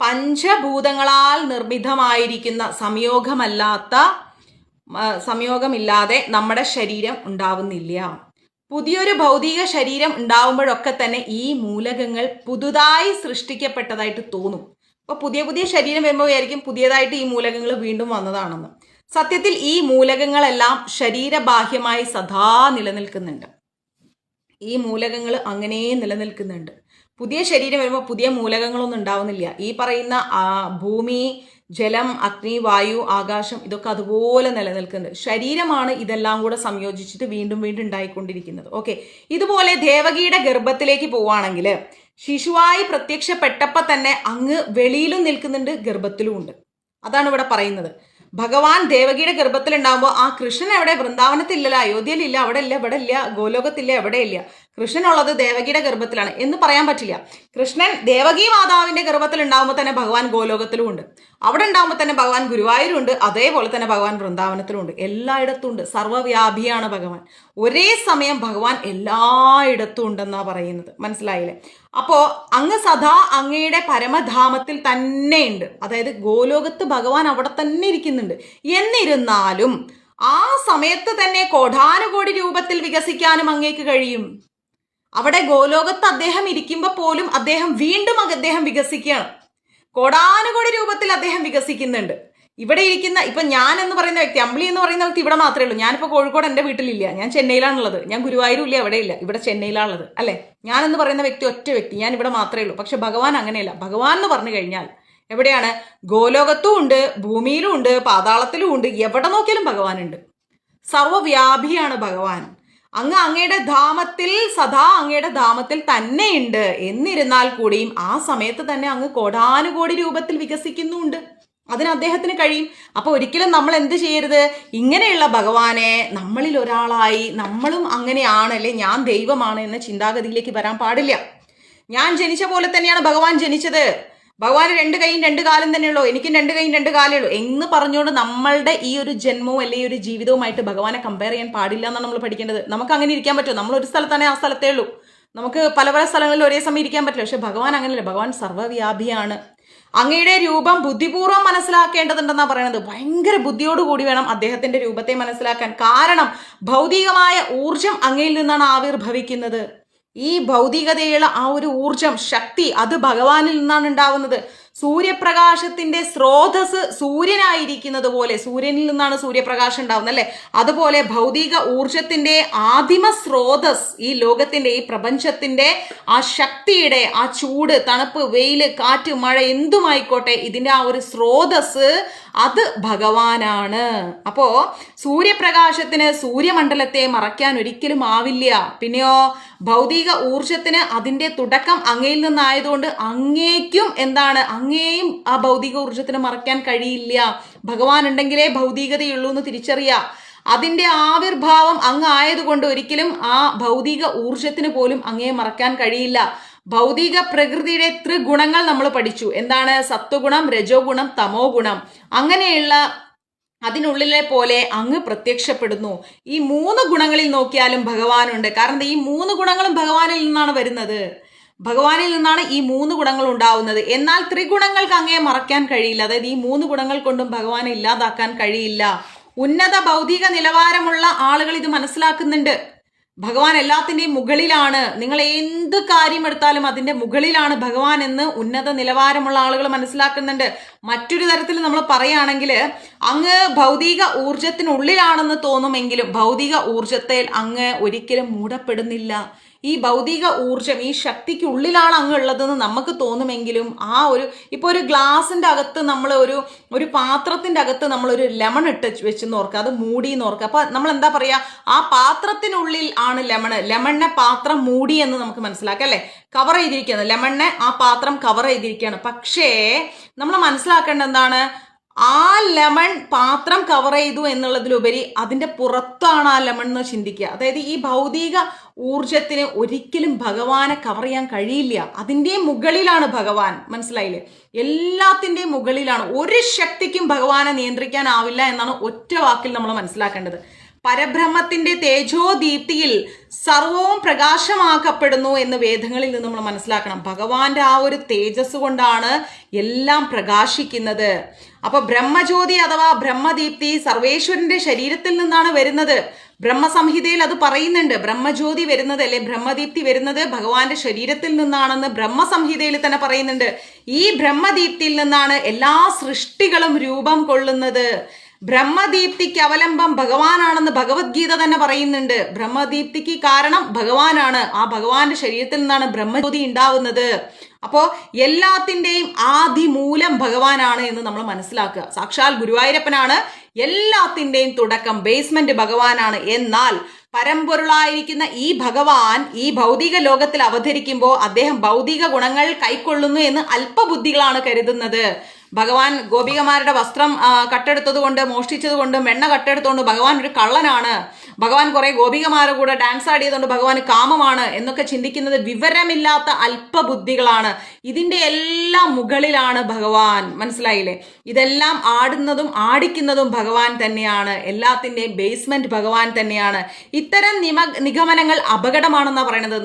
S1: പഞ്ചഭൂതങ്ങളാൽ നിർമ്മിതമായിരിക്കുന്ന സംയോഗമില്ലാതെ നമ്മുടെ ശരീരം ഉണ്ടാവുന്നില്ല. പുതിയൊരു ഭൗതിക ശരീരം ഉണ്ടാവുമ്പോഴൊക്കെ തന്നെ ഈ മൂലകങ്ങൾ പുതുതായി സൃഷ്ടിക്കപ്പെട്ടതായിട്ട് തോന്നും. അപ്പൊ പുതിയ ശരീരം വരുമ്പോൾ വിചാരിക്കും പുതിയതായിട്ട് ഈ മൂലകങ്ങൾ വീണ്ടും വന്നതാണെന്ന്. സത്യത്തിൽ ഈ മൂലകങ്ങളെല്ലാം ശരീരബാഹ്യമായി സദാ നിലനിൽക്കുന്നുണ്ട്. ഈ മൂലകങ്ങൾ അങ്ങനെ നിലനിൽക്കുന്നുണ്ട്. പുതിയ ശരീരം വരുമ്പോൾ പുതിയ മൂലകങ്ങളൊന്നും ഉണ്ടാവുന്നില്ല. ഈ പറയുന്ന ഭൂമി, ജലം, അഗ്നി, വായു, ആകാശം ഇതൊക്കെ അതുപോലെ നിലനിൽക്കുന്നുണ്ട്. ശരീരമാണ് ഇതെല്ലാം കൂടെ സംയോജിച്ചിട്ട് വീണ്ടും ഉണ്ടായിക്കൊണ്ടിരിക്കുന്നത്. ഓക്കെ, ഇതുപോലെ ദേവകിയുടെ ഗർഭത്തിലേക്ക് പോവുകയാണെങ്കിൽ ശിശുവായി പ്രത്യക്ഷപ്പെട്ടപ്പോൾ തന്നെ അങ്ങ് വെളിയിലും നിൽക്കുന്നുണ്ട്, ഗർഭത്തിലും ഉണ്ട്. അതാണ് ഇവിടെ പറയുന്നത്. ഭഗവാൻ ദേവകിയുടെ ഗർഭത്തിൽ ഉണ്ടാകുമ്പോൾ ആ കൃഷ്ണൻ എവിടെ? വൃന്ദാവനത്തില്ലല്ലോ, അയോധ്യയിലില്ല, അവിടെ ഇല്ല, ഇവിടെ ഇല്ല, ഗോലോകത്തില്ല, എവിടെയില്ല. കൃഷ്ണനുള്ളത് ദേവകിയുടെ ഗർഭത്തിലാണ് എന്ന് പറയാൻ പറ്റില്ല. കൃഷ്ണൻ ദേവകി മാതാവിന്റെ ഗർഭത്തിൽ ഉണ്ടാകുമ്പോൾ തന്നെ ഭഗവാൻ ഗോലോകത്തിലും ഉണ്ട്. അവിടെ ഉണ്ടാകുമ്പോൾ തന്നെ ഭഗവാൻ ഗുരുവായൂരും ഉണ്ട്. അതേപോലെ തന്നെ ഭഗവാൻ വൃന്ദാവനത്തിലും ഉണ്ട്. എല്ലായിടത്തും ഉണ്ട്. സർവ്വവ്യാപിയാണ് ഭഗവാൻ. ഒരേ സമയം ഭഗവാൻ എല്ലായിടത്തും ഉണ്ടെന്നാ പറയുന്നത്. മനസ്സിലായില്ലേ? അപ്പോ അങ്ങ് സദാ അങ്ങയുടെ പരമധാമത്തിൽ തന്നെ ഉണ്ട്. അതായത് ഗോലോകത്ത് ഭഗവാൻ അവിടെ തന്നെ ഇരിക്കുന്നുണ്ട്. എന്നിരുന്നാലും ആ സമയത്ത് തന്നെ കോടാനുകോടി രൂപത്തിൽ വികസിക്കാനും അങ്ങേക്ക് കഴിയും. അവിടെ ഗോലോകത്ത് അദ്ദേഹം ഇരിക്കുമ്പോൾ പോലും അദ്ദേഹം വികസിക്കുകയാണ്. കോടാനുകോടി രൂപത്തിൽ അദ്ദേഹം വികസിക്കുന്നുണ്ട്. ഇവിടെ ഇരിക്കുന്ന ഇപ്പൊ ഞാൻ എന്ന് പറയുന്ന വ്യക്തി, അമ്പിളി എന്ന് പറയുന്ന വ്യക്തി ഇവിടെ മാത്രമേ ഉള്ളൂ. ഞാനിപ്പോൾ കോഴിക്കോട് എൻ്റെ വീട്ടിലില്ല, ഞാൻ ചെന്നൈയിലാണുള്ളത്. ഞാൻ ഗുരുവായൂരും ഇല്ല, എവിടെ ഇല്ല, ഇവിടെ ചെന്നൈയിലാണുള്ളത്, അല്ലെ? ഞാൻ എന്ന് പറയുന്ന വ്യക്തി ഒറ്റ വ്യക്തി, ഞാൻ ഇവിടെ മാത്രമേ ഉള്ളൂ. പക്ഷെ ഭഗവാൻ അങ്ങനെയല്ല. ഭഗവാൻ എന്ന് പറഞ്ഞു കഴിഞ്ഞാൽ എവിടെയാണ്? ഗോലോകത്തും ഉണ്ട്, ഭൂമിയിലും ഉണ്ട്, പാതാളത്തിലും ഉണ്ട്. എവിടെ നോക്കിയാലും ഭഗവാൻ ഉണ്ട്. സർവ്വവ്യാപിയാണ് ഭഗവാൻ. അങ്ങയുടെ ധാമത്തിൽ സദാ അങ്ങയുടെ ധാമത്തിൽ തന്നെയുണ്ട്. എന്നിരുന്നാൽ കൂടിയും ആ സമയത്ത് തന്നെ അങ്ങ് കോടാനുകോടി രൂപത്തിൽ വികസിക്കുന്നുണ്ട്. അതിന് അദ്ദേഹത്തിന് കഴിയും. അപ്പൊ ഒരിക്കലും നമ്മൾ എന്ത് ചെയ്യരുത്? ഇങ്ങനെയുള്ള ഭഗവാനെ നമ്മളിൽ ഒരാളായി നമ്മളും അങ്ങനെയാണ്, അല്ലെ ഞാൻ ദൈവമാണ് എന്ന ചിന്താഗതിയിലേക്ക് വരാൻ പാടില്ല. ഞാൻ ജനിച്ച പോലെ തന്നെയാണ് ഭഗവാൻ ജനിച്ചത്. ഭഗവാന് 2 കൈയും 2 കാലും തന്നെയുള്ളൂ, എനിക്കും 2 കൈയും 2 കാലേ ഉള്ളൂ എന്ന് പറഞ്ഞുകൊണ്ട് നമ്മളുടെ ഈ ഒരു ജന്മവും അല്ലെങ്കിൽ ഒരു ജീവിതവുമായിട്ട് ഭഗവാനെ കമ്പയർ ചെയ്യാൻ പാടില്ല എന്നാണ് നമ്മൾ പഠിക്കേണ്ടത്. നമുക്ക് അങ്ങനെ ഇരിക്കാൻ പറ്റുമോ? നമ്മൾ ഒരു സ്ഥലത്താണെങ്കിൽ ആ സ്ഥലത്തേ ഉള്ളൂ. നമുക്ക് പല സ്ഥലങ്ങളിൽ ഒരേ സമയം ഇരിക്കാൻ പറ്റില്ല. പക്ഷെ ഭഗവാൻ അങ്ങനെയല്ല. ഭഗവാൻ സർവ്വവ്യാപിയാണ്. അങ്ങയുടെ രൂപം ബുദ്ധിപൂർവ്വം മനസ്സിലാക്കേണ്ടതുണ്ടെന്നാണ് പറയുന്നത്. ഭയങ്കര ബുദ്ധിയോടുകൂടി വേണം അദ്ദേഹത്തിന്റെ രൂപത്തെ മനസ്സിലാക്കാൻ. കാരണം ഭൗതികമായ ഊർജം അങ്ങയിൽ നിന്നാണ് ആവിർഭവിക്കുന്നത്. ഈ ഭൗതികതയുള്ള ആ ഒരു ഊർജം, ശക്തി, അത് ഭഗവാനിൽ നിന്നാണ് ഉണ്ടാവുന്നത്. സൂര്യപ്രകാശത്തിന്റെ സ്രോതസ് സൂര്യനായിരിക്കുന്നത് പോലെ, സൂര്യനിൽ നിന്നാണ് സൂര്യപ്രകാശം ഉണ്ടാവുന്നത്, അല്ലെ? അതുപോലെ ഭൗതിക ഊർജത്തിന്റെ ആദിമ സ്രോതസ്, ഈ ലോകത്തിന്റെ, ഈ പ്രപഞ്ചത്തിന്റെ ആ ശക്തിയുടെ ആ ചൂട്, തണുപ്പ്, വെയില്, കാറ്റ്, മഴ എന്തുമായിക്കോട്ടെ, ഇതിന്റെ ആ ഒരു സ്രോതസ് അത് ഭഗവാനാണ്. അപ്പോ സൂര്യപ്രകാശത്തിന് സൂര്യമണ്ഡലത്തെ മറയ്ക്കാൻ ഒരിക്കലും ആവില്ല. പിന്നെയോ ഭൗതിക ഊർജത്തിന് അതിന്റെ തുടക്കം അങ്ങയിൽ നിന്നായതുകൊണ്ട് അങ്ങേക്കും എന്താണ്? അങ്ങേയും ആ ഭൗതിക ഊർജത്തിന് മറയ്ക്കാൻ കഴിയില്ല. ഭഗവാൻ ഉണ്ടെങ്കിലേ ഭൗതികതയുള്ളൂ എന്ന് തിരിച്ചറിയാം. അതിന്റെ ആവിർഭാവം അങ്ങ് ആയതുകൊണ്ട് ഒരിക്കലും ആ ഭൗതിക ഊർജത്തിന് പോലും അങ്ങയെ മറക്കാൻ കഴിയില്ല. ഭൗതിക പ്രകൃതിയുടെ ത്രിഗുണങ്ങൾ നമ്മൾ പഠിച്ചു. എന്താണ്? സത്വഗുണം, രജോ ഗുണം, തമോ ഗുണം. അങ്ങനെയുള്ള അതിനുള്ളിലെ പോലെ അങ്ങ് പ്രത്യക്ഷപ്പെടുന്നു. ഈ 3 ഗുണങ്ങളിൽ നോക്കിയാലും ഭഗവാനുണ്ട്. കാരണം ഈ 3 ഗുണങ്ങളും ഭഗവാനിൽ നിന്നാണ് വരുന്നത്. ഭഗവാനിൽ നിന്നാണ് ഈ 3 ഗുണങ്ങൾ ഉണ്ടാവുന്നത്. എന്നാൽ ത്രിഗുണങ്ങൾക്ക് അങ്ങേ മറയ്ക്കാൻ കഴിയില്ല. അതായത് ഈ 3 ഗുണങ്ങൾ കൊണ്ടും ഭഗവാനെ ഇല്ലാതാക്കാൻ കഴിയില്ല. ഉന്നത ഭൗതിക നിലവാരമുള്ള ആളുകൾ ഇത് മനസ്സിലാക്കുന്നുണ്ട്. ഭഗവാൻ എല്ലാത്തിൻ്റെയും മുകളിലാണ്. നിങ്ങൾ എന്ത് കാര്യം എടുത്താലും അതിൻ്റെ മുകളിലാണ് ഭഗവാൻ എന്ന് ഉന്നത നിലവാരമുള്ള ആളുകൾ മനസ്സിലാക്കുന്നുണ്ട്. മറ്റൊരു തരത്തിൽ നമ്മൾ പറയുകയാണെങ്കിൽ അങ്ങ് ഭൗതിക ഊർജത്തിനുള്ളിലാണെന്ന് തോന്നുമെങ്കിലും ഭൗതിക ഊർജത്തിൽ അങ്ങ് ഒരിക്കലും മൂടപ്പെടുന്നില്ല. ഈ ഭൗതിക ഊർജം, ഈ ശക്തിക്ക് ഉള്ളിലാണ് അങ്ങ് ഉള്ളതെന്ന് നമുക്ക് തോന്നുമെങ്കിലും ഇപ്പോൾ ഒരു ഗ്ലാസിൻ്റെ അകത്ത് നമ്മൾ ഒരു പാത്രത്തിൻ്റെ അകത്ത് നമ്മളൊരു ലെമൺ ഇട്ട് വെച്ചെന്ന് ഓർക്കുക, അത് മൂടിയെന്ന് ഓർക്കുക. അപ്പോൾ നമ്മൾ എന്താ പറയുക, ആ പാത്രത്തിനുള്ളിൽ ആണ് ലെമണിനെ പാത്രം മൂടി എന്ന് നമുക്ക് മനസ്സിലാക്കാം അല്ലേ? കവർ ചെയ്തിരിക്കുകയാണ് ലെമണിനെ, ആ പാത്രം കവർ ചെയ്തിരിക്കുകയാണ്. പക്ഷേ നമ്മൾ മനസ്സിലാക്കേണ്ടത് എന്താണ്, ആ ലെമൺ പാത്രം കവർ ചെയ്തു എന്നുള്ളതിലുപരി അതിൻ്റെ പുറത്താണ് ആ ലെമൺ എന്ന് ചിന്തിക്കുക. അതായത് ഈ ഭൗതിക ഊർജത്തിന് ഒരിക്കലും ഭഗവാനെ കവർ ചെയ്യാൻ കഴിയില്ല. അതിൻ്റെ മുകളിലാണ് ഭഗവാൻ. മനസ്സിലായില്ലേ? എല്ലാത്തിൻ്റെയും മുകളിലാണ്. ഒരു ശക്തിക്കും ഭഗവാനെ നിയന്ത്രിക്കാനാവില്ല എന്നാണ് ഒറ്റ വാക്കിൽ നമ്മൾ മനസ്സിലാക്കേണ്ടത്. പരബ്രഹ്മത്തിന്റെ തേജോദീപ്തിയിൽ സർവവും പ്രകാശമാക്കപ്പെടുന്നു എന്ന് വേദങ്ങളിൽ നിന്ന് നമ്മൾ മനസ്സിലാക്കണം. ഭഗവാന്റെ ആ ഒരു തേജസ് കൊണ്ടാണ് എല്ലാം പ്രകാശിക്കുന്നത്. അപ്പൊ ബ്രഹ്മജ്യോതി അഥവാ ബ്രഹ്മദീപ്തി സർവേശ്വരന്റെ ശരീരത്തിൽ നിന്നാണ് വരുന്നത്. ബ്രഹ്മസംഹിതയിൽ അത് പറയുന്നുണ്ട്. ബ്രഹ്മജ്യോതി വരുന്നത് അല്ലെ ബ്രഹ്മദീപ്തി വരുന്നത് ഭഗവാന്റെ ശരീരത്തിൽ നിന്നാണെന്ന് ബ്രഹ്മസംഹിതയിൽ തന്നെ പറയുന്നുണ്ട്. ഈ ബ്രഹ്മദീപ്തിയിൽ നിന്നാണ് എല്ലാ സൃഷ്ടികളും രൂപം കൊള്ളുന്നത്. ബ്രഹ്മദീപ്തിക്ക് അവലംബം ഭഗവാനാണെന്ന് ഭഗവത്ഗീത തന്നെ പറയുന്നുണ്ട്. ബ്രഹ്മദീപ്തിക്ക് കാരണം ഭഗവാനാണ്. ആ ഭഗവാന്റെ ശരീരത്തിൽ നിന്നാണ് ബ്രഹ്മജ്യോതി ഉണ്ടാവുന്നത്. അപ്പോ എല്ലാത്തിൻ്റെയും ആദിമൂലം ഭഗവാനാണ് എന്ന് നമ്മൾ മനസ്സിലാക്കുക. സാക്ഷാൽ ഗുരുവായൂരപ്പനാണ് എല്ലാത്തിൻ്റെയും തുടക്കം, ബേസ്മെന്റ് ഭഗവാനാണ്. എന്നാൽ പരമ്പൊരുളായിരിക്കുന്ന ഈ ഭഗവാൻ ഈ ഭൗതിക ലോകത്തിൽ അവതരിക്കുമ്പോൾ അദ്ദേഹം ഭൗതിക ഗുണങ്ങൾ കൈക്കൊള്ളുന്നു എന്ന് അല്പബുദ്ധികളാണ് കരുതുന്നത്. ഭഗവാൻ ഗോപികമാരുടെ വസ്ത്രം കട്ടെടുത്തത് കൊണ്ട്, മോഷ്ടിച്ചത് കൊണ്ടും, എണ്ണ കട്ടെടുത്തുകൊണ്ട് ഭഗവാൻ ഒരു കള്ളനാണ്, ഭഗവാൻ കുറെ ഗോപികമാരുടെ കൂടെ ഡാൻസ് ആടിയതുകൊണ്ട് ഭഗവാൻ കാമമാണ് എന്നൊക്കെ ചിന്തിക്കുന്നത് വിവരമില്ലാത്ത അല്പബുദ്ധികളാണ്. ഇതിന്റെ എല്ലാം മുകളിലാണ് ഭഗവാൻ. മനസ്സിലായില്ലേ? ഇതെല്ലാം ആടുന്നതും ആടിക്കുന്നതും ഭഗവാൻ തന്നെയാണ്. എല്ലാത്തിൻ്റെയും ബേസ്മെന്റ് ഭഗവാൻ തന്നെയാണ്. ഇത്തരം നിഗമനങ്ങൾ അപകടമാണെന്നാണ് പറയുന്നത്.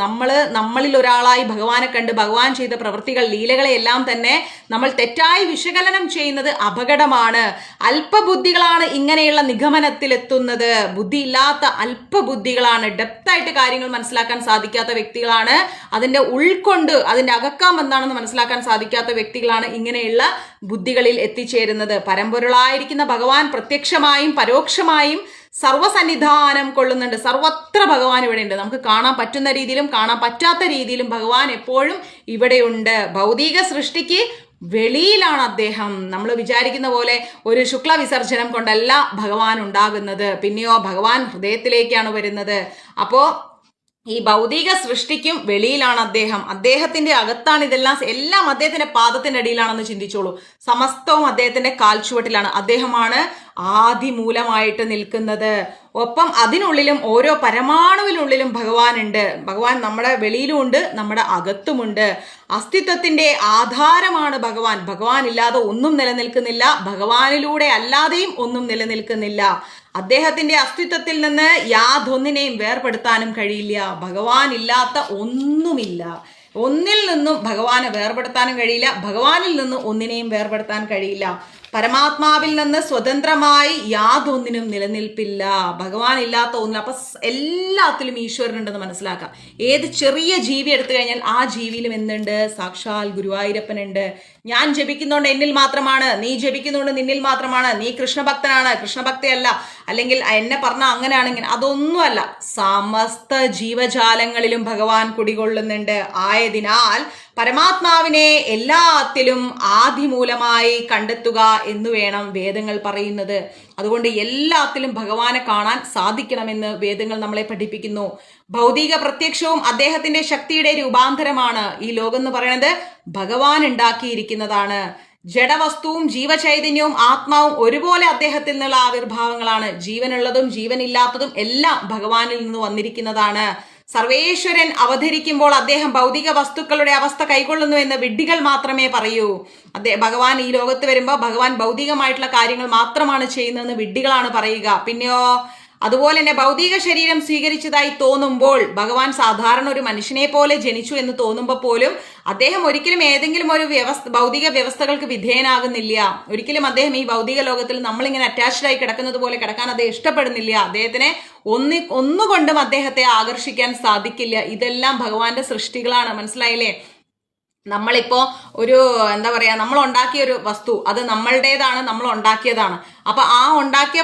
S1: നമ്മളിൽ ഒരാളായി ഭഗവാനെ കണ്ട് ഭഗവാൻ ചെയ്ത പ്രവൃത്തികൾ, ലീലകളെ എല്ലാം തന്നെ നമ്മൾ തെറ്റായി വിശകലനം ചെയ്യുന്നത് അപകടമാണ്. അല്പബുദ്ധികളാണ് ഇങ്ങനെയുള്ള നിഗമനത്തിലെത്തുന്നത്. ബുദ്ധിയില്ലാത്ത അല്പബുദ്ധികളാണ്, ഡെപ്തായിട്ട് കാര്യങ്ങൾ മനസ്സിലാക്കാൻ സാധിക്കാത്ത വ്യക്തികളാണ്, അതിന്റെ ഉൾക്കൊണ്ട് അതിന്റെ അകക്കാം എന്താണെന്ന് മനസ്സിലാക്കാൻ സാധിക്കാത്ത വ്യക്തികളാണ് ഇങ്ങനെയുള്ള ബുദ്ധികളിൽ എത്തിച്ചേരുന്നത്. പരമ്പൊരുളായിരിക്കുന്ന ഭഗവാൻ പ്രത്യക്ഷമായും പരോക്ഷമായും സർവസന്നിധാനം കൊള്ളുന്നുണ്ട്. സർവത്ര ഭഗവാൻ ഇവിടെയുണ്ട്. നമുക്ക് കാണാൻ പറ്റുന്ന രീതിയിലും കാണാൻ പറ്റാത്ത രീതിയിലും ഭഗവാൻ എപ്പോഴും ഇവിടെയുണ്ട്. ഭൗതിക സൃഷ്ടിക്ക് വെളിയിലാണ് അദ്ദേഹം. നമ്മൾ വിചാരിക്കുന്ന പോലെ ഒരു ശുക്ല വിസർജനം കൊണ്ടല്ല ഭഗവാൻ ഉണ്ടാകുന്നത്. പിന്നെയോ ഭഗവാൻ ഹൃദയത്തിലേക്കാണ് വരുന്നത്. അപ്പോ ഈ ഭൗതിക സൃഷ്ടിക്കും വെളിയിലാണ് അദ്ദേഹം. അദ്ദേഹത്തിന്റെ അകത്താണ് ഇതെല്ലാം. എല്ലാം അദ്ദേഹത്തിന്റെ പാദത്തിന്റെ അടിയിലാണെന്ന് ചിന്തിച്ചോളൂ. സമസ്തവും അദ്ദേഹത്തിന്റെ കാൽച്ചുവട്ടിലാണ്. അദ്ദേഹമാണ് ആദിമൂലമായിട്ട് നിൽക്കുന്നത്. ഒപ്പം അതിനുള്ളിലും ഓരോ പരമാണുവിനുള്ളിലും ഭഗവാൻ ഉണ്ട്. ഭഗവാൻ നമ്മുടെ വെളിയിലുമുണ്ട്, നമ്മുടെ അകത്തുമുണ്ട്. അസ്തിത്വത്തിന്റെ ആധാരമാണ് ഭഗവാൻ. ഭഗവാൻ ഇല്ലാതെ ഒന്നും നിലനിൽക്കുന്നില്ല. ഭഗവാനിലൂടെ അല്ലാതെയും ഒന്നും നിലനിൽക്കുന്നില്ല. അദ്ദേഹത്തിന്റെ അസ്തിത്വത്തിൽ നിന്ന് യാതൊന്നിനെയും വേർപെടുത്താനും കഴിയില്ല. ഭഗവാൻ ഇല്ലാത്ത ഒന്നുമില്ല. ഒന്നിൽ നിന്നും ഭഗവാനെ വേർപെടുത്താനും കഴിയില്ല. ഭഗവാനിൽ നിന്ന് ഒന്നിനെയും വേർപെടുത്താൻ കഴിയില്ല. പരമാത്മാവിൽ നിന്ന് സ്വതന്ത്രമായി യാതൊന്നിനും നിലനിൽപ്പില്ല. ഭഗവാൻ ഇല്ലാത്ത ഒന്നില്ല. അപ്പൊ എല്ലാത്തിലും ഈശ്വരനുണ്ടെന്ന് മനസ്സിലാക്കാം. ഏത് ചെറിയ ജീവി എടുത്തു കഴിഞ്ഞാൽ ആ ജീവിയിലും എന്തുണ്ട്? സാക്ഷാൽ ഗുരുവായൂരപ്പനുണ്ട്. ഞാൻ ജപിക്കുന്നതുകൊണ്ട് എന്നിൽ മാത്രമാണ്, നീ ജപിക്കുന്നതുകൊണ്ട് നിന്നിൽ മാത്രമാണ്, നീ കൃഷ്ണഭക്തനാണ്, കൃഷ്ണഭക്തയല്ല, അല്ലെങ്കിൽ എന്നെ പറഞ്ഞ അങ്ങനെയാണെങ്കിൽ അതൊന്നുമല്ല. സമസ്ത ജീവജാലങ്ങളിലും ഭഗവാൻ കുടികൊള്ളുന്നുണ്ട്. ആയതിനാൽ പരമാത്മാവിനെ എല്ലാത്തിലും ആദിമൂലമായി കണ്ടെത്തുക എന്ന് വേണം വേദങ്ങൾ പറയുന്നത്. അതുകൊണ്ട് എല്ലാത്തിലും ഭഗവാനെ കാണാൻ സാധിക്കണമെന്ന് വേദങ്ങൾ നമ്മളെ പഠിപ്പിക്കുന്നു. ഭൗതിക പ്രത്യക്ഷവും അദ്ദേഹത്തിന്റെ ശക്തിയുടെ രൂപാന്തരമാണ്. ഈ ലോകം എന്ന് പറയുന്നത് ഭഗവാൻ ഉണ്ടാക്കിയിരിക്കുന്നതാണ്. ജഡവസ്തുവും ജീവചൈതന്യവും ആത്മാവും ഒരുപോലെ അദ്ദേഹത്തിൽ നിന്നുള്ള ആവിർഭാവങ്ങളാണ്. ജീവനുള്ളതും ജീവനില്ലാത്തതും എല്ലാം ഭഗവാനിൽ നിന്ന് വന്നിരിക്കുന്നതാണ്. സർവേശ്വരൻ അവതരിക്കുമ്പോൾ അദ്ദേഹം ഭൗതിക വസ്തുക്കളുടെ അവസ്ഥ കൈക്കൊള്ളുന്നു എന്ന് വിഡ്ഢികൾ മാത്രമേ പറയൂ. ഭഗവാൻ ഈ ലോകത്ത് വരുമ്പോൾ ഭഗവാൻ ഭൗതികമായിട്ടുള്ള കാര്യങ്ങൾ മാത്രമാണ് ചെയ്യുന്നതെന്ന് വിഡ്ഢികളാണ് പറയുക. പിന്നെയോ അതുപോലെ തന്നെ ഭൗതിക ശരീരം സ്വീകരിച്ചതായി തോന്നുമ്പോൾ ഭഗവാൻ സാധാരണ ഒരു മനുഷ്യനെ പോലെ ജനിച്ചു എന്ന് തോന്നുമ്പോൾ പോലും അദ്ദേഹം ഒരിക്കലും ഏതെങ്കിലും ഒരു ഭൗതിക വ്യവസ്ഥകൾക്ക് വിധേയനാകുന്നില്ല. ഒരിക്കലും അദ്ദേഹം ഈ ഭൗതിക ലോകത്തിൽ നമ്മളിങ്ങനെ അറ്റാച്ച്ഡ് ആയി കിടക്കുന്നത് പോലെ കിടക്കാൻ അദ്ദേഹം ഇഷ്ടപ്പെടുന്നില്ല. അദ്ദേഹത്തിന് ഒന്നുകൊണ്ടും അദ്ദേഹത്തെ ആകർഷിക്കാൻ സാധിക്കില്ല. ഇതെല്ലാം ഭഗവാന്റെ സൃഷ്ടികളാണ്. മനസ്സിലായില്ലേ? നമ്മളിപ്പോ ഒരു എന്താ പറയാ, നമ്മൾ ഉണ്ടാക്കിയ ഒരു വസ്തു, അത് നമ്മളുടേതാണ്, നമ്മൾ ഉണ്ടാക്കിയതാണ്. അപ്പൊ ആ ഉണ്ടാക്കിയ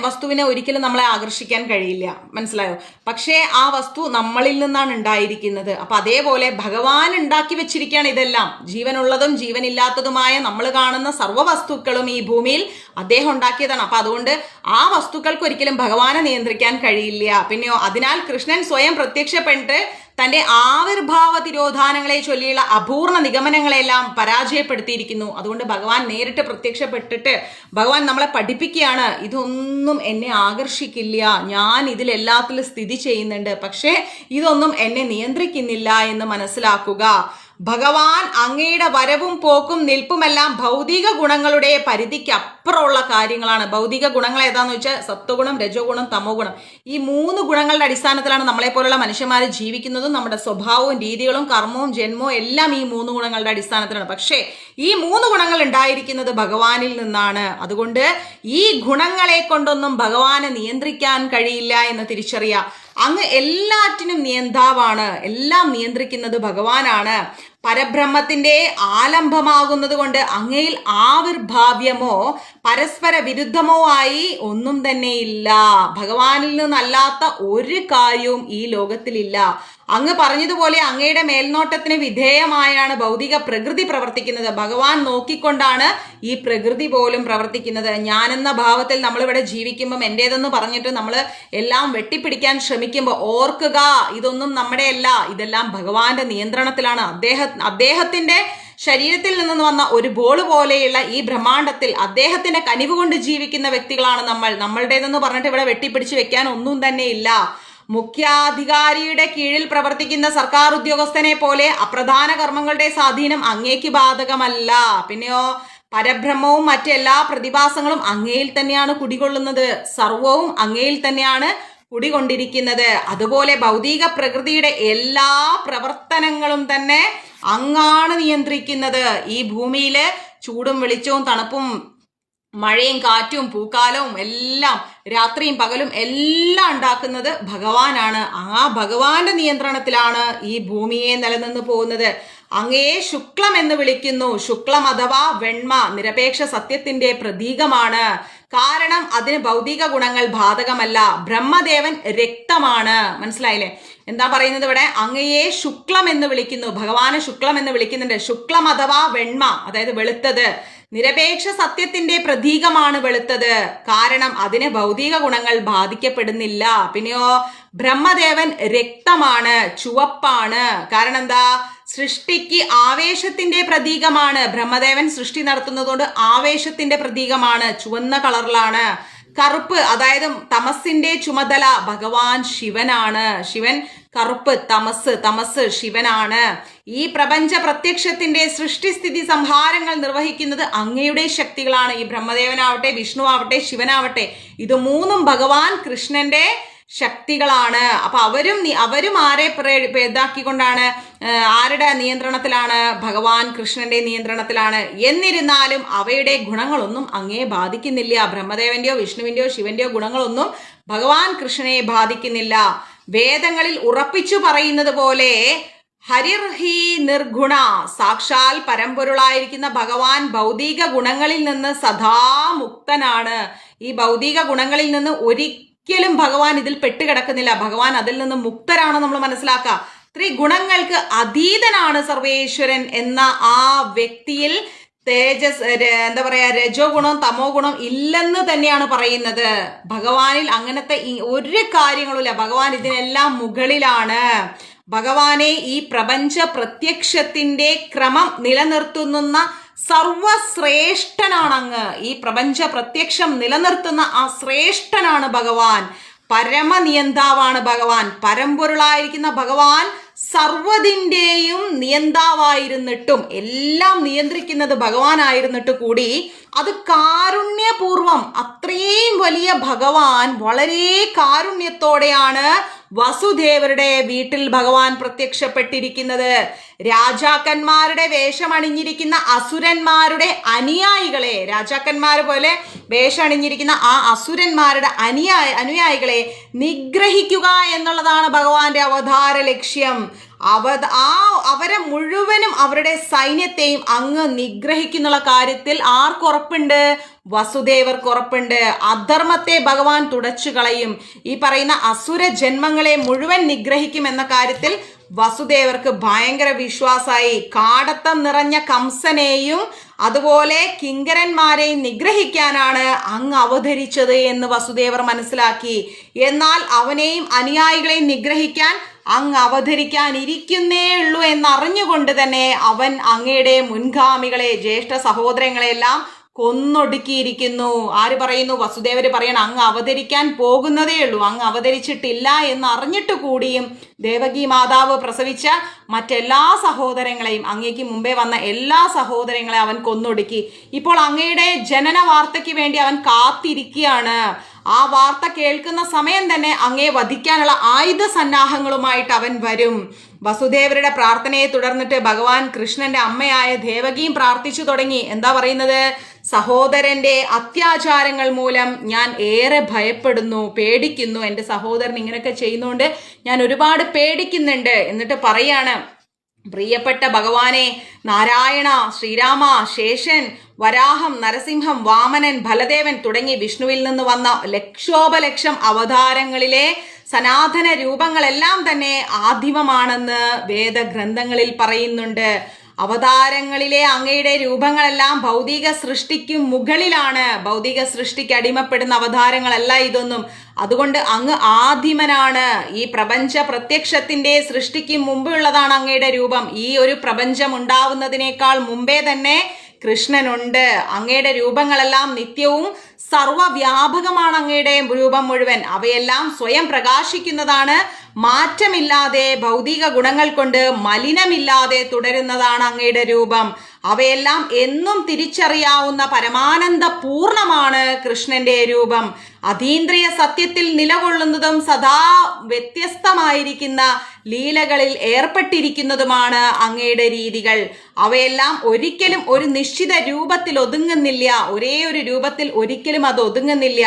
S1: വസ്തുവിനെ ഒരിക്കലും നമ്മളെ ആകർഷിക്കാൻ കഴിയില്ല. മനസ്സിലായോ? പക്ഷേ ആ വസ്തു നമ്മളിൽ നിന്നാണ് ഉണ്ടായിരിക്കുന്നത്. അപ്പൊ അതേപോലെ ഭഗവാൻ ഉണ്ടാക്കി വെച്ചിരിക്കുകയാണ് ഇതെല്ലാം. ജീവനുള്ളതും ജീവനില്ലാത്തതുമായ നമ്മൾ കാണുന്ന സർവ്വ വസ്തുക്കളും ഈ ഭൂമിയിൽ അദ്ദേഹം ഉണ്ടാക്കിയതാണ്. അപ്പൊ അതുകൊണ്ട് ആ വസ്തുക്കൾക്ക് ഒരിക്കലും ഭഗവാനെ നിയന്ത്രിക്കാൻ കഴിയില്ല. പിന്നെയോ അതിനാൽ കൃഷ്ണൻ സ്വയം പ്രത്യക്ഷപ്പെട്ട് തന്റെ ആവിർഭാവ തിരോധാനങ്ങളെ ചൊല്ലിയുള്ള അപൂർണ നിഗമനങ്ങളെല്ലാം പരാജയപ്പെടുത്തിയിരിക്കുന്നു. അതുകൊണ്ട് ഭഗവാൻ നേരിട്ട് പ്രത്യക്ഷപ്പെട്ടിട്ട് ഭഗവാൻ നമ്മളെ പഠിപ്പിക്കുകയാണ്, ഇതൊന്നും എന്നെ ആകർഷിക്കില്ല, ഞാൻ ഇതിലെല്ലാത്തിലും സ്ഥിതി ചെയ്യുന്നുണ്ട്, പക്ഷേ ഇതൊന്നും എന്നെ നിയന്ത്രിക്കുന്നില്ല എന്ന് മനസ്സിലാക്കുക. ഭഗവാൻ അങ്ങയുടെ വരവും പോക്കും നിൽപ്പുമെല്ലാം ഭൗതിക ഗുണങ്ങളുടെ പരിധിക്ക് അപ്പുറമുള്ള കാര്യങ്ങളാണ്. ഭൗതിക ഗുണങ്ങൾ ഏതാന്ന് വെച്ചാൽ സത്വഗുണം, രജോ ഗുണം, തമോ ഗുണം. ഈ 3 ഗുണങ്ങളുടെ അടിസ്ഥാനത്തിലാണ് നമ്മളെ പോലുള്ള മനുഷ്യന്മാർ ജീവിക്കുന്നതും നമ്മുടെ സ്വഭാവവും രീതികളും കർമ്മവും ജന്മവും എല്ലാം ഈ 3 ഗുണങ്ങളുടെ അടിസ്ഥാനത്തിലാണ്. പക്ഷേ ഈ 3 ഗുണങ്ങൾ ഉണ്ടായിരിക്കുന്നത് ഭഗവാനിൽ നിന്നാണ്. അതുകൊണ്ട് ഈ ഗുണങ്ങളെ കൊണ്ടൊന്നും ഭഗവാനെ നിയന്ത്രിക്കാൻ കഴിയില്ല എന്ന് തിരിച്ചറിയുക. അങ്ങ് എല്ലാറ്റിനും നിയന്താവാണ്, എല്ലാം നിയന്ത്രിക്കുന്നത് ഭഗവാനാണ്. പരബ്രഹ്മത്തിന്റെ ആലംബമാകുന്നത് കൊണ്ട് അങ്ങയിൽ ആവിർഭാവ്യമോ പരസ്പര വിരുദ്ധമോ ആയി ഒന്നും തന്നെ ഇല്ല. ഭഗവാനിൽ നിന്നല്ലാത്ത ഒരു കാര്യവും ഈ ലോകത്തിലില്ല. അങ്ങ് പറഞ്ഞതുപോലെ അങ്ങയുടെ മേൽനോട്ടത്തിന് വിധേയമായാണ് ഭൗതിക പ്രകൃതി പ്രവർത്തിക്കുന്നത്. ഭഗവാൻ നോക്കിക്കൊണ്ടാണ് ഈ പ്രകൃതി പോലും പ്രവർത്തിക്കുന്നത്. ഞാനെന്ന ഭാവത്തിൽ നമ്മളിവിടെ ജീവിക്കുമ്പം എന്റേതെന്ന് പറഞ്ഞിട്ട് നമ്മൾ എല്ലാം വെട്ടിപ്പിടിക്കാൻ ശ്രമിക്കുമ്പോൾ ഓർക്കുക, ഇതൊന്നും നമ്മുടെ അല്ല, ഇതെല്ലാം ഭഗവാന്റെ നിയന്ത്രണത്തിലാണ്. അദ്ദേഹത്തിന്റെ ശരീരത്തിൽ നിന്ന് വന്ന ഒരു ബോൾ പോലെയുള്ള ഈ ബ്രഹ്മാണ്ടത്തിൽ അദ്ദേഹത്തിന്റെ കനിവ് കൊണ്ട് ജീവിക്കുന്ന വ്യക്തികളാണ് നമ്മൾ. നമ്മളുടേതെന്ന് പറഞ്ഞിട്ട് ഇവിടെ വെട്ടിപ്പിടിച്ച് വെക്കാൻ ഒന്നും തന്നെ ഇല്ല. മുഖ്യാധികാരിയുടെ കീഴിൽ പ്രവർത്തിക്കുന്ന സർക്കാർ ഉദ്യോഗസ്ഥനെ പോലെ അപ്രധാന കർമ്മങ്ങളുടെ സ്വാധീനം അങ്ങേക്ക് ബാധകമല്ല. പിന്നെയോ പരബ്രഹ്മവും മറ്റെല്ലാ പ്രതിഭാസങ്ങളും അങ്ങയിൽ തന്നെയാണ് കുടികൊള്ളുന്നത്. സർവവും അങ്ങയിൽ തന്നെയാണ് കുടികൊണ്ടിരിക്കുന്നത്. അതുപോലെ ഭൗതിക പ്രകൃതിയുടെ എല്ലാ പ്രവർത്തനങ്ങളും തന്നെ അങ്ങാണ് നിയന്ത്രിക്കുന്നത്. ഈ ഭൂമിയില് ചൂടും വെളിച്ചവും തണുപ്പും മഴയും കാറ്റും പൂക്കാലവും എല്ലാം രാത്രിയും പകലും എല്ലാം ഉണ്ടാക്കുന്നത് ഭഗവാനാണ്. ആ ഭഗവാന്റെ നിയന്ത്രണത്തിലാണ് ഈ ഭൂമിയെ നിലനിന്ന് പോകുന്നത്. അങ്ങയെ ശുക്ലം എന്ന് വിളിക്കുന്നു. ശുക്ലം അഥവാ വെണ്മ നിരപേക്ഷ സത്യത്തിന്റെ പ്രതീകമാണ്. കാരണം അതിന് ഭൗതിക ഗുണങ്ങൾ ബാധകമല്ല. ബ്രഹ്മദേവൻ രക്തമാണ്. മനസ്സിലായില്ലേ? എന്താ പറയുന്നത് ഇവിടെ? അങ്ങയെ ശുക്ലം എന്ന് വിളിക്കുന്നു, ഭഗവാനെ ശുക്ലം എന്ന് വിളിക്കുന്നുണ്ട്. ശുക്ലം അഥവാ വെണ്മ, അതായത് വെളുത്തത്. നിരപേക്ഷ സത്യത്തിന്റെ പ്രതീകമാണ് വെളുത്തത്. കാരണം അതിന് ഭൗതിക ഗുണങ്ങൾ ബാധിക്കപ്പെടുന്നില്ല. പിന്നെയോ ബ്രഹ്മദേവൻ രക്തമാണ്, ചുവപ്പാണ്. കാരണം എന്താ? സൃഷ്ടിക്ക് ആവേശത്തിന്റെ പ്രതീകമാണ്. ബ്രഹ്മദേവൻ സൃഷ്ടി നടത്തുന്നതുകൊണ്ട് ആവേശത്തിന്റെ പ്രതീകമാണ്, ചുവന്ന കളറിലാണ്. കറുപ്പ്, അതായത് തമസിന്റെ ചുമതല ഭഗവാൻ ശിവനാണ്. ശിവൻ കറുപ്പ്, തമസ് ശിവനാണ്. ഈ പ്രപഞ്ച പ്രത്യക്ഷത്തിന്റെ സൃഷ്ടിസ്ഥിതി സംഹാരങ്ങൾ നിർവഹിക്കുന്നത് അങ്ങയുടെ ശക്തികളാണ്. ഈ ബ്രഹ്മദേവനാവട്ടെ, വിഷ്ണു ആവട്ടെ, ശിവനാവട്ടെ, ഇത് 3 ഭഗവാൻ കൃഷ്ണന്റെ ശക്തികളാണ്. അപ്പൊ അവരും ആരെ ഇതാക്കിക്കൊണ്ടാണ്, ആരുടെ നിയന്ത്രണത്തിലാണ്? ഭഗവാൻ കൃഷ്ണന്റെ നിയന്ത്രണത്തിലാണ്. എന്നിരുന്നാലും അവയുടെ ഗുണങ്ങളൊന്നും അങ്ങേ ബാധിക്കുന്നില്ല. ബ്രഹ്മദേവന്റെയോ വിഷ്ണുവിന്റെയോ ശിവന്റെയോ ഗുണങ്ങളൊന്നും ഭഗവാൻ കൃഷ്ണനെ ബാധിക്കുന്നില്ല. വേദങ്ങളിൽ ഉറപ്പിച്ചു പറയുന്നത് പോലെ ഹരിർഹി നിർഗുണ, സാക്ഷാൽ പരമ്പൊരുളായിരിക്കുന്ന ഭഗവാൻ ഭൗതിക ഗുണങ്ങളിൽ നിന്ന് സദാ മുക്തനാണ്. ഈ ഭൗതിക ഗുണങ്ങളിൽ നിന്ന് ഒരിക്കലും ഭഗവാൻ ഇതിൽ പെട്ടുകിടക്കുന്നില്ല. ഭഗവാൻ അതിൽ നിന്ന് മുക്തരാണ് നമ്മൾ മനസ്സിലാക്കുക. ത്രിഗുണങ്ങൾക്ക് അതീതനാണ് സർവേശ്വരൻ എന്ന ആ വ്യക്തിയിൽ എന്താ പറയാ, രജോ ഗുണം തമോ ഗുണം ഇല്ലെന്ന് തന്നെയാണ് പറയുന്നത്. ഭഗവാനിൽ അങ്ങനത്തെ ഒരു കാര്യങ്ങളുമില്ല. ഭഗവാൻ ഇതിനെല്ലാം മുകളിലാണ്. ഭഗവാനെ ഈ പ്രപഞ്ച പ്രത്യക്ഷത്തിന്റെ ക്രമം നിലനിർത്തുന്ന സർവശ്രേഷ്ഠനാണ് അങ്ങ്. ഈ പ്രപഞ്ച പ്രത്യക്ഷം നിലനിർത്തുന്ന ആ ശ്രേഷ്ഠനാണ് ഭഗവാൻ. പരമനിയന്താവാണ് ഭഗവാൻ. പരമ്പൊരുളായിരിക്കുന്ന ഭഗവാൻ സർവ്വതിൻ്റെയും നിയന്താവായിരുന്നിട്ടും, എല്ലാം നിയന്ത്രിക്കുന്നത് ഭഗവാനായിരുന്നിട്ട് കൂടി അത് കാരുണ്യപൂർവം, അത്രയും വലിയ ഭഗവാൻ വളരെ കാരുണ്യത്തോടെയാണ് വസുദേവരുടെ വീട്ടിൽ ഭഗവാൻ പ്രത്യക്ഷപ്പെട്ടിരിക്കുന്നത്. രാജാക്കന്മാരുടെ വേഷമണിഞ്ഞിരിക്കുന്ന അസുരന്മാരുടെ അനുയായികളെ, രാജാക്കന്മാർ പോലെ വേഷമണിഞ്ഞിരിക്കുന്ന ആ അസുരന്മാരുടെ അനുയായികളെ നിഗ്രഹിക്കുക എന്നുള്ളതാണ് ഭഗവാന്റെ അവതാര ലക്ഷ്യം. അവരെ മുഴുവനും, അവരുടെ സൈന്യത്തെയും അങ്ങ് നിഗ്രഹിക്കുന്നുള്ള കാര്യത്തിൽ ആർക്കുറപ്പുണ്ട്? വസുദേവർക്കുറപ്പുണ്ട്. അധർമ്മത്തെ ഭഗവാൻ തുടച്ചു കളയും. ഈ പറയുന്ന അസുര ജന്മങ്ങളെ മുഴുവൻ നിഗ്രഹിക്കും എന്ന കാര്യത്തിൽ വസുദേവർക്ക് ഭയങ്കര വിശ്വാസമായി. കാടത്തം നിറഞ്ഞ കംസനെയും അതുപോലെ കിങ്കരന്മാരെയും നിഗ്രഹിക്കാനാണ് അങ്ങ് അവതരിച്ചത് എന്ന് വസുദേവർ മനസ്സിലാക്കി. എന്നാൽ അവനെയും അനുയായികളെയും നിഗ്രഹിക്കാൻ അങ്ങ് അവതരിക്കാനിരിക്കുന്നേ ഉള്ളൂ എന്നറിഞ്ഞുകൊണ്ട് തന്നെ അവൻ അങ്ങയുടെ മുൻഗാമികളെ, ജ്യേഷ്ഠ സഹോദരങ്ങളെല്ലാം കൊന്നൊടുക്കിയിരിക്കുന്നു. ആര് പറയുന്നു? വസുദേവര് പറയണം, അങ്ങ് അവതരിക്കാൻ പോകുന്നതേ ഉള്ളൂ, അങ്ങ് അവതരിച്ചിട്ടില്ല എന്ന് അറിഞ്ഞിട്ട് കൂടിയും ദേവകി മാതാവ് പ്രസവിച്ച മറ്റെല്ലാ സഹോദരങ്ങളെയും, അങ്ങേക്ക് മുമ്പേ വന്ന എല്ലാ സഹോദരങ്ങളെയും അവൻ കൊന്നൊടുക്കി. ഇപ്പോൾ അങ്ങയുടെ ജനന വാർത്തയ്ക്ക് വേണ്ടി അവൻ കാത്തിരിക്കുകയാണ്. ആ വാർത്ത കേൾക്കുന്ന സമയം തന്നെ അങ്ങയെ വധിക്കാനുള്ള ആയുധ സന്നാഹങ്ങളുമായിട്ട് അവൻ വരും. വസുദേവരുടെ പ്രാർത്ഥനയെ തുടർന്നിട്ട് ഭഗവാൻ കൃഷ്ണന്റെ അമ്മയായ ദേവകിയും പ്രാർത്ഥിച്ചു തുടങ്ങി. എന്താ പറയുന്നത്? സഹോദരന്റെ അത്യാചാരങ്ങൾ മൂലം ഞാൻ ഏറെ ഭയപ്പെടുന്നു, പേടിക്കുന്നു. എൻ്റെ സഹോദരൻ ഇങ്ങനെയൊക്കെ ചെയ്യുന്നതുകൊണ്ട് ഞാൻ ഒരുപാട് പേടിക്കുന്നുണ്ട്. എന്നിട്ട് പറയാണ്, പ്രിയപ്പെട്ട ഭഗവാനെ, നാരായണ, ശ്രീരാമ, ശേഷൻ, വരാഹം, നരസിംഹം, വാമനൻ, ബലദേവൻ തുടങ്ങി വിഷ്ണുവിൽ നിന്ന് വന്ന ലക്ഷോപലക്ഷം അവതാരങ്ങളിലെ സനാതന രൂപങ്ങളെല്ലാം തന്നെ ആദിമമാണെന്ന് വേദഗ്രന്ഥങ്ങളിൽ പറയുന്നുണ്ട്. അവതാരങ്ങളിലെ അങ്ങയുടെ രൂപങ്ങളെല്ലാം ഭൗതിക സൃഷ്ടിക്ക് മുകളിലാണ്. ഭൗതിക സൃഷ്ടിക്ക് അടിമപ്പെടുന്ന അവതാരങ്ങളല്ല ഇതൊന്നും. അതുകൊണ്ട് അങ്ങ് ആദിമനാണ്. ഈ പ്രപഞ്ച പ്രത്യക്ഷത്തിന്റെ സൃഷ്ടിക്ക് മുമ്പുള്ളതാണ് അങ്ങയുടെ രൂപം. ഈ ഒരു പ്രപഞ്ചം ഉണ്ടാവുന്നതിനേക്കാൾ മുമ്പേ തന്നെ കൃഷ്ണനുണ്ട്. അങ്ങയുടെ രൂപങ്ങളെല്ലാം നിത്യവും സർവവ്യാപകമാണ്. അങ്ങയുടെ രൂപം മുഴുവൻ അവയെല്ലാം സ്വയം പ്രകാശിക്കുന്നതാണ്. മാറ്റമില്ലാതെ ഭൗതിക ഗുണങ്ങൾ കൊണ്ട് മലിനമില്ലാതെ തുടരുന്നതാണ് അങ്ങയുടെ രൂപം. അവയെല്ലാം എന്നും തിരിച്ചറിയാവുന്ന പരമാനന്ദ പൂർണ്ണമാണ് കൃഷ്ണന്റെ രൂപം. അതീന്ദ്രിയ സത്യത്തിൽ നിലകൊള്ളുന്നതും സദാ വ്യത്യസ്തമായിരിക്കുന്ന ലീലകളിൽ ഏർപ്പെട്ടിരിക്കുന്നതുമാണ് അങ്ങയുടെ രീതികൾ. അവയെല്ലാം ഒരിക്കലും ഒരു നിശ്ചിത രൂപത്തിൽ ഒതുങ്ങുന്നില്ല. ഒരേ ഒരു രൂപത്തിൽ ഒരിക്കലും അത് ഒതുങ്ങുന്നില്ല.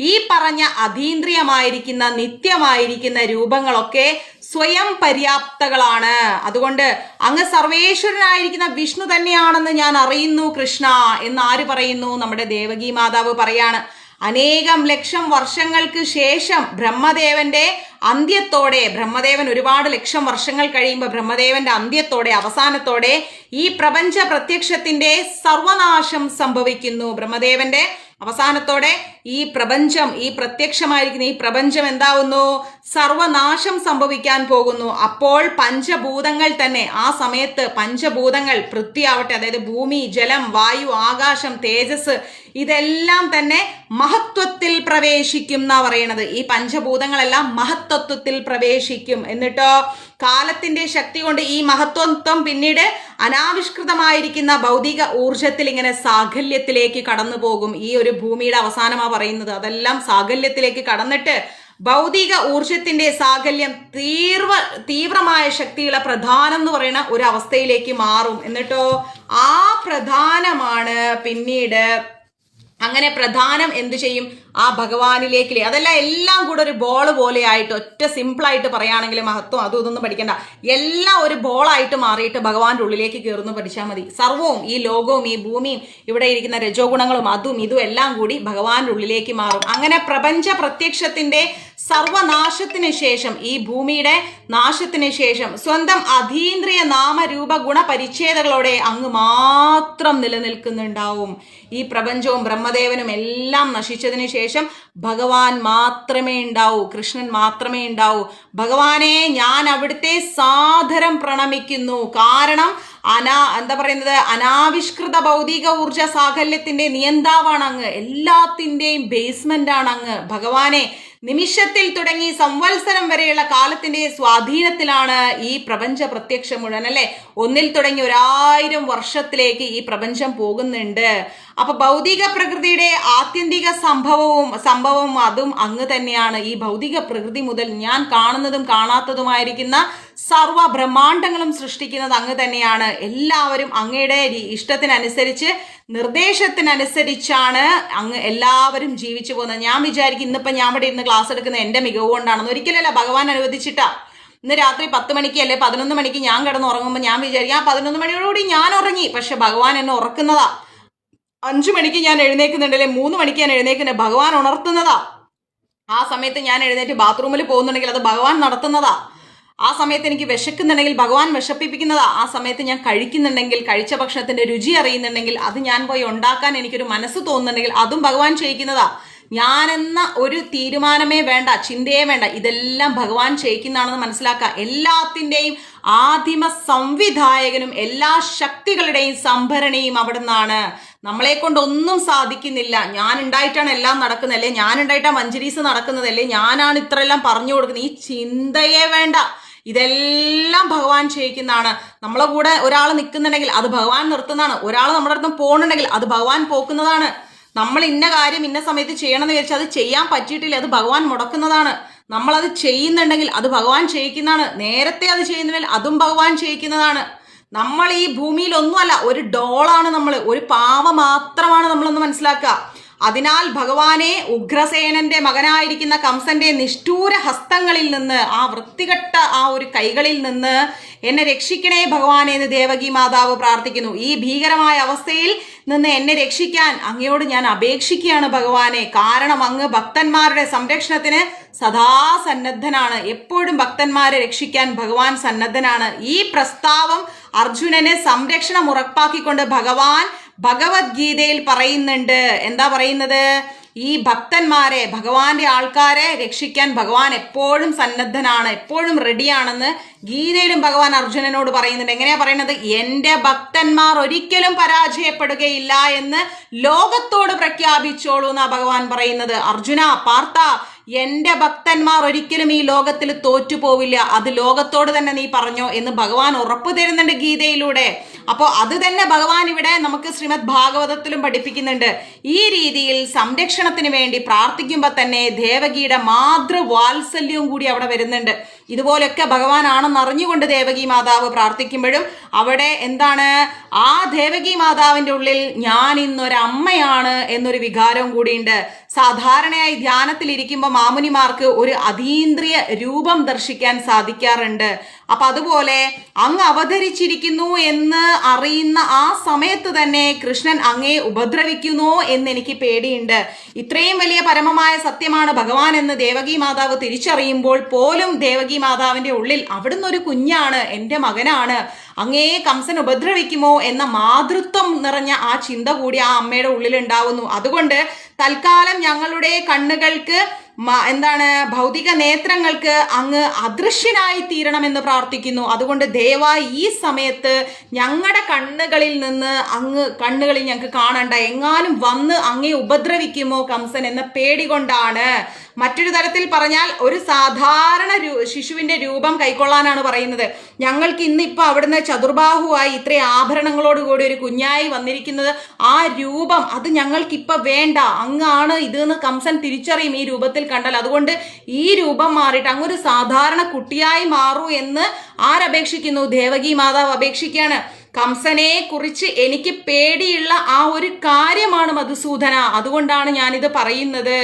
S1: ഈ പറഞ്ഞ അതീന്ദ്രിയമായിരിക്കുന്ന നിത്യമായിരിക്കുന്ന രൂപങ്ങളൊക്കെ സ്വയം പര്യാപ്തകളാണ്. അതുകൊണ്ട് അങ്ങ് സർവേശ്വരനായിരിക്കുന്ന വിഷ്ണു തന്നെയാണെന്ന് ഞാൻ അറിയുന്നു കൃഷ്ണ എന്ന് ആര് പറയുന്നു? നമ്മുടെ ദേവകി മാതാവ് പറയാണ്. അനേകം ലക്ഷം വർഷങ്ങൾക്ക് ശേഷം ബ്രഹ്മദേവന്റെ അന്ത്യത്തോടെ, ബ്രഹ്മദേവൻ ഒരുപാട് ലക്ഷം വർഷങ്ങൾ കഴിയുമ്പോൾ ബ്രഹ്മദേവന്റെ അന്ത്യത്തോടെ, അവസാനത്തോടെ ഈ പ്രപഞ്ച പ്രത്യക്ഷത്തിന്റെ സർവനാശം സംഭവിക്കുന്നു. ബ്രഹ്മദേവന്റെ അവസാനത്തോടെ ഈ പ്രപഞ്ചം, ഈ പ്രത്യക്ഷമായിരിക്കുന്ന ഈ പ്രപഞ്ചം എന്താവുന്നു? സർവനാശം സംഭവിക്കാൻ പോകുന്നു. അപ്പോൾ പഞ്ചഭൂതങ്ങൾ തന്നെ, ആ സമയത്ത് പഞ്ചഭൂതങ്ങൾ, പൃഥ്വിയാവട്ടെ, അതായത് ഭൂമി, ജലം, വായു, ആകാശം, തേജസ്, ഇതെല്ലാം തന്നെ മഹത്വത്തിൽ പ്രവേശിക്കും എന്നാ പറയണത്. ഈ പഞ്ചഭൂതങ്ങളെല്ലാം മഹത്വത്വത്തിൽ പ്രവേശിക്കും. എന്നിട്ടോ കാലത്തിന്റെ ശക്തി കൊണ്ട് ഈ മഹത്വത്വം പിന്നീട് അനാവിഷ്കൃതമായിരിക്കുന്ന ഭൗതിക ഊർജത്തിൽ ഇങ്ങനെ സാകല്യത്തിലേക്ക് കടന്നു പോകും. ഈ ഒരു ഭൂമിയുടെ അവസാനമാ പറയുന്നത്. അതെല്ലാം സാകല്യത്തിലേക്ക് കടന്നിട്ട് ഭൗതിക ഊർജത്തിന്റെ സാകല്യം തീവ്രമായ ശക്തിയുള്ള പ്രധാനം എന്ന് പറയുന്ന ഒരു അവസ്ഥയിലേക്ക് മാറും. എന്നിട്ടോ ആ പ്രധാനമാണ് പിന്നീട്, അങ്ങനെ പ്രധാനം എന്തു ചെയ്യും? ആ ഭഗവാനിലേക്ക്, അതല്ല എല്ലാം കൂടെ ഒരു ബോൾ പോലെ ആയിട്ട്, ഒറ്റ സിമ്പിളായിട്ട് പറയുകയാണെങ്കിൽ മഹത്വം അതും ഇതൊന്നും പഠിക്കണ്ട, എല്ലാം ഒരു ബോളായിട്ട് മാറിയിട്ട് ഭഗവാന്റെ ഉള്ളിലേക്ക് കയറുന്നു പഠിച്ചാൽ മതി. സർവവും, ഈ ലോകവും ഈ ഭൂമിയും ഇവിടെ ഇരിക്കുന്ന രജോ ഗുണങ്ങളും അതും ഇതും എല്ലാം കൂടി ഭഗവാന്റെ ഉള്ളിലേക്ക് മാറും. അങ്ങനെ പ്രപഞ്ച പ്രത്യക്ഷത്തിന്റെ സർവനാശത്തിന് ശേഷം, ഈ ഭൂമിയുടെ നാശത്തിന് ശേഷം സ്വന്തം അതീന്ദ്രിയ നാമരൂപ ഗുണ പരിച്ഛേദങ്ങളോടെ അങ്ങ് മാത്രം നിലനിൽക്കുന്നുണ്ടാവും. ഈ പ്രപഞ്ചവും ബ്രഹ്മദേവനും എല്ലാം നശിച്ചതിന് ശേഷം ഭഗവാൻ മാത്രമേ ഉണ്ടാവൂ, കൃഷ്ണൻ മാത്രമേ ഉണ്ടാവൂ. ഭഗവാനെ, ഞാൻ അവിടുത്തെ സാദരം പ്രണമിക്കുന്നു. കാരണം അനാവിഷ്കൃത ഭൗതിക ഊർജ സാകല്യത്തിന്റെ നിയന്താവാണ് അങ്ങ്, എല്ലാത്തിൻ്റെയും ബേസ്മെന്റ് ആണ് അങ്ങ്. ഭഗവാനെ, നിമിഷത്തിൽ തുടങ്ങി സംവത്സരം വരെയുള്ള കാലത്തിന്റെ സ്വാധീനത്തിലാണ് ഈ പ്രപഞ്ച പ്രത്യക്ഷം മുഴുവൻ, അല്ലെ? ഒന്നിൽ തുടങ്ങി 1000 വർഷത്തിലേക്ക് ഈ പ്രപഞ്ചം പോകുന്നുണ്ട്. അപ്പൊ ഭൗതിക പ്രകൃതിയുടെ ആത്യന്തിക സംഭവവും അതും അങ്ങ് തന്നെയാണ്. ഈ ഭൗതിക പ്രകൃതി മുതൽ ഞാൻ കാണുന്നതും കാണാത്തതുമായിരിക്കുന്ന സർവ ബ്രഹ്മാണ്ടങ്ങളും സൃഷ്ടിക്കുന്നത് അങ്ങ് തന്നെയാണ്. എല്ലാവരും അങ്ങയുടെ ഇഷ്ടത്തിനനുസരിച്ച്, നിർദ്ദേശത്തിനനുസരിച്ചാണ് അങ്ങ് എല്ലാവരും ജീവിച്ചു പോകുന്നത്. ഞാൻ വിചാരിക്കും ഇന്നിപ്പോ ഞാൻ ഇവിടെ ഇരുന്ന് ക്ലാസ് എടുക്കുന്നത് എന്റെ മികവ് കൊണ്ടാണെന്ന്. ഒരിക്കലല്ല, ഭഗവാൻ അനുവദിച്ചിട്ടാ. ഇന്ന് രാത്രി 10 മണിക്ക് അല്ലെ 11 മണിക്ക് ഞാൻ കിടന്ന് ഉറങ്ങുമ്പോൾ ഞാൻ വിചാരിക്കും 11 മണിയോടുകൂടി ഞാൻ ഉറങ്ങി. പക്ഷെ ഭഗവാൻ എന്നെ ഉറക്കുന്നതാ. 5 മണിക്ക് ഞാൻ എഴുന്നേക്കുന്നുണ്ടല്ലേ, 3 മണിക്ക് ഞാൻ എഴുന്നേക്കുന്നത് ഭഗവാൻ ഉണർത്തുന്നതാ. ആ സമയത്ത് ഞാൻ എഴുന്നേറ്റ് ബാത്റൂമിൽ പോകുന്നുണ്ടെങ്കിൽ അത് ഭഗവാൻ നടത്തുന്നതാ. ആ സമയത്ത് എനിക്ക് വിശക്കുന്നുണ്ടെങ്കിൽ ഭഗവാൻ വിശപ്പിപ്പിക്കുന്നതാ. ആ സമയത്ത് ഞാൻ കഴിക്കുന്നുണ്ടെങ്കിൽ, കഴിച്ച ഭക്ഷണത്തിന്റെ രുചി അറിയുന്നുണ്ടെങ്കിൽ, അത് ഞാൻ പോയി ഉണ്ടാക്കാൻ എനിക്കൊരു മനസ്സ് തോന്നുന്നുണ്ടെങ്കിൽ അതും ഭഗവാൻ ചെയ്യിക്കുന്നതാ. ഞാനെന്ന ഒരു തീരുമാനമേ വേണ്ട, ചിന്തയെ വേണ്ട, ഇതെല്ലാം ഭഗവാൻ ചെയ്യിക്കുന്നതാണെന്ന് മനസ്സിലാക്കുക. എല്ലാത്തിൻ്റെയും ആദിമ സംവിധായകനും എല്ലാ ശക്തികളുടെയും സംഭരണിയും അവിടെ നിന്നാണ്. നമ്മളെ കൊണ്ടൊന്നും സാധിക്കുന്നില്ല. ഞാൻ ഉണ്ടായിട്ടാണ് എല്ലാം നടക്കുന്നത്, അല്ലേ? ഞാൻ ഉണ്ടായിട്ടാണ് മഞ്ജരീസ് നടക്കുന്നത്, അല്ലേ? ഞാനാണ് ഇത്രയെല്ലാം പറഞ്ഞു കൊടുക്കുന്നത്. ഈ ചിന്തയെ വേണ്ട. ഇതെല്ലാം ഭഗവാൻ ചെയ്യിക്കുന്നതാണ്. നമ്മളെ കൂടെ ഒരാൾ നിൽക്കുന്നുണ്ടെങ്കിൽ അത് ഭഗവാൻ നിർത്തുന്നതാണ്. ഒരാൾ നമ്മുടെ അടുത്ത് പോകുന്നുണ്ടെങ്കിൽ അത് ഭഗവാൻ പോക്കുന്നതാണ്. നമ്മൾ ഇന്ന കാര്യം ഇന്ന സമയത്ത് ചെയ്യണമെന്ന് വിചാരിച്ചാൽ അത് ചെയ്യാൻ പറ്റിയിട്ടില്ല, അത് ഭഗവാൻ മുടക്കുന്നതാണ്. നമ്മളത് ചെയ്യുന്നുണ്ടെങ്കിൽ അത് ഭഗവാൻ ചെയ്യിക്കുന്നതാണ്. നേരത്തെ അത് ചെയ്യുന്നുണ്ടെങ്കിൽ അതും ഭഗവാൻ ചെയ്യിക്കുന്നതാണ്. നമ്മൾ ഈ ഭൂമിയിൽ ഒന്നുമല്ല, ഒരു ഡോളാണ് നമ്മൾ, ഒരു പാവ മാത്രമാണ് നമ്മളൊന്ന് മനസ്സിലാക്കുക. അതിനാൽ ഭഗവാനെ ഉഗ്രസേനന്റെ മകനായിരിക്കുന്ന കംസന്റെ നിഷ്ഠൂര ഹസ്തങ്ങളിൽ നിന്ന്, ആ വൃത്തികെട്ട ആ ഒരു കൈകളിൽ നിന്ന് എന്നെ രക്ഷിക്കണേ ഭഗവാനെ എന്ന് ദേവകി മാതാവ് പ്രാർത്ഥിക്കുന്നു. ഈ ഭീകരമായ അവസ്ഥയിൽ നിന്ന് എന്നെ രക്ഷിക്കാൻ അങ്ങയോട് ഞാൻ അപേക്ഷിക്കുകയാണ് ഭഗവാനെ. കാരണം അങ്ങ് ഭക്തന്മാരുടെ സംരക്ഷണത്തിന് സദാ സന്നദ്ധനാണ്. എപ്പോഴും ഭക്തന്മാരെ രക്ഷിക്കാൻ ഭഗവാൻ സന്നദ്ധനാണ്. ഈ പ്രസ്താവം അർജുനന് സംരക്ഷണം ഉറപ്പാക്കിക്കൊണ്ട് ഭഗവാൻ ഭഗവത്ഗീതയിൽ പറയുന്നുണ്ട്. എന്താ പറയുന്നത്? ഈ ഭക്തന്മാരെ, ഭഗവാന്റെ ആൾക്കാരെ രക്ഷിക്കാൻ ഭഗവാൻ എപ്പോഴും സന്നദ്ധനാണ്, എപ്പോഴും റെഡിയാണെന്ന് ഗീതയിലും ഭഗവാൻ അർജുനനോട് പറയുന്നുണ്ട്. എങ്ങനെയാ പറയുന്നത്? എന്റെ ഭക്തന്മാർ ഒരിക്കലും പരാജയപ്പെടുകയില്ല എന്ന് ലോകത്തോട് പ്രഖ്യാപിച്ചോളൂ എന്നാ ഭഗവാൻ പറയുന്നത്. അർജുന, പാർത്ഥ, എന്റെ ഭക്തന്മാർ ഒരിക്കലും ഈ ലോകത്തിൽ തോറ്റുപോവില്ല, അത് ലോകത്തോട് തന്നെ നീ പറഞ്ഞോ എന്ന് ഭഗവാൻ ഉറപ്പു തരുന്നുണ്ട് ഗീതയിലൂടെ. അപ്പോൾ അത് തന്നെ ഭഗവാൻ ഇവിടെ നമുക്ക് ശ്രീമദ് ഭാഗവതത്തിലും പഠിപ്പിക്കുന്നുണ്ട്. ഈ രീതിയിൽ സംരക്ഷണത്തിന് വേണ്ടി പ്രാർത്ഥിക്കുമ്പോൾ തന്നെ ദേവകിയുടെ മാതൃവാത്സല്യവും കൂടി അവിടെ വരുന്നുണ്ട്. ഇതുപോലൊക്കെ ഭഗവാനാണെന്ന് അറിഞ്ഞുകൊണ്ട് ദേവകി മാതാവ് പ്രാർത്ഥിക്കുമ്പോഴും അവിടെ എന്താണ്, ആ ദേവകി മാതാവിൻ്റെ ഉള്ളിൽ ഞാൻ ഇന്നൊരമ്മയാണ് എന്നൊരു വികാരവും കൂടിയുണ്ട്. സാധാരണയായി ധ്യാനത്തിൽ ഇരിക്കുമ്പോൾ മാമുനിമാർക്ക് ഒരു അതീന്ദ്രിയ രൂപം ദർശിക്കാൻ സാധിക്കാറുണ്ട്. അപ്പൊ അതുപോലെ അങ്ങ് അവതരിച്ചിരിക്കുന്നു എന്ന് അറിയുന്ന ആ സമയത്ത് തന്നെ കൃഷ്ണൻ അങ്ങയെ ഉപദ്രവിക്കുന്നോ എന്ന് എനിക്ക് പേടിയുണ്ട്. ഇത്രയും വലിയ പരമമായ സത്യമാണ് ഭഗവാൻ എന്ന് ദേവകി മാതാവ് തിരിച്ചറിയുമ്പോൾ പോലും ദേവകി മാതാവിന്റെ ഉള്ളിൽ അവിടുന്ന് ഒരു കുഞ്ഞാണ്, എൻ്റെ മകനാണ്, അങ്ങയെ കംസൻ ഉപദ്രവിക്കുമോ എന്ന മാതൃത്വം നിറഞ്ഞ ആ ചിന്ത കൂടി ആ അമ്മയുടെ ഉള്ളിൽ ഉണ്ടാവുന്നു. അതുകൊണ്ട് തൽക്കാലം ഞങ്ങളുടെ കണ്ണുകൾക്ക് എന്താണ്, ഭൗതിക നേത്രങ്ങൾക്ക് അങ്ങ് അദൃശ്യനായി തീരണമെന്ന് പ്രാർത്ഥിക്കുന്നു. അതുകൊണ്ട് ദയവായി ഈ സമയത്ത് ഞങ്ങളുടെ കണ്ണുകളിൽ നിന്ന് കണ്ണുകളിൽ ഞങ്ങൾക്ക് കാണണ്ട, എങ്ങാനും വന്ന് അങ്ങേ ഉപദ്രവിക്കുമോ കംസൻ എന്ന പേടി കൊണ്ടാണ്. മറ്റൊരു തരത്തിൽ പറഞ്ഞാൽ ഒരു സാധാരണ ശിശുവിന്റെ രൂപം കൈക്കൊള്ളാനാണ് പറയുന്നത്. ഞങ്ങൾക്ക് ഇന്നിപ്പോൾ അവിടുന്ന് ചതുർബാഹുവായി ഇത്രയും ആഭരണങ്ങളോടുകൂടി ഒരു കുഞ്ഞായി വന്നിരിക്കുന്നത്, ആ രൂപം അത് ഞങ്ങൾക്കിപ്പോൾ വേണ്ട, അങ്ങാണ് ഇതെന്ന് കംസൻ തിരിച്ചറിയും ഈ രൂപത്തിൽ കണ്ടാൽ. അതുകൊണ്ട് ഈ രൂപം മാറിയിട്ട് അങ്ങൊരു സാധാരണ കുട്ടിയായി മാറൂ എന്ന് ആരപേക്ഷിക്കുന്നു? ദേവകി മാതാവ് അപേക്ഷിക്കുകയാണ്. കംസനെ കുറിച്ച് എനിക്ക് പേടിയുള്ള ആ ഒരു കാര്യമാണ് മധുസൂദന, അതുകൊണ്ടാണ് ഞാനിത് പറയുന്നത്.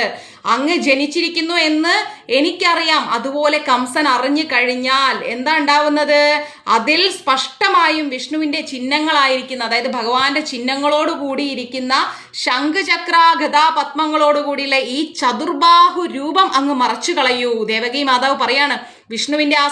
S1: അങ്ങ് ജനിച്ചിരിക്കുന്നു എന്ന് എനിക്കറിയാം. അതുപോലെ കംസൻ അറിഞ്ഞു കഴിഞ്ഞാൽ എന്താ ഉണ്ടാവുന്നത്? അതിൽ സ്പഷ്ടമായും വിഷ്ണുവിന്റെ ചിഹ്നങ്ങളായിരിക്കുന്ന, അതായത് ഭഗവാന്റെ ചിഹ്നങ്ങളോട് കൂടിയിരിക്കുന്ന ശംഖ് ചക്ര ഗദാ പത്മങ്ങളോടുകൂടിയുള്ള ഈ ചതുർബാഹു രൂപം അങ്ങ് മറച്ചു കളയൂ. ദേവകി മാതാവ് പറയാണ്, വിഷ്ണുവിന്റെ ആ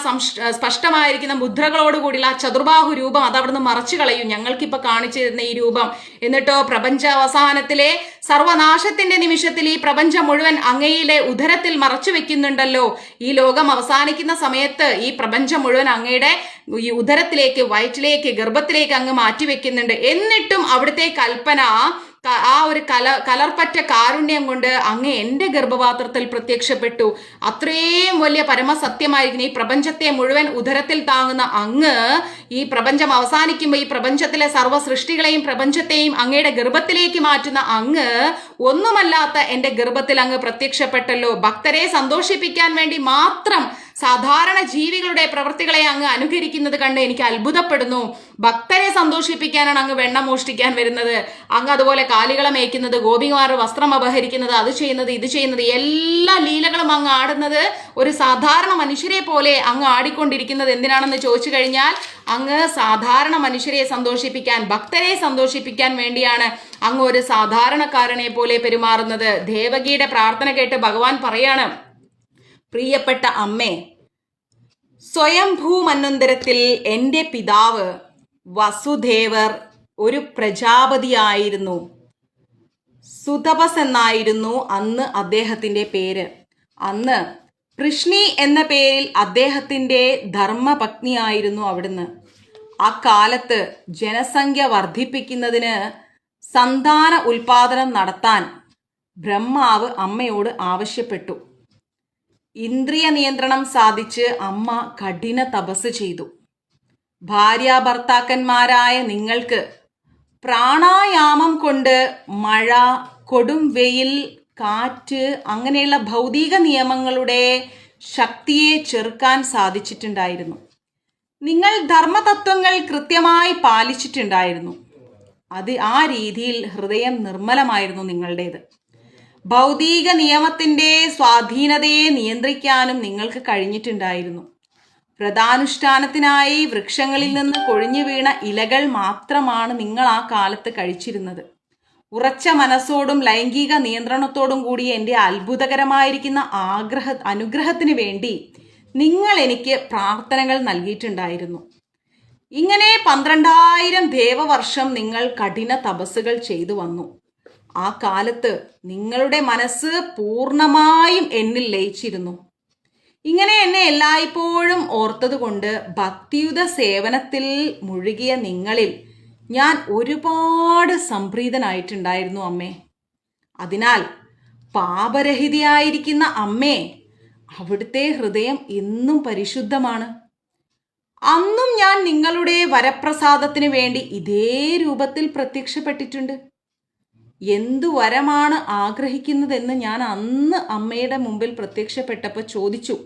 S1: സ്പഷ്ടമായിരിക്കുന്ന മുദ്രകളോടുകൂടിയുള്ള ആ ചതുർബാഹു രൂപം അത് അവിടുന്ന് മറച്ചു കളയൂ, ഞങ്ങൾക്കിപ്പൊ കാണിച്ചു തരുന്ന ഈ രൂപം. എന്നിട്ടോ പ്രപഞ്ച അവസാനത്തിലെ സർവനാശത്തിന്റെ നിമിഷത്തിൽ ഈ പ്രപഞ്ചം മുഴുവൻ അങ്ങയുടെ ഉദരത്തിൽ മറച്ചു വെക്കുന്നുണ്ടല്ലോ. ഈ ലോകം അവസാനിക്കുന്ന സമയത്ത് ഈ പ്രപഞ്ചം മുഴുവൻ അങ്ങയുടെ ഈ ഉദരത്തിലേക്ക്, വയറ്റിലേക്ക്, ഗർഭത്തിലേക്ക് അങ്ങ് മാറ്റിവെക്കുന്നുണ്ട്. എന്നിട്ടും അവിടുത്തെ കൽപ്പന ആ ഒരു കലർപ്പറ്റ കാരുണ്യം കൊണ്ട് അങ്ങ് എൻ്റെ ഗർഭപാത്രത്തിൽ പ്രത്യക്ഷപ്പെട്ടു. അത്രയും വലിയ പരമസത്യമായിരിക്കുന്ന ഈ പ്രപഞ്ചത്തെ മുഴുവൻ ഉദരത്തിൽ താങ്ങുന്ന അങ്ങ് ഈ പ്രപഞ്ചം അവസാനിക്കുമ്പോൾ ഈ പ്രപഞ്ചത്തിലെ സർവ്വ സൃഷ്ടികളെയും പ്രപഞ്ചത്തെയും അങ്ങയുടെ ഗർഭത്തിലേക്ക് മാറ്റുന്ന അങ്ങ് ഒന്നുമല്ലാത്ത എൻ്റെ ഗർഭത്തിൽ അങ്ങ് പ്രത്യക്ഷപ്പെട്ടല്ലോ. ഭക്തരെ സന്തോഷിപ്പിക്കാൻ വേണ്ടി മാത്രം സാധാരണ ജീവികളുടെ പ്രവൃത്തികളെ അങ്ങ് അനുകരിക്കുന്നത് കണ്ട് എനിക്ക് അത്ഭുതപ്പെടുന്നു. ഭക്തരെ സന്തോഷിപ്പിക്കാനാണ് അങ്ങ് വെണ്ണ മോഷ്ടിക്കാൻ വരുന്നത്, അങ്ങ് അതുപോലെ കാലികളെ മേയ്ക്കുന്നത്, ഗോപിമാർ വസ്ത്രം അപഹരിക്കുന്നത്, അത് ചെയ്യുന്നത്, ഇത് ചെയ്യുന്നത്, എല്ലാ ലീലകളും അങ്ങ് ആടുന്നത് ഒരു സാധാരണ മനുഷ്യരെ പോലെ അങ്ങ് ആടിക്കൊണ്ടിരിക്കുന്നത് എന്തിനാണെന്ന് ചോദിച്ചു കഴിഞ്ഞാൽ അങ്ങ് സാധാരണ മനുഷ്യരെ സന്തോഷിപ്പിക്കാൻ, ഭക്തരെ സന്തോഷിപ്പിക്കാൻ വേണ്ടിയാണ് അങ്ങ് ഒരു സാധാരണക്കാരനെ പോലെ പെരുമാറുന്നത്. ദേവകിയുടെ പ്രാർത്ഥന കേട്ട് ഭഗവാൻ പറയാണ്, പ്രിയപ്പെട്ട അമ്മേ, സ്വയംഭൂ മന്വന്തരത്തിൽ എൻ്റെ പിതാവ് വസുദേവർ ഒരു പ്രജാപതിയായിരുന്നു. സുതപസ് എന്നായിരുന്നു അന്ന് അദ്ദേഹത്തിൻ്റെ പേര്. അന്ന് കൃഷ്ണി എന്ന പേരിൽ അദ്ദേഹത്തിൻ്റെ ധർമ്മപത്നിയായിരുന്നു അവിടുന്ന്. ആ കാലത്ത് ജനസംഖ്യ വർദ്ധിപ്പിക്കുന്നതിന് സന്താന ഉൽപാദനം നടത്താൻ ബ്രഹ്മാവ് അമ്മയോട് ആവശ്യപ്പെട്ടു. ഇന്ദ്രിയ നിയന്ത്രണം സാധിച്ച് അമ്മ കഠിന തപസ് ചെയ്തു. ഭാര്യാഭർത്താക്കന്മാരായ നിങ്ങൾക്ക് പ്രാണായാമം കൊണ്ട് മഴ, കൊടും വെയിൽ, കാറ്റ് അങ്ങനെയുള്ള ഭൗതിക നിയമങ്ങളുടെ ശക്തിയെ ചെറുക്കാൻ സാധിച്ചിട്ടുണ്ടായിരുന്നു. നിങ്ങൾ ധർമ്മതത്വങ്ങൾ കൃത്യമായി പാലിച്ചിട്ടുണ്ടായിരുന്നു. ആ രീതിയിൽ ഹൃദയം നിർമ്മലമായിരുന്നു നിങ്ങളുടേത്. ഭൗതിക നിയമത്തിൻ്റെ സ്വാധീനതയെ നിയന്ത്രിക്കാനും നിങ്ങൾക്ക് കഴിഞ്ഞിട്ടുണ്ടായിരുന്നു. വ്രതാനുഷ്ഠാനത്തിനായി വൃക്ഷങ്ങളിൽ നിന്ന് കൊഴിഞ്ഞു വീണ ഇലകൾ മാത്രമാണ് നിങ്ങൾ ആ കാലത്ത് കഴിച്ചിരുന്നത്. ഉറച്ച മനസ്സോടും ലൈംഗിക നിയന്ത്രണത്തോടും കൂടി എൻ്റെ അത്ഭുതകരമായിരിക്കുന്ന അനുഗ്രഹത്തിന് വേണ്ടി നിങ്ങൾ എനിക്ക് പ്രാർത്ഥനകൾ നൽകിയിട്ടുണ്ടായിരുന്നു. ഇങ്ങനെ 12,000 ദേവവർഷം നിങ്ങൾ കഠിന തപസ്സുകൾ ചെയ്തു വന്നു. ആ കാലത്ത് നിങ്ങളുടെ മനസ്സ് പൂർണ്ണമായും എന്നിൽ ലയിച്ചിരുന്നു. ഇങ്ങനെ എന്നെ എല്ലായ്പ്പോഴും ഓർത്തതുകൊണ്ട് ഭക്തിയുത സേവനത്തിൽ മുഴുകിയ നിങ്ങളിൽ ഞാൻ ഒരുപാട് സംപ്രീതനായിട്ടുണ്ടായിരുന്നു അമ്മേ. അതിനാൽ പാപരഹിതയായിരിക്കുന്ന അമ്മേ, അവിടുത്തെ ഹൃദയം എന്നും പരിശുദ്ധമാണ്. അന്നും ഞാൻ നിങ്ങളുടെ വരപ്രസാദത്തിന് വേണ്ടി ഇതേ രൂപത്തിൽ പ്രത്യക്ഷപ്പെട്ടിട്ടുണ്ട്. എന്തു വരമാണ് ആഗ്രഹിക്കുന്നതെന്ന് ഞാൻ അന്ന് അമ്മയുടെ മുമ്പിൽ പ്രത്യക്ഷപ്പെട്ടപ്പോൾ ചോദിച്ചു.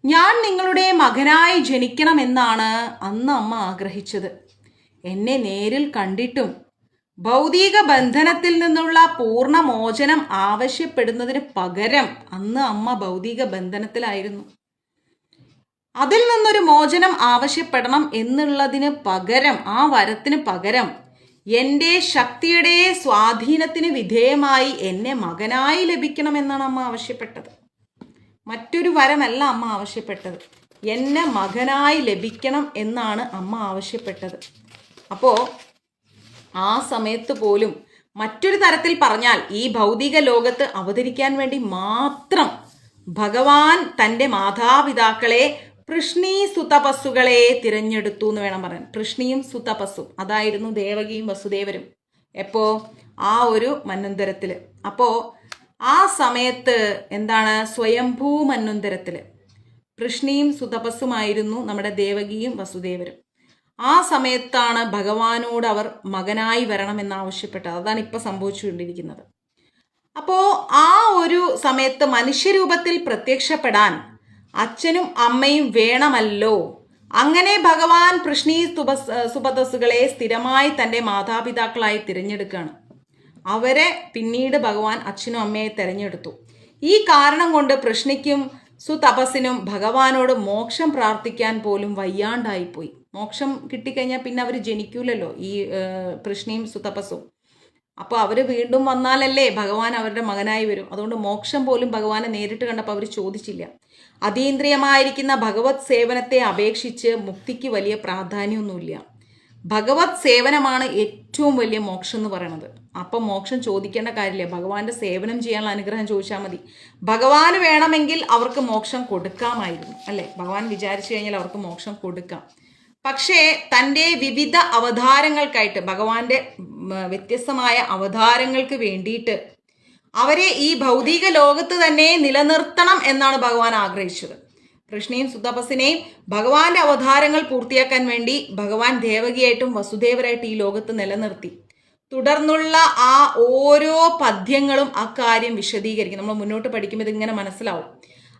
S1: ഞാൻ നിങ്ങളുടെ മകനായി ജനിക്കണമെന്നാണ് അന്ന് അമ്മ ആഗ്രഹിച്ചത്. എന്നെ നേരിൽ കണ്ടിട്ടും ഭൗതിക ബന്ധനത്തിൽ നിന്നുള്ള പൂർണ്ണമോചനം ആവശ്യപ്പെടുന്നതിന് പകരം അന്ന് അമ്മ ഭൗതിക ബന്ധനത്തിലായിരുന്നു. അതിൽ നിന്നൊരു മോചനം ആവശ്യപ്പെടണം എന്നുള്ളതിന് പകരം, ആ വരത്തിന് പകരം എൻ്റെ ശക്തിയുടെ സ്വാധീനത്തിന് വിധേയമായി എന്നെ മകനായി ലഭിക്കണമെന്നാണ് അമ്മ ആവശ്യപ്പെട്ടത്. മറ്റൊരു വരമല്ല അമ്മ ആവശ്യപ്പെട്ടത്, എന്നെ മകനായി ലഭിക്കണം എന്നാണ് അമ്മ ആവശ്യപ്പെട്ടത്. അപ്പോൾ ആ സമയത്ത് പോലും മറ്റൊരു തരത്തിൽ പറഞ്ഞാൽ ഈ ഭൗതിക ലോകത്ത് അവതരിക്കാൻ വേണ്ടി മാത്രം ഭഗവാൻ തൻ്റെ മാതാപിതാക്കളെ പൃഷ്ണി സുതപസ്സുകളെ തിരഞ്ഞെടുത്തു എന്ന് വേണം പറയാൻ. പൃഷ്ണിയും സുതപസ്സും അതായിരുന്നു ദേവകിയും വസുദേവരും. എപ്പോ? ആ ഒരു മന്വന്തരത്തിൽ. അപ്പോൾ ആ സമയത്ത് എന്താണ്, സ്വയംഭൂ മന്വന്തരത്തിൽ പൃഷ്ണിയും സുതപസ്സുമായിരുന്നു നമ്മുടെ ദേവകിയും വസുദേവരും. ആ സമയത്താണ് ഭഗവാനോട് അവർ മകനായി വരണമെന്നാവശ്യപ്പെട്ടത്. അതാണ് ഇപ്പം സംഭവിച്ചുകൊണ്ടിരിക്കുന്നത്. അപ്പോൾ ആ ഒരു സമയത്ത് മനുഷ്യരൂപത്തിൽ പ്രത്യക്ഷപ്പെടാൻ അച്ഛനും അമ്മയും വേണമല്ലോ. അങ്ങനെ ഭഗവാൻ പൃഷ്ണി സുപതസ്സുകളെ സ്ഥിരമായി തൻ്റെ മാതാപിതാക്കളായി തിരഞ്ഞെടുക്കുകയാണ്. അവരെ പിന്നീട് ഭഗവാൻ അച്ഛനും അമ്മയെ തിരഞ്ഞെടുത്തു. ഈ കാരണം കൊണ്ട് പൃഷ്ണിക്കും സുതപസ്സിനും ഭഗവാനോട് മോക്ഷം പ്രാർത്ഥിക്കാൻ പോലും വയ്യാണ്ടായിപ്പോയി. മോക്ഷം കിട്ടിക്കഴിഞ്ഞാൽ പിന്നെ അവർ ജനിക്കൂലല്ലോ, ഈ പൃഷ്ണിയും സുതപസ്സും. അപ്പോൾ അവർ വീണ്ടും വന്നാലല്ലേ ഭഗവാൻ അവരുടെ മകനായി വരും. അതുകൊണ്ട് മോക്ഷം പോലും ഭഗവാനെ നേരിട്ട് കണ്ടപ്പോൾ അവർ ചോദിച്ചില്ല. അതീന്ദ്രിയമായിരിക്കുന്ന ഭഗവത് സേവനത്തെ അപേക്ഷിച്ച് മുക്തിക്ക് വലിയ പ്രാധാന്യമൊന്നുമില്ല. ഭഗവത് സേവനമാണ് ഏറ്റവും വലിയ മോക്ഷം എന്ന് പറയുന്നത്. അപ്പം മോക്ഷം ചോദിക്കേണ്ട കാര്യമില്ല, ഭഗവാന്റെ സേവനം ചെയ്യാനുള്ള അനുഗ്രഹം ചോദിച്ചാൽ മതി. ഭഗവാന് വേണമെങ്കിൽ അവർക്ക് മോക്ഷം കൊടുക്കാമായിരുന്നു, അല്ലേ? ഭഗവാൻ വിചാരിച്ചു കഴിഞ്ഞാൽ അവർക്ക് മോക്ഷം കൊടുക്കാം. പക്ഷേ തൻ്റെ വിവിധ അവതാരങ്ങൾക്കായിട്ട് ഭഗവാന്റെ വ്യത്യസ്തമായ അവതാരങ്ങൾക്ക് വേണ്ടിയിട്ട് അവരെ ഈ ഭൗതിക ലോകത്ത് തന്നെ നിലനിർത്തണം എന്നാണ് ഭഗവാൻ ആഗ്രഹിച്ചത്. കൃഷ്ണയും സുതപസിനെയും ഭഗവാന്റെ അവതാരങ്ങൾ പൂർത്തിയാക്കാൻ വേണ്ടി ഭഗവാൻ ദേവകിയായിട്ടും വസുദേവരായിട്ട് ഈ ലോകത്ത് നിലനിർത്തി. തുടർന്നുള്ള ആ ഓരോ പദ്യങ്ങളും ആ കാര്യം വിശദീകരിക്കും. നമ്മൾ മുന്നോട്ട് പഠിക്കുമ്പോൾ ഇതിങ്ങനെ മനസ്സിലാവും.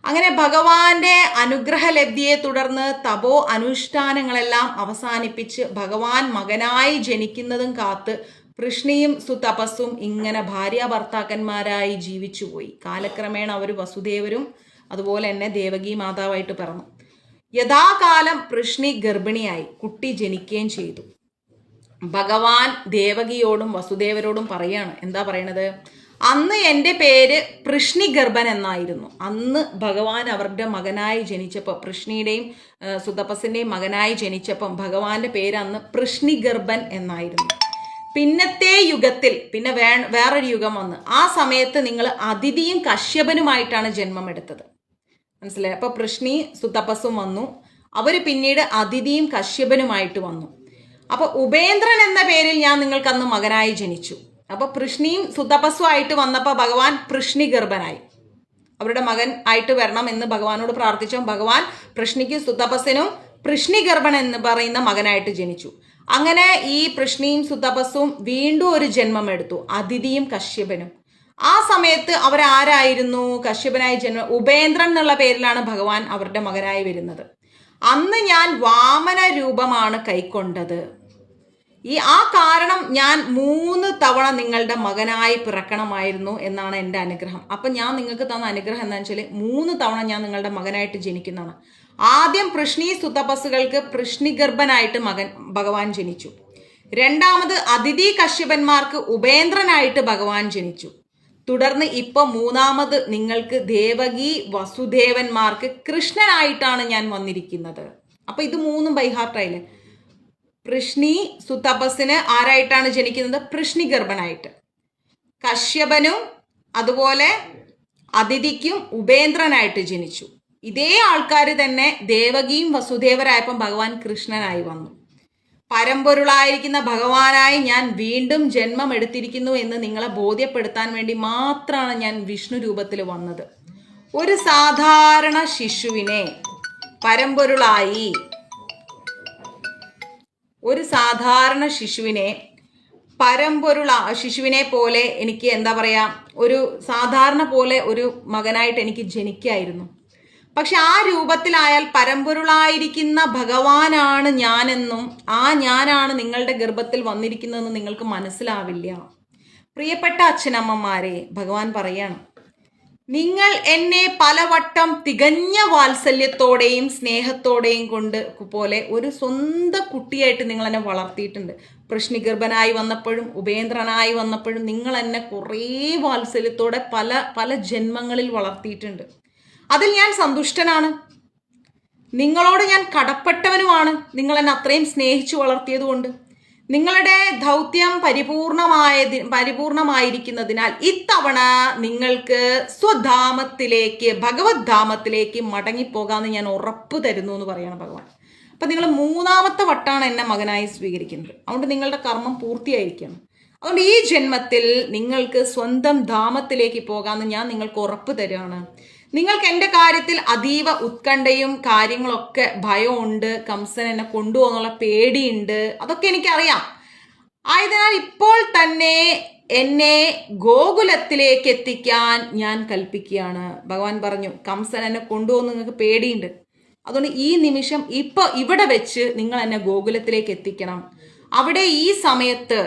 S1: അങ്ങനെ ഭഗവാന്റെ അനുഗ്രഹലബ്ധിയെ തുടർന്ന് തപോ അനുഷ്ഠാനങ്ങളെല്ലാം അവസാനിപ്പിച്ച് ഭഗവാൻ മകനായി ജനിക്കുന്നതും കാത്ത് കൃഷ്ണയും സുതപസ്സും ഇങ്ങനെ ഭാര്യ ഭർത്താക്കന്മാരായി ജീവിച്ചുപോയി. കാലക്രമേണ അവർ വസുദേവരും അതുപോലെ തന്നെ ദേവകി മാതാവായിട്ട് പിറന്നു. യഥാകാലം കൃഷ്ണി ഗർഭിണിയായി, കുട്ടി ജനിക്കുകയും ചെയ്തു. ഭഗവാൻ ദേവകിയോടും വസുദേവരോടും പറയാണ്. എന്താ പറയണത്? അന്ന് എൻ്റെ പേര് കൃഷ്ണിഗർഭൻ എന്നായിരുന്നു. അന്ന് ഭഗവാൻ അവരുടെ മകനായി ജനിച്ചപ്പോൾ, കൃഷ്ണിയുടെയും സുതപസിൻ്റെയും മകനായി ജനിച്ചപ്പം ഭഗവാന്റെ പേര് അന്ന് കൃഷ്ണിഗർഭൻ എന്നായിരുന്നു. പിന്നത്തെ യുഗത്തിൽ പിന്നെ വേറൊരു യുഗം വന്ന് ആ സമയത്ത് നിങ്ങൾ അദിതിയും കശ്യപനുമായിട്ടാണ് ജന്മമെടുത്തത്. മനസ്സിലായി? അപ്പൊ കൃഷ്ണി സുതപസ്സും വന്നു. അവര് പിന്നീട് അദിതിയും കശ്യപനുമായിട്ട് വന്നു. അപ്പൊ ഉപേന്ദ്രൻ എന്ന പേരിൽ ഞാൻ നിങ്ങൾക്ക് അന്ന് മകനായി ജനിച്ചു. അപ്പൊ കൃഷ്ണിയും സുതപസ്സും ആയിട്ട് വന്നപ്പോൾ ഭഗവാൻ കൃഷ്ണിഗർഭനായി. അവരുടെ മകൻ ആയിട്ട് വരണം എന്ന് ഭഗവാനോട് പ്രാർത്ഥിച്ചു. ഭഗവാൻ കൃഷ്ണിക്കും സുതപസ്സിനും കൃഷ്ണിഗർഭൻ എന്ന് പറയുന്ന മകനായിട്ട് ജനിച്ചു. അങ്ങനെ ഈ കൃഷ്ണിയും സുതപസ്സും വീണ്ടും ഒരു ജന്മം എടുത്തു, അദിതിയും കശ്യപനും. ആ സമയത്ത് അവരാരായിരുന്നു? കശ്യപനായി ഉപേന്ദ്രൻ എന്നുള്ള പേരിലാണ് ഭഗവാൻ അവരുടെ മകനായി വരുന്നത്. അന്ന് ഞാൻ വാമന രൂപമാണ് കൈക്കൊണ്ടത്. ആ കാരണം ഞാൻ 3 തവണ നിങ്ങളുടെ മകനായി പിറക്കണമായിരുന്നു എന്നാണ് എൻ്റെ അനുഗ്രഹം. അപ്പം ഞാൻ നിങ്ങൾക്ക് തന്ന അനുഗ്രഹം എന്താണെന്ന് വെച്ചാൽ 3 തവണ ഞാൻ നിങ്ങളുടെ മകനായിട്ട് ജനിക്കുന്നതാണ്. ആദ്യം കൃഷ്ണി സുതപസ്സുകൾക്ക് കൃഷ്ണിഗർഭനായിട്ട് ഭഗവാൻ ജനിച്ചു. രണ്ടാമത് അദിതി കശ്യപന്മാർക്ക് ഉപേന്ദ്രനായിട്ട് ഭഗവാൻ ജനിച്ചു. തുടർന്ന് ഇപ്പൊ 3ാമത് നിങ്ങൾക്ക് ദേവകി വസുദേവന്മാർക്ക് കൃഷ്ണനായിട്ടാണ് ഞാൻ വന്നിരിക്കുന്നത്. അപ്പൊ ഇത് 3ഉം ബൈഹാർട്ടായില്ലേ? കൃഷ്ണി സുതപസ്സിന് ആരായിട്ടാണ് ജനിക്കുന്നത്? കൃഷ്ണിഗർഭനായിട്ട്. കശ്യപനും അതുപോലെ അദിതിക്കും ഉപേന്ദ്രനായിട്ട് ജനിച്ചു. ഇതേ ആൾക്കാർ തന്നെ ദേവകിയും വസുദേവരായപ്പം ഭഗവാൻ കൃഷ്ണനായി വന്നു. പരമ്പൊരുളായിരിക്കുന്ന ഭഗവാനായി ഞാൻ വീണ്ടും ജന്മം എടുത്തിരിക്കുന്നു എന്ന് നിങ്ങളെ ബോധ്യപ്പെടുത്താൻ വേണ്ടി മാത്രമാണ് ഞാൻ വിഷ്ണു രൂപത്തിൽ വന്നത്. ഒരു സാധാരണ ശിശുവിനെ പരമ്പൊരുളായി, ഒരു സാധാരണ ശിശുവിനെ പോലെ എനിക്ക് എന്താ പറയാ, ഒരു സാധാരണ പോലെ ഒരു മകനായിട്ട് എനിക്ക് ജനിക്കായിരുന്നു. പക്ഷെ ആ രൂപത്തിലായാൽ പരമ്പൊരുളായിരിക്കുന്ന ഭഗവാനാണ് ഞാനെന്നും ആ ഞാനാണ് നിങ്ങളുടെ ഗർഭത്തിൽ വന്നിരിക്കുന്നതെന്ന് നിങ്ങൾക്ക് മനസ്സിലാവില്ല. പ്രിയപ്പെട്ട അച്ഛനമ്മമാരെ, ഭഗവാൻ പറയാണ്, നിങ്ങൾ എന്നെ പലവട്ടം തികഞ്ഞ വാത്സല്യത്തോടെയും സ്നേഹത്തോടെയും കൊണ്ട് പോലെ ഒരു സ്വന്തം കുട്ടിയായിട്ട് നിങ്ങൾ എന്നെ വളർത്തിയിട്ടുണ്ട്. കൃഷ്ണിഗർഭനായി വന്നപ്പോഴും ഉപേന്ദ്രനായി വന്നപ്പോഴും നിങ്ങൾ എന്നെ കുറേ വാത്സല്യത്തോടെ പല ജന്മങ്ങളിൽ വളർത്തിയിട്ടുണ്ട്. അതിൽ ഞാൻ സന്തുഷ്ടനാണ്. നിങ്ങളോട് ഞാൻ കടപ്പെട്ടവനുമാണ്. നിങ്ങൾ എന്നെ അത്രയും സ്നേഹിച്ചു വളർത്തിയത് കൊണ്ട്. നിങ്ങളുടെ ദൗത്യം പരിപൂർണമായിരിക്കുന്നതിനാൽ ഇത്തവണ നിങ്ങൾക്ക് സ്വധാമത്തിലേക്ക്, ഭഗവത് ധാമത്തിലേക്ക് മടങ്ങിപ്പോകാമെന്ന് ഞാൻ ഉറപ്പ് തരുന്നു എന്ന് പറയണം ഭഗവാൻ. അപ്പം നിങ്ങൾ 3ാമത്തെ വട്ടാണ് എന്നെ മകനായി സ്വീകരിക്കുന്നത്. അതുകൊണ്ട് നിങ്ങളുടെ കർമ്മം പൂർത്തിയായിരിക്കണം. അതുകൊണ്ട് ഈ ജന്മത്തിൽ നിങ്ങൾക്ക് സ്വന്തം ധാമത്തിലേക്ക് പോകാമെന്ന് ഞാൻ നിങ്ങൾക്ക് ഉറപ്പ് തരുകയാണ്. നിങ്ങൾക്ക് എൻ്റെ കാര്യത്തിൽ അതീവ ഉത്കണ്ഠയും കാര്യങ്ങളൊക്കെ ഭയമുണ്ട്. കംസൻ എന്നെ കൊണ്ടുപോകുന്നുള്ള പേടിയുണ്ട്. അതൊക്കെ എനിക്കറിയാം. ആയതിനാൽ ഇപ്പോൾ തന്നെ എന്നെ ഗോകുലത്തിലേക്ക് എത്തിക്കാൻ ഞാൻ കൽപ്പിക്കുകയാണ്. ഭഗവാൻ പറഞ്ഞു, കംസൻ എന്നെ കൊണ്ടുപോകുന്ന നിങ്ങൾക്ക് പേടിയുണ്ട്. അതുകൊണ്ട് ഈ നിമിഷം ഇവിടെ വെച്ച് നിങ്ങൾ എന്നെ ഗോകുലത്തിലേക്ക് എത്തിക്കണം. അവിടെ ഈ സമയത്ത്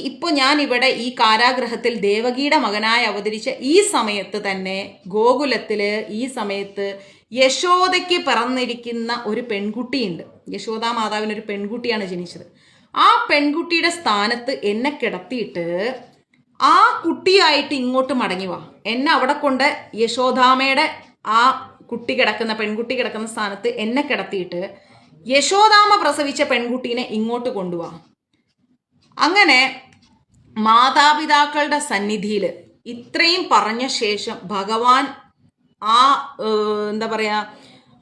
S1: ഇപ്പോൾ ഞാൻ ഇവിടെ ഈ കാരാഗ്രഹത്തിൽ ദേവകിയുടെ മകനായി അവതരിച്ച ഈ സമയത്ത് തന്നെ ഗോകുലത്തില് ഈ സമയത്ത് യശോദയ്ക്ക് പിറന്നിരിക്കുന്ന ഒരു പെൺകുട്ടിയുണ്ട്. യശോദാ മാതാവിനൊരു പെൺകുട്ടിയാണ് ജനിച്ചത്. ആ പെൺകുട്ടിയുടെ സ്ഥാനത്ത് എന്നെ കിടത്തിയിട്ട് ആ കുട്ടിയായിട്ട് ഇങ്ങോട്ട് മടങ്ങി വാ. എന്നെ അവിടെ കൊണ്ട് യശോദാമയുടെ ആ പെൺകുട്ടി കിടക്കുന്ന സ്ഥാനത്ത് എന്നെ കിടത്തിയിട്ട് യശോദാമ പ്രസവിച്ച പെൺകുട്ടീനെ ഇങ്ങോട്ട് കൊണ്ടുപോവാ. അങ്ങനെ മാതാപിതാക്കളുടെ സന്നിധിയിൽ ഇത്രയും പറഞ്ഞ ശേഷം ഭഗവാൻ എന്താ പറയാ,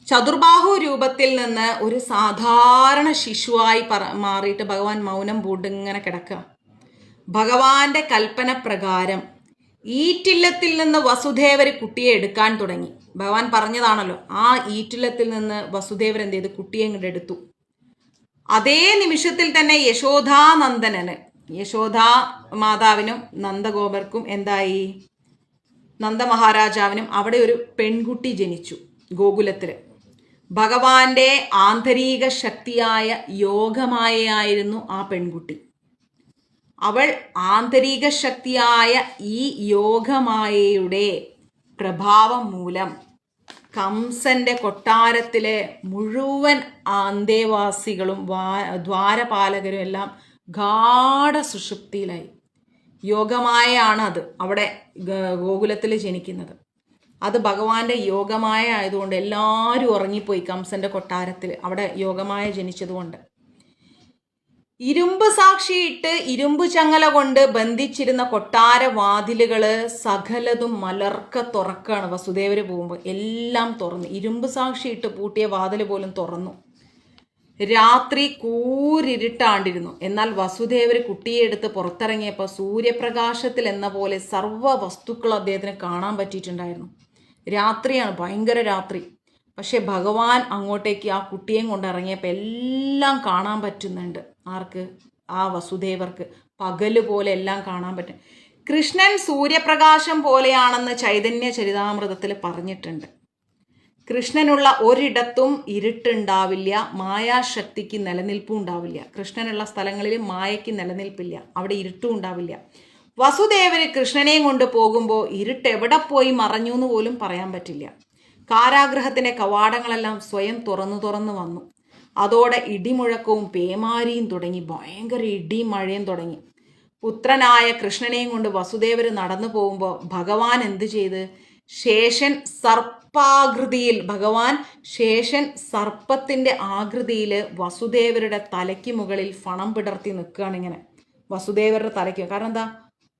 S1: ചതുർബാഹു രൂപത്തിൽ നിന്ന് ഒരു സാധാരണ ശിശുവായി മാറിയിട്ട് ഭഗവാൻ മൗനം പൂണ്ട് ഇങ്ങനെ കിടക്കുക. ഭഗവാന്റെ കൽപ്പന പ്രകാരം ഈറ്റില്ലത്തിൽ നിന്ന് വസുദേവർ കുട്ടിയെ എടുക്കാൻ തുടങ്ങി. ഭഗവാൻ പറഞ്ഞതാണല്ലോ, ആ ഈറ്റില്ലത്തിൽ നിന്ന് വസുദേവർ എന്ത് ചെയ്തു? കുട്ടിയെ ഇങ്ങോട്ട് എടുത്തു. അതേ നിമിഷത്തിൽ തന്നെ യശോധാനന്ദനന്, യശോധാ മാതാവിനും നന്ദഗോപർക്കും എന്തായി? നന്ദമഹാരാജാവിനും അവിടെ ഒരു പെൺകുട്ടി ജനിച്ചു ഗോകുലത്തിൽ. ഭഗവാന്റെ ആന്തരിക ശക്തിയായ യോഗമായയായിരുന്നു ആ പെൺകുട്ടി. അവൾ ആന്തരിക ശക്തിയായ ഈ യോഗമായയുടെ പ്രഭാവം മൂലം കംസന്റെ കൊട്ടാരത്തിലെ മുഴുവൻ അന്തേവാസികളും ദ്വാരപാലകരും എല്ലാം ഗാഢ സുഷുപ്തിയിലായി. യോഗമായാണ് അത് അവിടെ ഗോകുലത്തിൽ ജനിക്കുന്നത്. അത് ഭഗവാന്റെ യോഗമായ ആയതുകൊണ്ട് എല്ലാവരും ഉറങ്ങിപ്പോയി കംസന്റെ കൊട്ടാരത്തിൽ, അവിടെ യോഗമായ ജനിച്ചതുകൊണ്ട്. ഇരുമ്പ് സാക്ഷിയിട്ട് ഇരുമ്പ് ചങ്ങല കൊണ്ട് ബന്ധിച്ചിരുന്ന കൊട്ടാര വാതിലുകള് സകലതും മലർക്ക തുറക്കാണ്. വസുദേവര് പോകുമ്പോൾ എല്ലാം തുറന്നു. ഇരുമ്പ് സാക്ഷിയിട്ട് പൂട്ടിയ വാതിൽ പോലും തുറന്നു. രാത്രി കൂരിരുട്ടാണ്ടിരുന്നു. എന്നാൽ വസുദേവര് കുട്ടിയെ എടുത്ത് പുറത്തിറങ്ങിയപ്പോൾ സൂര്യപ്രകാശത്തിൽ എന്ന പോലെ സർവ്വ വസ്തുക്കൾ അദ്ദേഹത്തിന് കാണാൻ പറ്റിയിട്ടുണ്ടായിരുന്നു. രാത്രിയാണ്, ഭയങ്കര രാത്രി. പക്ഷെ ഭഗവാൻ അങ്ങോട്ടേക്ക് ആ കുട്ടിയെയും കൊണ്ടിറങ്ങിയപ്പോൾ എല്ലാം കാണാൻ പറ്റുന്നുണ്ട്. ആർക്ക്? ആ വസുദേവർക്ക് പകല് പോലെ എല്ലാം കാണാൻ പറ്റും. കൃഷ്ണൻ സൂര്യപ്രകാശം പോലെയാണെന്ന് ചൈതന്യ ചരിതാമൃതത്തിൽ പറഞ്ഞിട്ടുണ്ട്. കൃഷ്ണനുള്ള ഒരിടത്തും ഇരുട്ടുണ്ടാവില്ല, മായാശക്തിക്ക് നിലനിൽപ്പും ഉണ്ടാവില്ല. കൃഷ്ണനുള്ള സ്ഥലങ്ങളിൽ മായയ്ക്ക് നിലനിൽപ്പില്ല, അവിടെ ഇരുട്ടും ഉണ്ടാവില്ല. വസുദേവര് കൃഷ്ണനെയും കൊണ്ട് പോകുമ്പോൾ ഇരുട്ട് എവിടെ പോയി മറഞ്ഞു എന്ന് പോലും പറയാൻ പറ്റില്ല. കാരാഗൃഹത്തിൻ്റെ കവാടങ്ങളെല്ലാം സ്വയം തുറന്നു വന്നു. അതോടെ ഇടിമുഴക്കവും പേമാരിയും തുടങ്ങി. ഭയങ്കര ഇടിയും മഴയും തുടങ്ങി. പുത്രനായ കൃഷ്ണനെയും കൊണ്ട് വസുദേവര് നടന്നു പോകുമ്പോൾ ഭഗവാൻ എന്ത് ചെയ്ത്? ശേഷൻ സർപ്പാകൃതിയിൽ, ഭഗവാൻ ശേഷൻ സർപ്പത്തിൻ്റെ ആകൃതിയിൽ വസുദേവരുടെ തലയ്ക്ക് മുകളിൽ ഫണം പിടർത്തി നിൽക്കുകയാണ്. ഇങ്ങനെ വസുദേവരുടെ തലയ്ക്ക്. കാരണം എന്താ?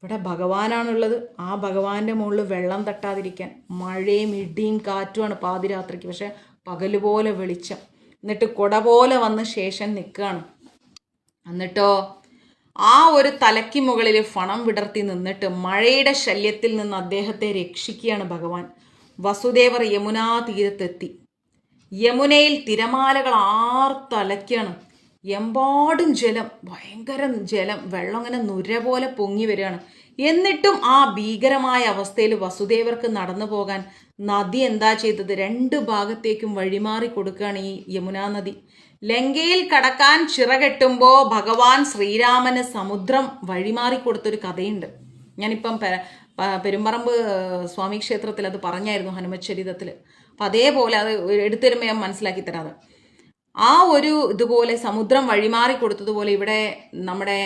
S1: ഇവിടെ ഭഗവാനാണുള്ളത്. ആ ഭഗവാന്റെ മുകളിൽ വെള്ളം തട്ടാതിരിക്കാൻ മഴയും ഇടിയും കാറ്റുമാണ് പാതിരാത്രിക്ക്. പക്ഷെ പകലുപോലെ വെളിച്ചം. എന്നിട്ട് കുട പോലെ വന്ന് ശേഷൻ നിൽക്കുകയാണ്. എന്നിട്ടോ ആ ഒരു തലയ്ക്ക് മുകളിൽ ഫണം വിടർത്തി നിന്നിട്ട് മഴയുടെ ശല്യത്തിൽ നിന്ന് അദ്ദേഹത്തെ രക്ഷിക്കുകയാണ് ഭഗവാൻ. വസുദേവർ യമുനാ തീരത്തെത്തി. യമുനയിൽ തിരമാലകൾ ആർത്തലയ്ക്കാണ്. എമ്പാടും ജലം, ഭയങ്കര ജലം, വെള്ളം ഇങ്ങനെ നുര പോലെ പൊങ്ങി വരികയാണ്. എന്നിട്ടും ആ ഭീകരമായ അവസ്ഥയിൽ വസുദേവർക്ക് നടന്നു പോകാൻ നദി എന്താ ചെയ്തത്? രണ്ട് ഭാഗത്തേക്കും വഴിമാറി കൊടുക്കുകയാണ് ഈ യമുനാ നദി. ലങ്കയിൽ കടക്കാൻ ചിറകെട്ടുമ്പോൾ ഭഗവാൻ ശ്രീരാമന് സമുദ്രം വഴിമാറി കൊടുത്തൊരു കഥയുണ്ട്. ഞാനിപ്പം പെരുമ്പറമ്പ് സ്വാമി ക്ഷേത്രത്തിൽ അത് പറഞ്ഞായിരുന്നു, ഹനുമച്ചരിതത്തിൽ. അപ്പം അതേപോലെ അത് എടുത്തരുമ്പോൾ ഞാൻ മനസ്സിലാക്കി തരാതെ. ആ ഒരു ഇതുപോലെ സമുദ്രം വഴിമാറി കൊടുത്തതുപോലെ ഇവിടെ നമ്മുടെ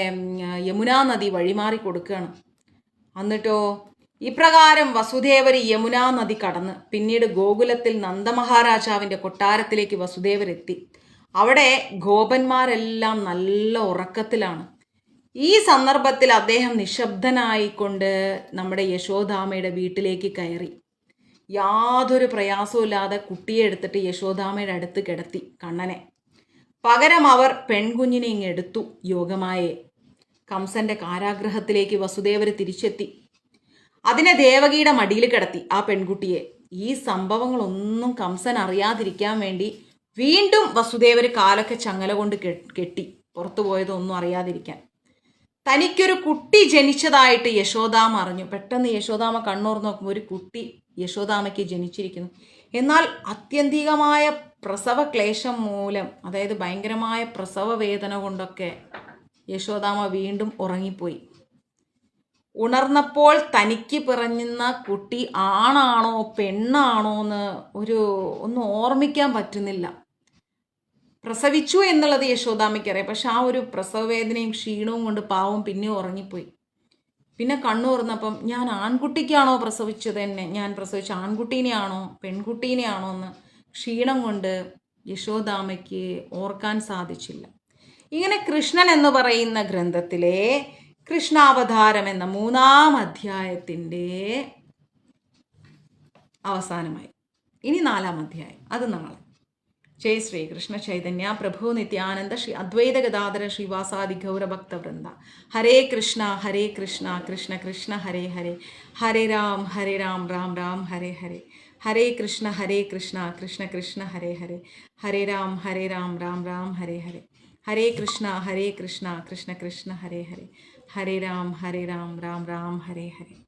S1: യമുനാ നദി വഴിമാറി കൊടുക്കുകയാണ്. എന്നിട്ടോ ഇപ്രകാരം വസുദേവർ യമുനാ നദി കടന്ന് പിന്നീട് ഗോകുലത്തിൽ നന്ദമഹാരാജാവിൻ്റെ കൊട്ടാരത്തിലേക്ക് വസുദേവരെത്തി. അവിടെ ഗോപന്മാരെല്ലാം നല്ല ഉറക്കത്തിലാണ്. ഈ സന്ദർഭത്തിൽ അദ്ദേഹം നിശബ്ദനായിക്കൊണ്ട് നമ്മുടെ യശോദാമയുടെ വീട്ടിലേക്ക് കയറി. യാതൊരു പ്രയാസവുമില്ലാതെ കുട്ടിയെ എടുത്തിട്ട് യശോദാമയുടെ അടുത്ത് കിടത്തി കണ്ണനെ. പകരം അവർ പെൺകുഞ്ഞിനെ ഇങ്ങെടുത്തു, യോഗമായെ. കംസന്റെ കാരാഗൃഹത്തിലേക്ക് വസുദേവർ തിരിച്ചെത്തി. അതിനെ ദേവകിയുടെ മടിയിൽ കിടത്തി ആ പെൺകുട്ടിയെ. ഈ സംഭവങ്ങളൊന്നും കംസൻ അറിയാതിരിക്കാൻ വേണ്ടി വീണ്ടും വസുദേവർ കാലൊക്കെ ചങ്ങല കൊണ്ട് കെട്ടി, പുറത്തു പോയതൊന്നും അറിയാതിരിക്കാൻ. തനിക്കൊരു കുട്ടി ജനിച്ചതായിട്ട് യശോദാമ അറിഞ്ഞു. പെട്ടെന്ന് യശോദാമ കണ്ണൂർ നോക്കുമ്പോൾ ഒരു കുട്ടി യശോദാമയ്ക്ക് ജനിച്ചിരിക്കുന്നു. എന്നാൽ അത്യന്തികമായ പ്രസവ ക്ലേശം മൂലം, അതായത് ഭയങ്കരമായ പ്രസവ വേദന കൊണ്ടൊക്കെ യശോദാമ വീണ്ടും ഉറങ്ങിപ്പോയി. ഉണർന്നപ്പോൾ തനിക്ക് പിറഞ്ഞുന്ന കുട്ടി ആണാണോ പെണ്ണാണോ എന്ന് ഒന്നും ഓർമ്മിക്കാൻ പറ്റുന്നില്ല. പ്രസവിച്ചു എന്നുള്ളത് യശോദാമയ്ക്കറിയാം. പക്ഷെ ആ ഒരു പ്രസവവേദനയും ക്ഷീണവും കൊണ്ട് പാവം പിന്നെ ഉറങ്ങിപ്പോയി. പിന്നെ കണ്ണു തുറന്നപ്പം ഞാൻ ആൺകുട്ടിക്കാണോ പ്രസവിച്ചത്, ഞാൻ പ്രസവിച്ച ആൺകുട്ടീനെയാണോ പെൺകുട്ടീനെയാണോ എന്ന് ക്ഷീണം കൊണ്ട് യശോദാമയ്ക്ക് ഓർക്കാൻ സാധിച്ചില്ല. ഇങ്ങനെ കൃഷ്ണൻ എന്ന് പറയുന്ന ഗ്രന്ഥത്തിലെ കൃഷ്ണാവതാരം എന്ന 3-ാം അധ്യായത്തിൻ്റെ അവസാനമായി. ഇനി 4-ാം അധ്യായം, അത് നാളെ. जय श्री कृष्ण चैतन्य प्रभु नित्यानंद श्री अद्वैत गदाधर श्रीवासादि गौर भक्त वृंदा। हरे कृष्णा कृष्ण कृष्ण हरे हरे, हरे राम राम राम हरे हरे, हरे कृष्ण कृष्ण कृष्ण हरे हरे, हरे राम राम राम हरे हरे, हरे कृष्ण कृष्ण कृष्ण हरे हरे, हरे राम राम राम हरे हरे।